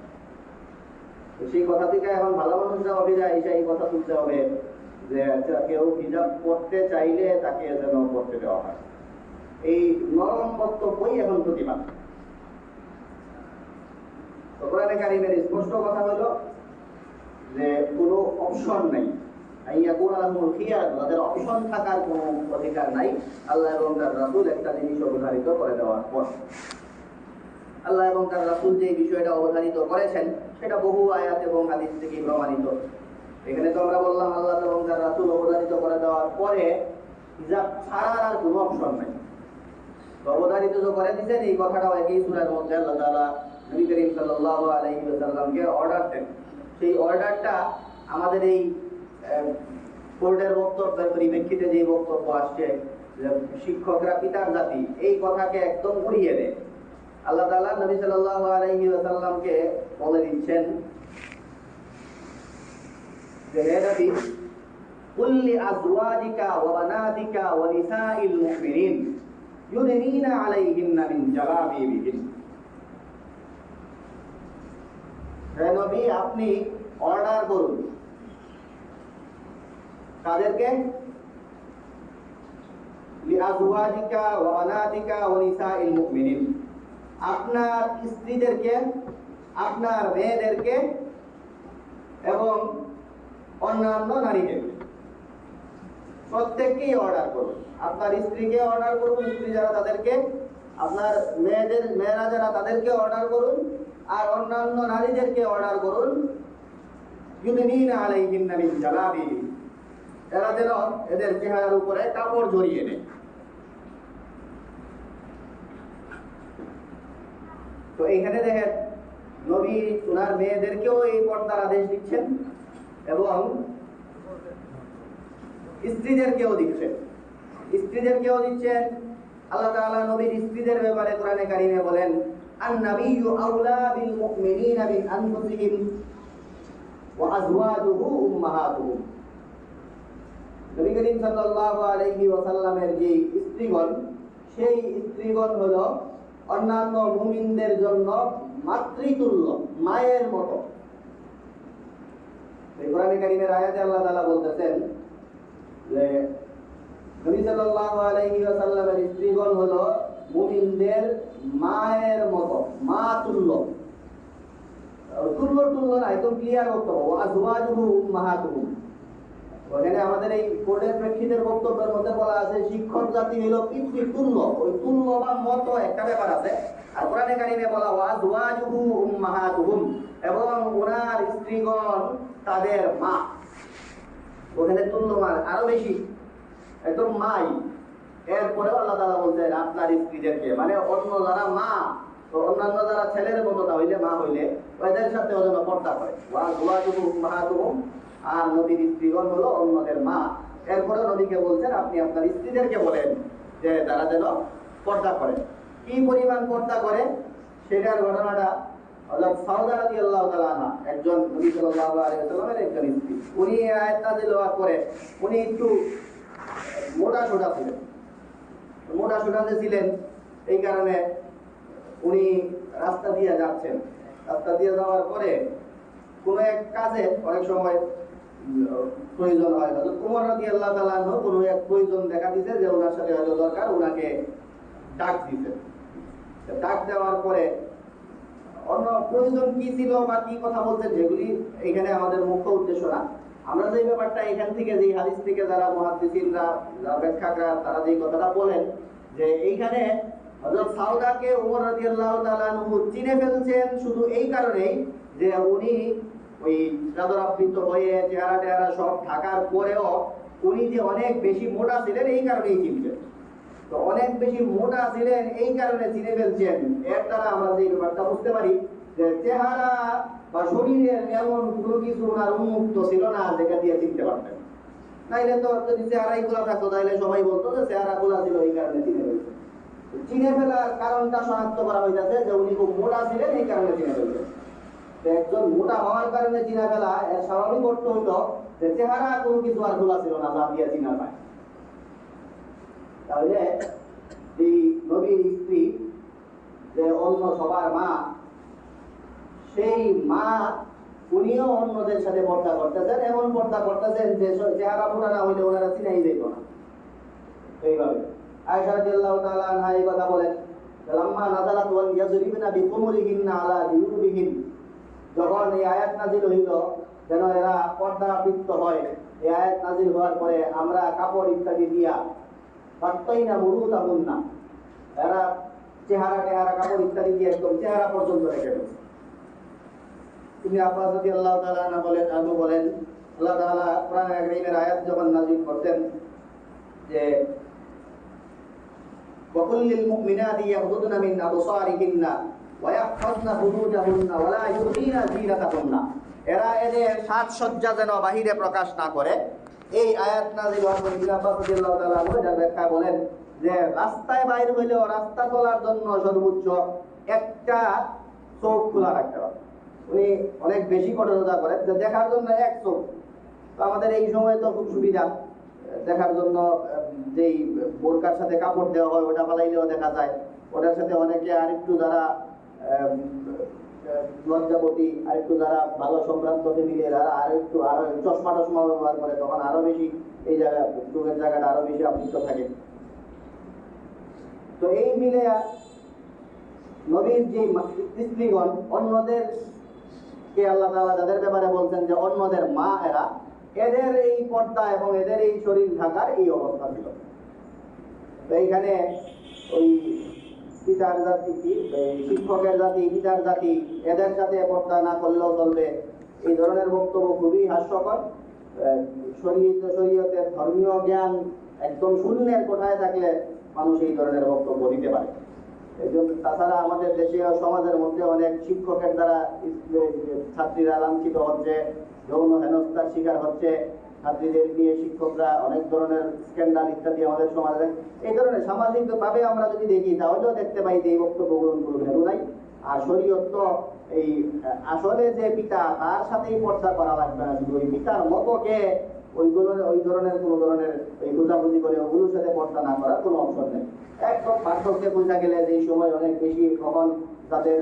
সেই কথা থেকে এখন ভালো মানুষরা অভিযায় এসে এই কথা তুলতে হবে যে কেউ হিজাব করতে চাইলে তাকে যেন করতে দেওয়া হয়। এই নরম বক্তব্যই এখন প্রতিবাদ। কোরআনে কারিমের স্পষ্ট কথা হলো যে কোনো অপশন নাই, তাদের অপশন থাকার কোনো অধিকার নাই। আল্লাহ এবং তার রাসূল একটা জিনিস অবধারিত করে দেওয়ার পর, আল্লাহ এবং তার রাসূল যে বিষয়টা অবধারিত করেছেন সেটা বহু আয়াত এবং হাদিস থেকে প্রমাণিত। এখানে তো আমরা বললাম আল্লাহ এবং তার রাসূল অবধারিত করে দেওয়ার পরে হিজাব ছাড়ার আর কোনো অপশন নাই। অবধারিত যে করে দিয়েছেন এই কথাটাও একই সূরার মধ্যে আল্লাহ তাআলা নবী করিম সাল্লাল্লাহু আলাইহি ওয়াসাল্লামকে অর্ডার দেন। সেই অর্ডারটা আমাদের এই কোর্টের বক্তব্যের পরিপ্রেক্ষিতে যে বক্তব্য আসছে যে শিক্ষকরা পিতার জাতি, এই কথাকে একদম উড়িয়ে দেয়। আল্লাহ তাআলা নবী সাল্লাল্লাহু আলাইহি ওয়াসাল্লামকে বলে দিচ্ছেন যে হে নবী, কুল লিআজওয়াজিকা ওয়া বানাতিকা ওয়া নিসাইল মুমিনিন ইউদনিনা আলাইহিন্না মিন জালাবিবিহিন। হে নবী, আপনি অর্ডার করুন কাদেরকে? লিআজওয়াজিকা ওয়া বানাতিকা ওয়া নিসাইল মুমিনিন, আপনার স্ত্রীদেরকে, আপনার মেয়েদেরকে এবং অন্যান্য নারীদেরকে, প্রত্যেককেই অর্ডার করুন। আপনার স্ত্রীকে অর্ডার করুন, স্ত্রী যারা তাদেরকে, আপনার মেয়েরা যারা তাদেরকে অর্ডার করুন, আর অন্যান্য নারীদেরকে অর্ডার করুন ইউদনিনা আলাইহিন্না মিন জালাবিবিহিন, এরা যেন এদের চেহারার উপরে কাপড় জড়িয়ে নেয়। তো এইখানে দেখেন নবী ওনার মেয়েদেরকেও এই পর্দার আদেশ দিচ্ছেন এবং স্ত্রীদেরকেও দিচ্ছেন। আল্লাহ তাআলা নবীর স্ত্রীদের ব্যাপারে কোরআনে কারিমে বলেন, আন-নাবিয়্যু আওলা বিল মুমিনিনা মিন আনফুসিহিম ওয়া আজওয়াজুহু উম্মাহাতুহুম। নবী করিম সাল্লাল্লাহু আলাইহি ওয়াসাল্লামের যে স্ত্রীগণ, সেই স্ত্রীগণ হলো অন্যান্য মুমিনদের জন্য মাতৃতুল্য, মায়ের মতো। এই কোরআনে কারীমের আয়াতে আল্লাহ তাআলা বলতেছেন যে নবী সাল্লাল্লাহু আলাইহি ওয়াসাল্লামের স্ত্রীগণ হলো মুমিনদের মায়ের মতো, মা তুল্য। তুল্য না, একদম ক্লিয়ার বক্তব্য। ওয়া আজওয়াজুহু উম্মাহাতুহুম, ওখানে আমাদের এই কোরআনের প্রেক্ষিতের বক্তব্যের মধ্যে বলা আছে শিক্ষক জাতি হলো পিতৃ তুল্য। ওই তুল্য বা মতো একটা ব্যাপার আছে। আর কোরআনে কারিমে বলা ওয়া আজওয়াজুহু উম্মাহাতুহুম, এবং ওনার স্ত্রীগণ তাদের মা। ওখানে তুল্য মান আরো বেশি, একদম মাই। এরপরেও আল্লাহ তাআলা বলছেন আপনার স্ত্রীদেরকে, মানে অন্য যারা মা, তো অন্যান্য যারা ছেলের মতো হইলে, মা হইলে, ওদের সাথে ওদের পর্দা করে। ওয়া আজওয়াজুহু উম্মাহাতুহুম, আর নবীর স্ত্রীগণ হলো অন্যদের মা। এরপরে নবীকে বলছেন আপনি আপনার স্ত্রীদেরকে বলেন যে তারা যেন পর্দা করে। কি পরিমাণ পর্দা করে সেটার ঘটনাটা হযরত সাউদা রাদিয়াল্লাহু তাআলা আনহা, একজন নবী সাল্লাল্লাহু আলাইহি ওয়াসাল্লামের একজন স্ত্রী, উনি এই আয়াত নাযিল হওয়ার পরে উনি একটু মোটা-সোটা ছিলেন। এই কারণে উনি রাস্তা দিয়ে যাচ্ছেন। রাস্তা দিয়ে যাওয়ার পরে কোনো এক কাজে অনেক সময় প্রয়োজন হয়, হযরত ওমর রাদিয়াল্লাহু তাআলা আনহু কোনো এক প্রয়োজন দেখা দিয়েছে যে ওনার সাথে হয়তো দরকার, ওনাকে ডাক দিয়েছে। ডাক দেওয়ার পরে অন্য প্রয়োজন কি ছিল বা কি কথা বলছেন যেগুলি এখানে আমাদের মুখ্য উদ্দেশ্য না। আমরা যে ব্যাপারটা এখান থেকে, যে হাদিস থেকে যারা মুহাদ্দিসিনরা, যারা ব্যাখ্যাকার, তারা যে কথাটা বলেন যে এইখানে হযরত সাউদাকে ওমর রাদিয়াল্লাহু তাআলা আনহু চিনে ফেলছেন শুধু এই কারণেই যে উনি ওই চাদরাবৃত হয়ে চেহারা সব ঢাকার পরেও উনি যে অনেক বেশি মোটা ছিলেন এই কারণেই চিনতেন। তো অনেক বেশি মোটা ছিলেন এই কারণে চিনে ফেলছেন। এর দ্বারা আমরা যে ব্যাপারটা বুঝতে পারি যে চেহারা বা শরীরের এমন কোনো কিছু ওনার উন্মুক্ত ছিল না যেটা দিয়ে চিনতে পারতেন। নাইলে তো যদি চেহারাই খোলা থাকতো তাহলে সবাই বলতো যে চেহারা খোলা ছিল এই কারণে চিনে ফেলছে। চিনে ফেলার কারণটা শনাক্ত করা হইতেছে যে উনি খুব মোটা ছিলেন এই কারণে চিনে ফেলছেন। একজন মোটা হওয়ার কারণে চিনা ফেলা এর স্বাভাবিক অর্থ হইল যে চেহারা কোনো কিছু আর খোলা ছিল না যা দিয়ে চিনা পায়। তাহলে এই নবীর স্ত্রী যে অন্য সবার মা, সেই মা উনিও অন্যদের সাথে পর্দা করতেছেন, এমন পর্দা করতেছেন যে চেহারা মোটা না হইলে ওনারা চিনাই যেত না। এইভাবে আয়েশা রাদিয়াল্লাহু তাআলা আনহা এই কথা বলেন, লাম্মা নাযালাত ওয়াল ইয়াজরিবনা বিকুমুরিহিন্না আলা জুয়ুবিহিন, যখন এই আয়াত নাযিল হইল যেন এরা পর্দাবৃত্ত হয়, এই আয়াত নাযিল হওয়ার পরে আমরা কাপড় ইত্যাদি দিয়া বাত্তাইনা মুরুতাহুন্না, এরা চেহারা কাপড় ইত্যাদি দিয়ে একদম চেহারা পর্যন্ত রেখে ফেলছে। ইবনে আব্বাস রাদিয়াল্লাহু তাআলা আনহু বলেন আল্লাহ তাআলা কোরআন কারীমের আয়াত যখন নাযিল করতেন যে وَقُلْ لِلْمُؤْمِنَاتِ يَغْضُضْنَ مِنْ أَبْصَارِهِنَّ وَيَحْفَظْنَ فُرُوجَهُنَّ وَلَا يُبْدِينَ زِينَتَهُنَّ, এরা এদের সাজসজ্জা যেন বাহিরে প্রকাশ না করে, এই আয়াত নাযিল হওয়ার পরে ইবনে আব্বাস রাদিয়াল্লাহু তাআলা আনহু এটার ব্যাখ্যা বলেন যে রাস্তায় বাইর হইলেও রাস্তা চলার জন্য সর্বোচ্চ একটা চোখ খোলা রাখতে হবে। উনি অনেক বেশি কঠোরতা করেন যে দেখার জন্য এক চোখ। তো আমাদের এই সময় তো খুব সুবিধা, দেখার জন্য যেই বোরকার সাথে কাপড় দেওয়া হয় ওটা ফালাইলেও দেখা যায়। ওটার সাথে অনেকে আরেকটু যারা লজ্জাবতী, আরেকটু যারা ভালো সম্ভ্রান্ত ফ্যামিলিরা আরো চশমা টশমা ব্যবহার করে, তখন আরো বেশি এই জায়গা চোখের জায়গাটা আরো বেশি আবৃত থাকে। তো এই মিলে নবীর যে স্ত্রীগণ অন্যদের কে আল্লাহ তাআলা যাদের ব্যাপারে বলছেন যে অন্যদের মা এদের এই পর্দা এবং এদের এই শরীর ঢাকার এই অবস্থা ছিল। তো এইখানে ওই পিতার জাতি, শিক্ষকের জাতি, পিতার জাতি এদের সাথে পর্দা না করলেও চলবে, এই ধরনের বক্তব্য খুবই হাস্যকর। শরীয়তের ধর্মীয় জ্ঞান একদম শূন্যের কোঠায় থাকলে মানুষ এই ধরনের বক্তব্য দিতে পারে। তাছাড়া আমাদের দেশে সমাজের মধ্যে অনেক শিক্ষকের দ্বারা ছাত্রীরা লাঞ্ছিত হচ্ছে, যৌন হেনস্থার শিকার হচ্ছে, ছাত্রীদের নিয়ে শিক্ষকরা অনেক ধরনের স্ক্যান্ডাল ইত্যাদি আমাদের সমাজে। এই ধরনের সামাজিকভাবে আমরা যদি দেখি তাহলেও দেখতে পাই যে এই বক্তব্যগুলো কোনো ভ্যালু নাই। আর শরীয়ত তো এই আসলে যে পিতা তার সাথেই পর্দা করা লাগবে না, শুধু ওই পিতার মতকে ওই ধরনের কোনো ধরনের এই খোঁজাখুঁজি করে ওগুলোর সাথে পর্দা না করার কোনো অপশন নেই। একদম পার্থক্যে বোঝা গেলে যে সময় অনেক বেশি কখন তাদের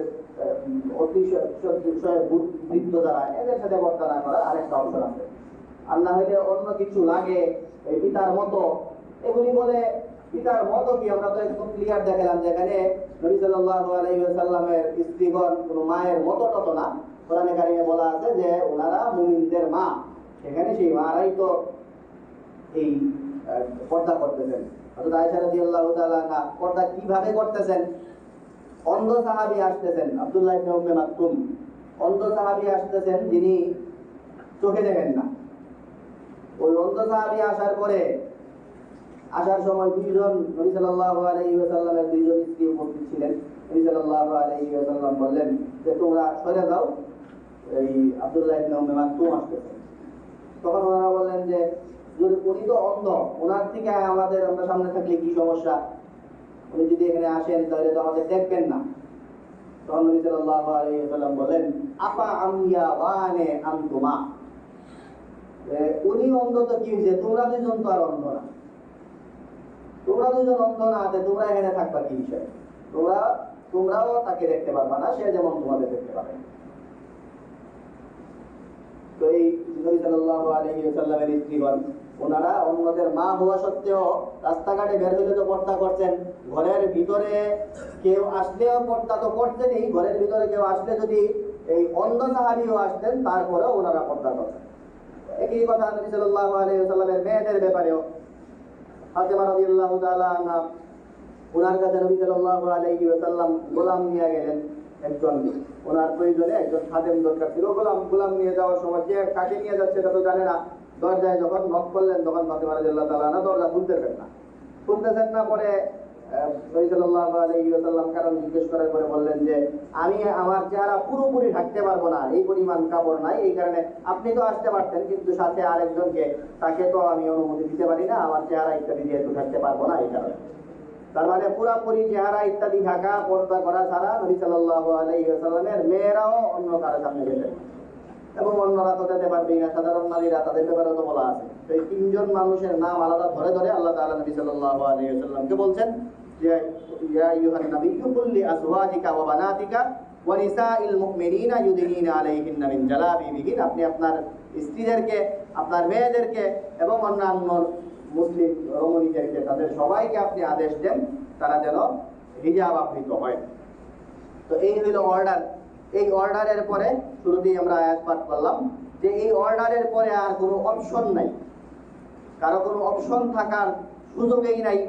বৃদ্ধ যারা এদের সাথে পর্দা না করার আরেকটা অপশন আছে। আর না হইলে অন্য কিছু লাগে এই পিতার মতো, এগুলি বলে পিতার মতো কি আমরা তো একদম ক্লিয়ার দেখালাম যেখানে নবী সাল্লাল্লাহু আলাইহি ওয়াসাল্লামের স্ত্রীগণ কোনো মায়ের মতো তত না। কোরআনে কারিমে বলা আছে যে ওনারা মুমিনদের মা, সেখানে সেই মারাই তো এই পর্দা করতেছেন। হযরত আয়েশা রাদিয়াল্লাহু তাআলা আনহা পর্দা কিভাবে করতেছেন? অন্ধ সাহাবী আসতেছেন, আব্দুল্লাহ ইবনে উম্মে মাকতুম, অন্ধ সাহাবী আসতেছেন যিনি চোখে দেখেন না। ওই অন্ধ সাহাবী আসার সময় দুইজন নবী সাল্লাল্লাহু আলাইহি ওয়াসাল্লামের দুইজন স্ত্রী উপস্থিত ছিলেন। নবী সাল্লাল্লাহু আলাইহি ওয়াসাল্লাম বললেন যে তোমরা সরে যাও, এই আব্দুল্লাহ ইবনে উম্মে মাকতুম আসতেছেন। তখন ওনারা বললেন যে উনি তো অন্ধ, ওনার থেকে আমরা সামনে থাকলে কি সমস্যা, উনি যদি এখানে আসেন তাহলে তো আমাদের দেখবেন না। তখন নবী সাল্লাল্লাহু আলাইহি ওয়াসাল্লাম বলেন আফা আমিয়া ওয়ানে আনতুমা, উনি অন্ধ তো কি হয়েছে, তোমরা দুজন তো আর অন্ধ না, তোমরা দুজন অন্ধ না আছে, তোমরা এখানে থাকবা কি বিষয়, তোমরাও তাকে দেখতে পারবা না, সে যেমন তোমাদের দেখতে পাবে। তো এই নবী সাল্লাল্লাহু আলাইহি ওয়াসাল্লামের স্ত্রীগণ ওনারা অন্যদের মা হওয়া সত্ত্বেও রাস্তাঘাটে বের হইলে তো পর্দা করছেন, ঘরের ভিতরে কেউ আসলেও পর্দা তো করছেনই, ঘরের ভিতরে কেউ আসলে যদি এই অন্ধ সাহাবীও আসতেন তারপরেও ওনারা পর্দা করতেন। একই কথা নবী সাল্লাল্লাহু আলাইহি ওয়াসাল্লামের মেয়েদের ব্যাপারেও। ফাতেমা রাদিয়াল্লাহু তাআলা আনহা, ওনার কাছে নবী সাল্লাল্লাহু আলাইহি ওয়াসাল্লাম গোলাম নিয়ে গেলেন, একজন ওনার প্রয়োজনে একজন খাদেম দরকার ছিল, গোলাম নিয়ে যাওয়ার সময় যে কাকে নিয়ে যাচ্ছে তা তো জানে না। দরজায় যখন নক করলেন তখন ফাতেমা রাদিয়াল্লাহু তাআলা আনহা দরজা খুলতেছেন না। পরে নবী সাল্লাল্লাহু আলাইহি ওয়াসাল্লাম কারণ জিজ্ঞেস করার পরে বললেন যে আমি আমার চেহারা পুরোপুরি ঢাকতে পারবো না, এই পরিমাণ কাপড় নাই, এই কারণে আপনি তো আসতে পারতেন কিন্তু সাথে আরেকজনকে, তাকে তো আমি অনুমতি দিতে পারি না, আমার চেহারা ইত্যাদি যেহেতু ঢাকতে পারবো না এই কারণে। তার মানে পুরাপুরি চেহারা ইত্যাদি ঢাকা পর্দা করা ছাড়া নবী সাল্লাল্লাহু আলাইহি ওয়াসাল্লামের মেয়েরাও অন্য কারো সামনে যেতেন, এবং অন্যরা তো যেতে পারবেই না, সাধারণ নারীরা, তাদের ব্যাপারে তো বলা আছে। তো এই তিনজন মানুষের নাম আলাদা ধরে ধরে আল্লাহ তাআলা নবী সাল্লাল্লাহু আলাইহি ওয়াসাল্লামকে বলছেন যে ইয়া আইয়ুহান নাবিয়্যু কুল লি আজওয়াজিকা ওয়া বানাতিকা ওয়া নিসাইল মুমিনিনা ইউদিনিনা আলাইহিন্না মিন জালাবিবিহিন, আপনি আপনার স্ত্রীদেরকে, আপনার মেয়েদেরকে এবং অন্যান্য মুসলিম রমণীদেরকে, তাদের সবাইকে আপনি আদেশ দেন তারা যেন হিজাব আবৃত হয়। তো এই হইল অর্ডার। এই অর্ডারের পরে শুরুতেই আমরা আয়াত পাঠ করলাম যে এই অর্ডারের পরে আর কোনো অপশন নাই, কারো কোনো অপশন থাকার সুযোগই নাই।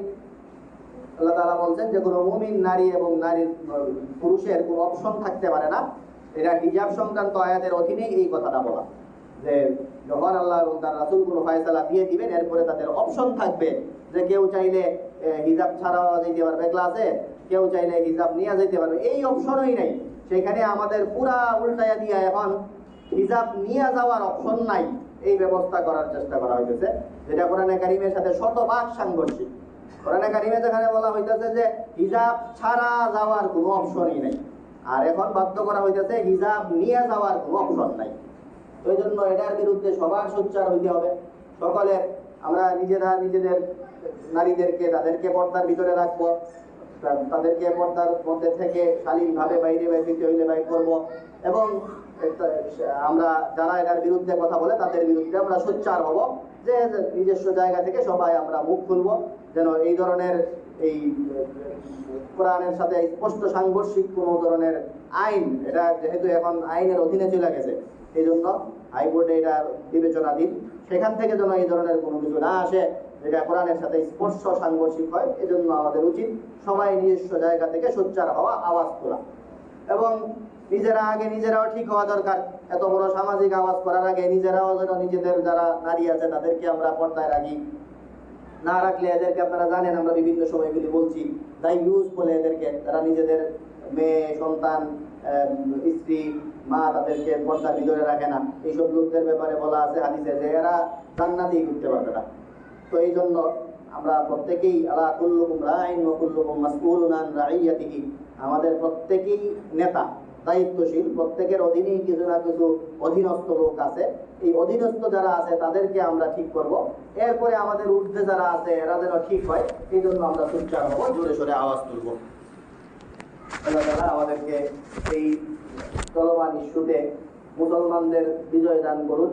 আল্লাহ তাআলা বলছেন যে কোনো মুমিন নারী এবং পুরুষের কোনো অপশন থাকতে পারে না। এটা হিজাব সংক্রান্ত আয়াতের অধীনেই এই কথাটা বলা, যে যখন আল্লাহ এবং তার রাসূল কোনো ফয়সালা দিয়ে দিবেন এরপরে তাদের অপশন থাকবে যে কেউ চাইলে হিজাব ছাড়াও যেতে পারবে ক্লাসে, কেউ চাইলে হিজাব নিয়ে যেতে পারবে, এই অপশনই নাই। সেখানে আমাদের পুরা উল্টায়া দিয়া এখন হিজাব নিয়ে যাওয়ার অপশন নাই, এই ব্যবস্থা করার চেষ্টা করা হইতেছে, যেটা কোরআনে কারিমের সাথে শতভাগ সাংঘর্ষিক। কোরআনে কারিমে যেখানে বলা হইতেছে যে হিজাব ছাড়া যাওয়ার কোনো অপশনই নাই, আর এখন বাধ্য করা হইতেছে হিজাব নিয়ে যাওয়ার কোনো অপশন নাই। ওই জন্য এটার বিরুদ্ধে সবার সোচ্চার হইতে হবে। সকলে আমরা নিজেদের নারীদেরকে তাদেরকে পর্দার ভিতরে রাখবো, তাদেরকে পর্দার মধ্যে থেকে শালীনভাবে বাইরে বের হইতে হইলে বাইর করবো, এবং আমরা যারা এটার বিরুদ্ধে কথা বলে তাদের বিরুদ্ধে আমরা সোচ্চার হব, যে নিজস্ব জায়গা থেকে সবাই আমরা মুখ খুলবো, যেন এই ধরনের এই কোরআনের সাথে স্পষ্ট সাংঘর্ষিক কোনো ধরনের আইন, এটা যেহেতু এখন আইনের অধীনে চলে গেছে, এই জন্য হাইকোর্টে এটা বিবেচনাধীন, সেখান থেকে যেন এই ধরনের কোনো কিছু না আসে যেটা কোরআনের সাথে স্পর্শ সাংঘর্ষিক হয়। এজন্য আমাদের উচিত সবাই নিজস্ব জায়গা থেকে সোচ্চার হওয়া, আওয়াজ তোলা, এবং নিজেরাও ঠিক হওয়া দরকার। এত বড় সামাজিক আওয়াজ করার আগে নিজেরাও যেন নিজেদের যারা নারী আছে তাদেরকে আমরা পর্দায় রাখি, না রাখলে এদেরকে আপনারা জানেন আমরা বিভিন্ন সময়গুলি বলছি, তাই ইউজ বলে এদেরকে, তারা নিজেদের মেয়ে সন্তান স্ত্রী মা তাদেরকে পর্দার ভিতরে রাখে না। এইসব লোকদের ব্যাপারে বলা আছে হাদিসে যে এরা জান্নাতেই ঢুকতে পারবে না। তো এই জন্য আমরা প্রত্যেকেই আলা কুল্লুকুম রাইন ওয়া কুল্লুকুম মাসউলুন আন রাইয়াতিহি, আমাদের প্রত্যেকেই নেতা, দায়িত্বশীল, প্রত্যেকের অধীনেই কিছু না কিছু অধীনস্থ লোক আছে। এই অধীনস্থ যারা আছে তাদেরকে আমরা ঠিক করব, এরপরে আমাদের ঊর্ধ্বে যারা আছে এরা যেন ঠিক হয়, এই জন্য আমরা সোচ্চার হব, জোরে সোরে আওয়াজ তুলব। আল্লাহ তাআলা আমাদেরকে এই চলমান ইস্যুতে মুসলমানদের বিজয় দান করুন।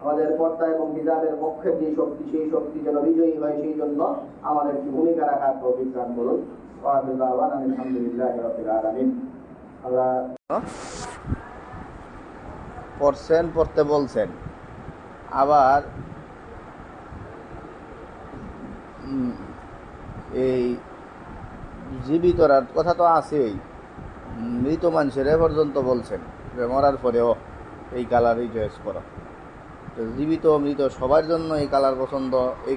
আমাদের পর্দা এবং হিজাবের পক্ষের যে শক্তি, সেই শক্তি যেন বিজয়ী হয়, সেই জন্য আমাদেরকে ভূমিকা রাখার তৌফিক দান করুন। ওয়া আখিরু দাওয়ানা আলহামদুলিল্লাহি রাব্বিল আলামিন। আল্লাহ পড়তে বলছেন, আবার এই জীবিতরার কথা তো আছেই, মৃত মানুষের পর্যন্ত বলছেন যে মরার পরেও এই কালারই চয়েস করো। তো জীবিত মৃত সবার জন্য এই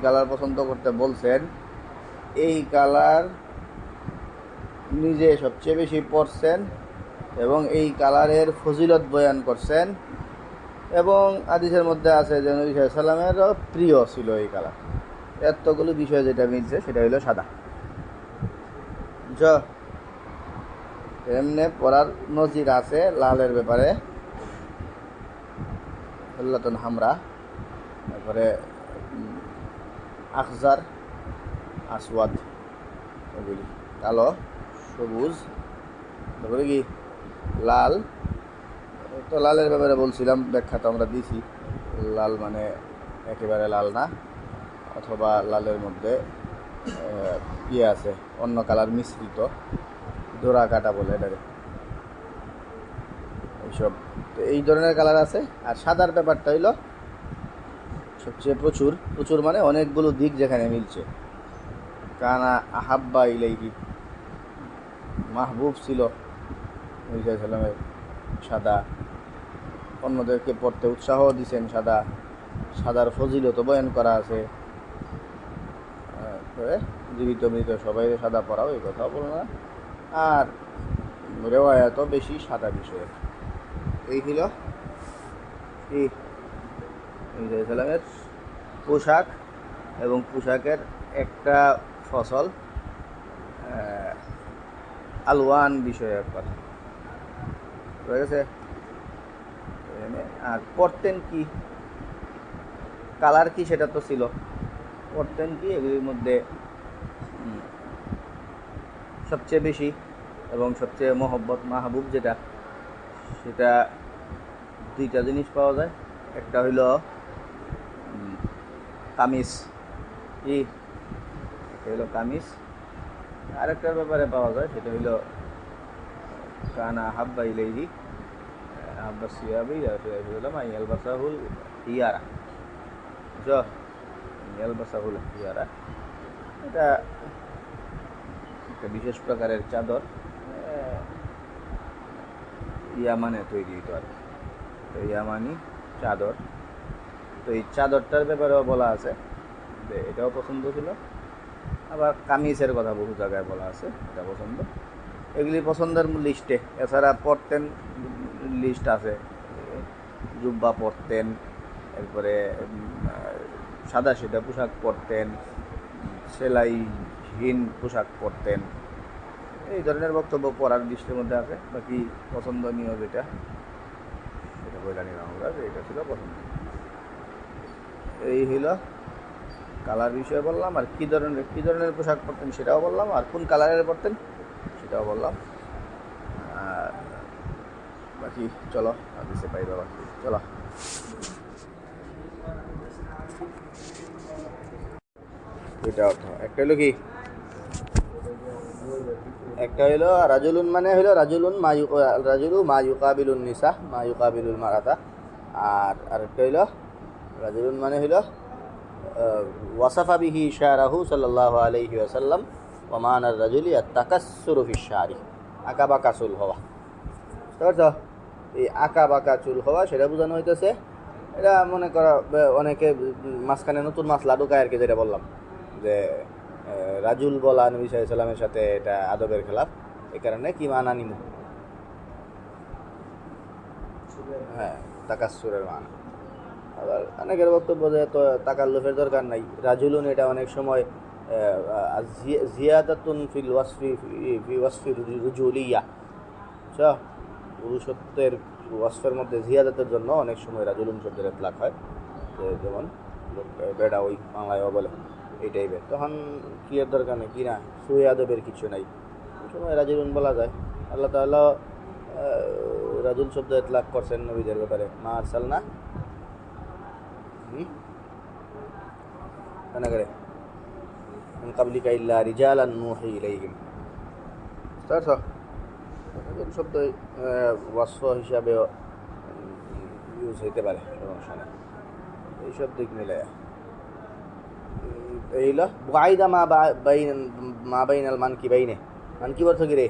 কালার পছন্দ করতে বলছেন। এই কালার নিজে সবচেয়ে বেশি পড়ছেন এবং এই কালারের ফজিলত বয়ান করছেন, এবং হাদিসের মধ্যে আছে যে নবী সাল্লাল্লাহু আলাইহি ওয়াসাল্লামেরও প্রিয় ছিল এই কালার। এতগুলো বিষয় যেটা মিলছে সেটা হলো সাদা। এমনি পড়ার নজির আছে লালের ব্যাপারে, হল্লাতুন হামরা, তারপরে আখজার, আসওয়াদ, এগুলি কালো, সবুজ, তারপরে কি লাল। তো লালের ব্যাপারে বলছিলাম, ব্যাখ্যা তো আমরা দিছি, লাল মানে একেবারে লাল না, অথবা লালের মধ্যে আছে অন্য কালার মিশ্রিত, ডোরা কাটা বলে এটাকে, এইসব। তো এই ধরনের কালার আছে। আর সাদার ব্যাপারটা হইল সবচেয়ে প্রচুর মানে অনেকগুলো দিক যেখানে মিলছে। কানা আহাব্বা ইলাইহি, মাহবুব ছিল নবী সাল্লাল্লাহু আলাইহি ওয়াসাল্লামের সাদা, অন্যদেরকে পড়তে উৎসাহ দিয়েছেন সাদার ফজিলত বয়ান করা আছে। জীবিত মৃত সবাই সাদা পড়াও, এই কথাও বলো না। আর রেওয়ায়াত বেশি সাদা বিষয়ের। এই ছিল ইসলামের পোশাক এবং পোশাকের একটা ফসল, আলওয়ান বিষয়ের কথা হয়ে গেছে। আর পড়তেন কি, কালার কি সেটা তো ছিল, পড়তেন কি এগুলির মধ্যে সবচেয়ে বেশি এবং সবচেয়ে মাহবুব যেটা, সেটা দুইটা জিনিস পাওয়া যায়। একটা হইল কামিজ, কামিজ। আরেকটার ব্যাপারে পাওয়া যায়, সেটা হইল কানা হাব্বা ইলাইহি হাব্বা সিয়াবি ইয়ালবাসাহুল হিয়ারা, ইয়ালবাসাহুল হিয়ারা। এটা একটা বিশেষ প্রকারের চাদর, ইয়ামানে তৈরি হইতো আর কি, ইয়ামানি চাদর। তো এই চাদরটার ব্যাপারেও বলা আছে যে এটাও পছন্দ ছিল। আবার কামিজের কথা বহু জায়গায় বলা আছে, এটা পছন্দ। এগুলি পছন্দের লিস্টে। এছাড়া পড়তেন লিস্ট আছে, জুব্বা পড়তেন, এরপরে সাদা সিধা পোশাক পরতেন, সেলাইহীন পোশাক পরতেন। এই ধরনের বক্তব্য পড়ার দৃষ্টির মধ্যে আছে। বাকি পছন্দনীয় যেটা সেটা বইলা নিলাম আমরা, যে এটা ছিল পছন্দ। এই হইল কালার বিষয়ে বললাম, আর কী ধরনের পোশাক পরতেন সেটাও বললাম, আর কোন কালারের পরতেন সেটাও বললাম। বাকি চলো হাদিসে পাইবা, বাকি চলো। দুইটা অর্থ, একটা হইলো কি, একটা হইলো রাজুলুন মানে হইলো রাজুলুন রাজুলু মা ইউকাবিলুন নিসা মা ইউকাবিলুল মারাতা, আর আরেকটা হইলো রাজুলুন মানে হইলো ওয়াসাফা বিহি শারাহু সাল্লাল্লাহু আলাইহি ওয়াসাল্লাম ওয়া মানার রাজুলি আত-তাকাসসুরু ফিশ শারি, আঁকা বাঁকা চুল হওয়া। বুঝতে পারছো? এই আঁকা বাঁকা চুল হওয়া সেটা বোঝানো হইতেছে। এটা মনে করো অনেকে মাঝখানে নতুন মাসলা ঢুকায় আর কি, যেটা বললাম যে রাজুল বলা নবী সাল্লাল্লাহু আলাইহি ওয়াসাল্লামের সাথে এটা আদবের খেলাফ। এই কারণে কি মানা নিমু, হ্যাঁ তাকাসসুরের মানা। আবার অনেকের বক্তব্য যে তো তাকাল্লুফের দরকার নাই, রাজুলুন এটা অনেক সময় জিয়াদাতুন ফিল ওয়াসফি ফি ওয়াসফি রুজুলিয়া, আচ্ছা পুরুষত্বের ওয়াসফের মধ্যে জিয়াদাতের জন্য অনেক সময় রাজুলুন শব্দের ইতলাক হয়, যেমন বেড়া ওই বাংলায়ও বলে এই টাইপের। তখন কি এর দরকার নেই, কি না সুয়ে আদবের কিছু নাই, ওই সময় রাজুলুন বলা যায়। আল্লাহ তাআলা রাজুল শব্দ ইতলাক করছেন নবীদের ব্যাপারে, মা আরসালনা মিন ক্বাবলিকা ইল্লা রিজালান নূহি ইলাইহিম। রাজুল শব্দ ওয়াসফ হিসাবেও ইউজ হইতে পারে, সমস্যা নেই। এইসব দিক মিলে এইলা বুআইদা মা বাইনাল মানকিবাইনে, মানকিব অর্থ কি রে?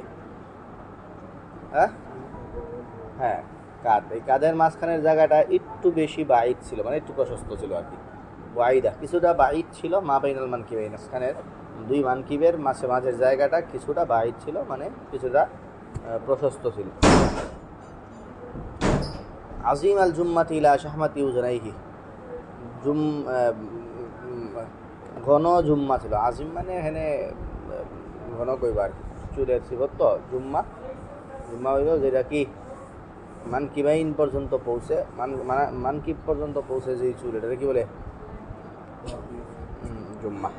হ্যাঁ কাঁধ, এই কাঁধের মাঝখানের জায়গাটা একটু বেশি বাইদ ছিল, মানে একটু প্রশস্ত ছিল আর কি। বুআইদা কিছুটা বাইদ ছিল, মা বাইনাল মানকিবাইন মাঝখানের দুই মানকিবের মাঝের জায়গাটা কিছুটা বাইদ ছিল, মানে কিছুটা প্রশস্ত ছিল। আজিম আল জুম্মাতি ইলা শাহমাতি উজনাইহি, ঘন জুম্মা ছিল। আজিম মানে এখানে ঘন কইবার চুলের সিবত, তো জুম্মা হইল যেটা কি মানকিবাইন পর্যন্ত পৌঁছে, মানকিব পর্যন্ত পৌঁছে যে চুল, এটা কি বলে? জুম্মা।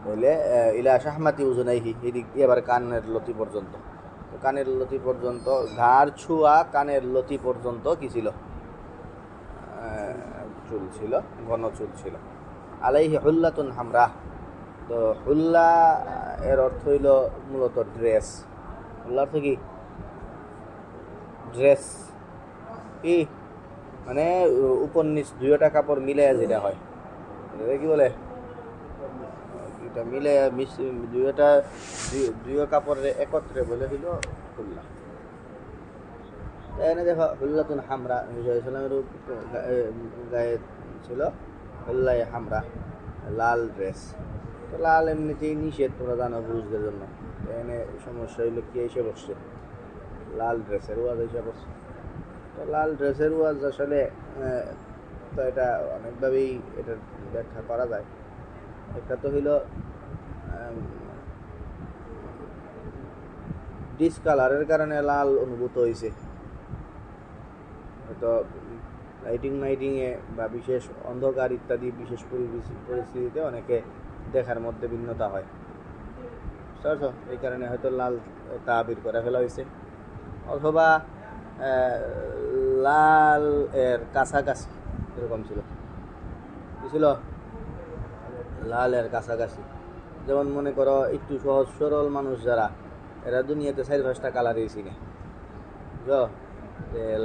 বলে ইলা শাহমাতি উজনাইহি, এদিক দিয়ে আবার কানের লতি পর্যন্ত, কানের লতি পর্যন্ত, ঘাড় ছুয়া কানের লতি পর্যন্ত কি ছিল? চুল ছিল, ঘন চুল ছিল। আলাইহি হুল্লাতুন হামরা, তো হুল্লা এর অর্থ হইল মূলত ড্রেস। হুল্লা অর্থ কি? ড্রেস। কি মানে উপর নিচ দুইটা কাপড় মিলে যেটা হয়, এটা কি বলে? এটা মিলে দুই কাপড়ের একত্রে বলে হইল হুল্লা। এখানে দেখো হুল্লাতুন হামরা, নবী সাল্লাল্লাহু আলাইহি ওয়াসাল্লামের গায়ে ছিল হুল্লায়ে হামরা, লাল ড্রেস। তো লাল এমনিতেই নিষেধ, তোমরা জানো পুরুষদের জন্য। এখানে সমস্যা হইলো কি এসে বসছে, লাল ড্রেসের ওয়াজ এসে বসছে। তো লাল ড্রেসের ওয়াজ আসলে তো এটা অনেকভাবেই এটার ব্যাখ্যা করা যায়। একটা তো হইল ডিসকালারের কারণে লাল অনুভূত হয়েছে, হয়তো লাইটিংয়ে বা বিশেষ অন্ধকার ইত্যাদি বিশেষ পরিস্থিতিতে অনেকে দেখার মধ্যে ভিন্নতা হয়, বুঝতে, এই কারণে হয়তো লাল তাবির করে ফেলা হয়েছে। অথবা লাল এর কাছাকাছি এরকম ছিল, কি ছিল? লাল এর কাছাকাছি। যেমন মনে করো একটু সহজ সরল মানুষ যারা, এরা দুনিয়াতে 4-5টা কালারই চিনে, বুঝলো?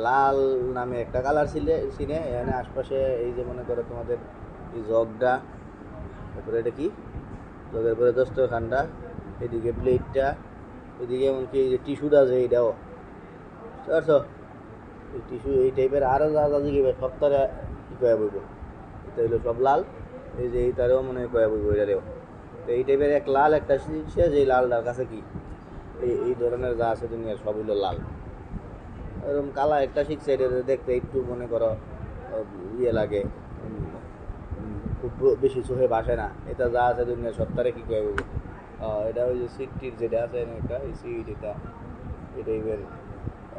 লাল নামে একটা কালার চিনে। এখানে আশপাশে এই যে মনে করো তোমাদের এই জগটা, তারপরে এটা কি জগের পরে দস্তরখানটা, এদিকে প্লেটটা, এদিকে এমনকি এই যে টিস্যুটা আছে এইটাও, বুঝতে পারছো? এই টিস্যু এই টাইপের আরও যা যা দিকে সপ্তাহে কী কয়া বইব, এটা হইলো সব লাল। এই যে এইটারেও মনে হয় কয়া বইব, এটারেও। তো এই টাইপের এক লাল একটা সে যে লালটার কাছে কি এই ধরনের যা আছে দুনিয়ার সব হইলো লাল। এরকম কালা একটা শিখছে, এটা দেখতে একটু মনে করো ইয়ে লাগে, খুব বেশি চোখে বাসে না। এটা যা আছে দুনিয়া সত্তারে কি কয়ে বলবো, এটা ওই যে সিটটির যেটা আছে একটা এই সিট, এটা এই টাইপের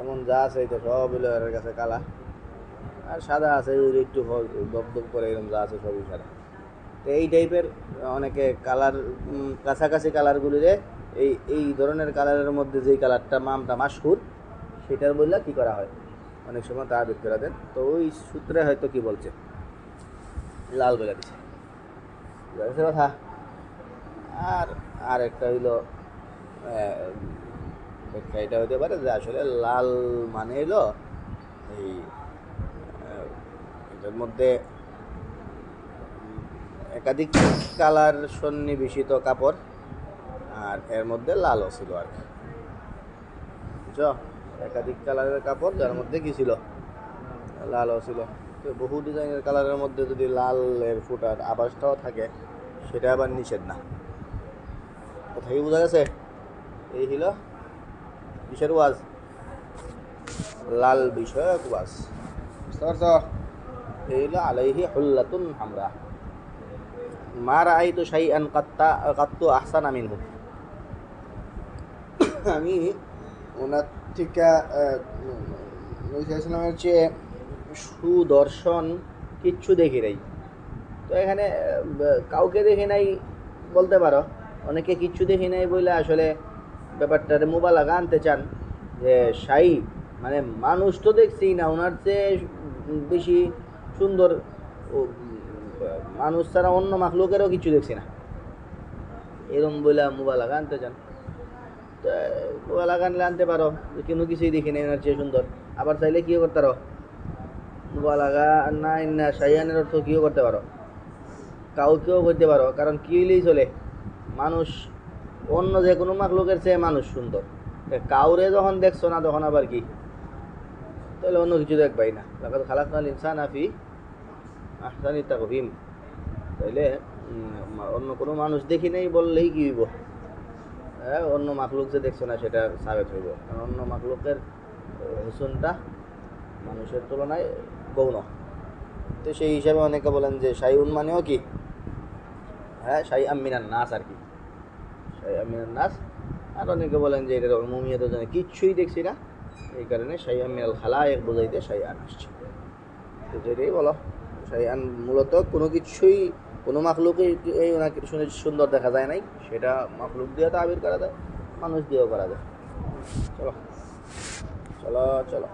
এমন যা আছে এটা সব হলো এর কাছে কালা, আর সাদা আছে ওই একটু দপদপ করে এরকম যা আছে সবই সাদা। তো এই টাইপের অনেকে কালার, কাছাকাছি কালারগুলিরে এই এই ধরনের কালারের মধ্যে যেই কালারটা নামটা মাশহুর সেটার বললে কি করা হয়, অনেক সময় তা বের করে দেন। তো ওই সূত্রে হয়তো কি বলছে, লাল বলে দিচ্ছে, বুঝা কথা। আর আর একটা হইলো ব্যাখ্যা এটা হতে পারে যে আসলে লাল মানে হলো এই এটার মধ্যে একাধিক কালার সন্নিবেশিত কাপড়, আর এর মধ্যে লালও ছিল আর কি, বুঝছো? একাধিক কালারের কাপড় যার মধ্যে কি ছিল, লালও ছিল। তো বহু ডিজাইনের কালারের মধ্যে যদি লালের ফুটার আভাসটাও থাকে সেটা আবার নিষেধ না। কোথায় বোঝা গেছে? এই হলো কিসের ওয়াজ, লাল বিষয়ক ওয়াজ, বুঝতে পারছো? এই হলো আলাইহি হুল্লাতুন হামরা, মা রাআইতু শাইআন কাত্তু আহসানা মিনহু। আমি ওনার থেকে ইসলামের চেয়ে সুদর্শন কিচ্ছু দেখি নাই। তো এখানে কাউকে দেখি নাই বলতে পারো, অনেকে কিচ্ছু দেখি নাই বলে আসলে ব্যাপারটার মুবালাগা আনতে চান যে শাই মানে মানুষ তো দেখছি না, ওনার চেয়ে বেশি সুন্দর মানুষ ছাড়া অন্য মাখলুকেরও কিছু দেখছি না, এরম বলে মুবালাগা আনতে চান। তো মুবালাগা আনলে আনতে পারো, কোনো কিছুই দেখি না এনার চেয়ে সুন্দর। আবার চাইলে কী করতে পারো, মুবালাগা না শাইয়ানের অর্থ কীও করতে পারো, কাউকেও করতে পারো। কারণ কী হইলেই চলে, মানুষ অন্য যে কোনো মাখলুকের চেয়ে মানুষ সুন্দর। কাউরে যখন দেখছো না তখন আবার কি, তাহলে অন্য কিছু দেখবাই না। লাকাদ খালাকনাল ইনসানা ফি আহসানি তাকওয়িম, তাইলে অন্য কোনো মানুষ দেখি নাই বললেই কি হইব, হ্যাঁ অন্য মাখলুক যে দেখছো না সেটা সাবেত হইব। কারণ অন্য মাখলুকের হুসনটা মানুষের তুলনায় গৌণ। তো সেই হিসাবে অনেকে বলেন যে শাইউন মানেও কি, হ্যাঁ শাইআম মিনান নাস আর কি, শাইআম মিনান নাস। আর অনেকে বলেন যে এটার উমুমিয়ত জানে কিচ্ছুই দেখছি না, এই কারণে শাইআম মিনাল খালায়েক বোঝাইতে শাইআন আসছে। তো যেটাই বলো, শাইআন মূলত কোনো কিছুই, কোনো মাখলুকে এই ওনাকে সুন্দর দেখা যায় নাই, সেটা মাখলুক দিয়ে তাবির করা যায়, মানুষ দিয়েও করা যায়। চলো চলো চলো।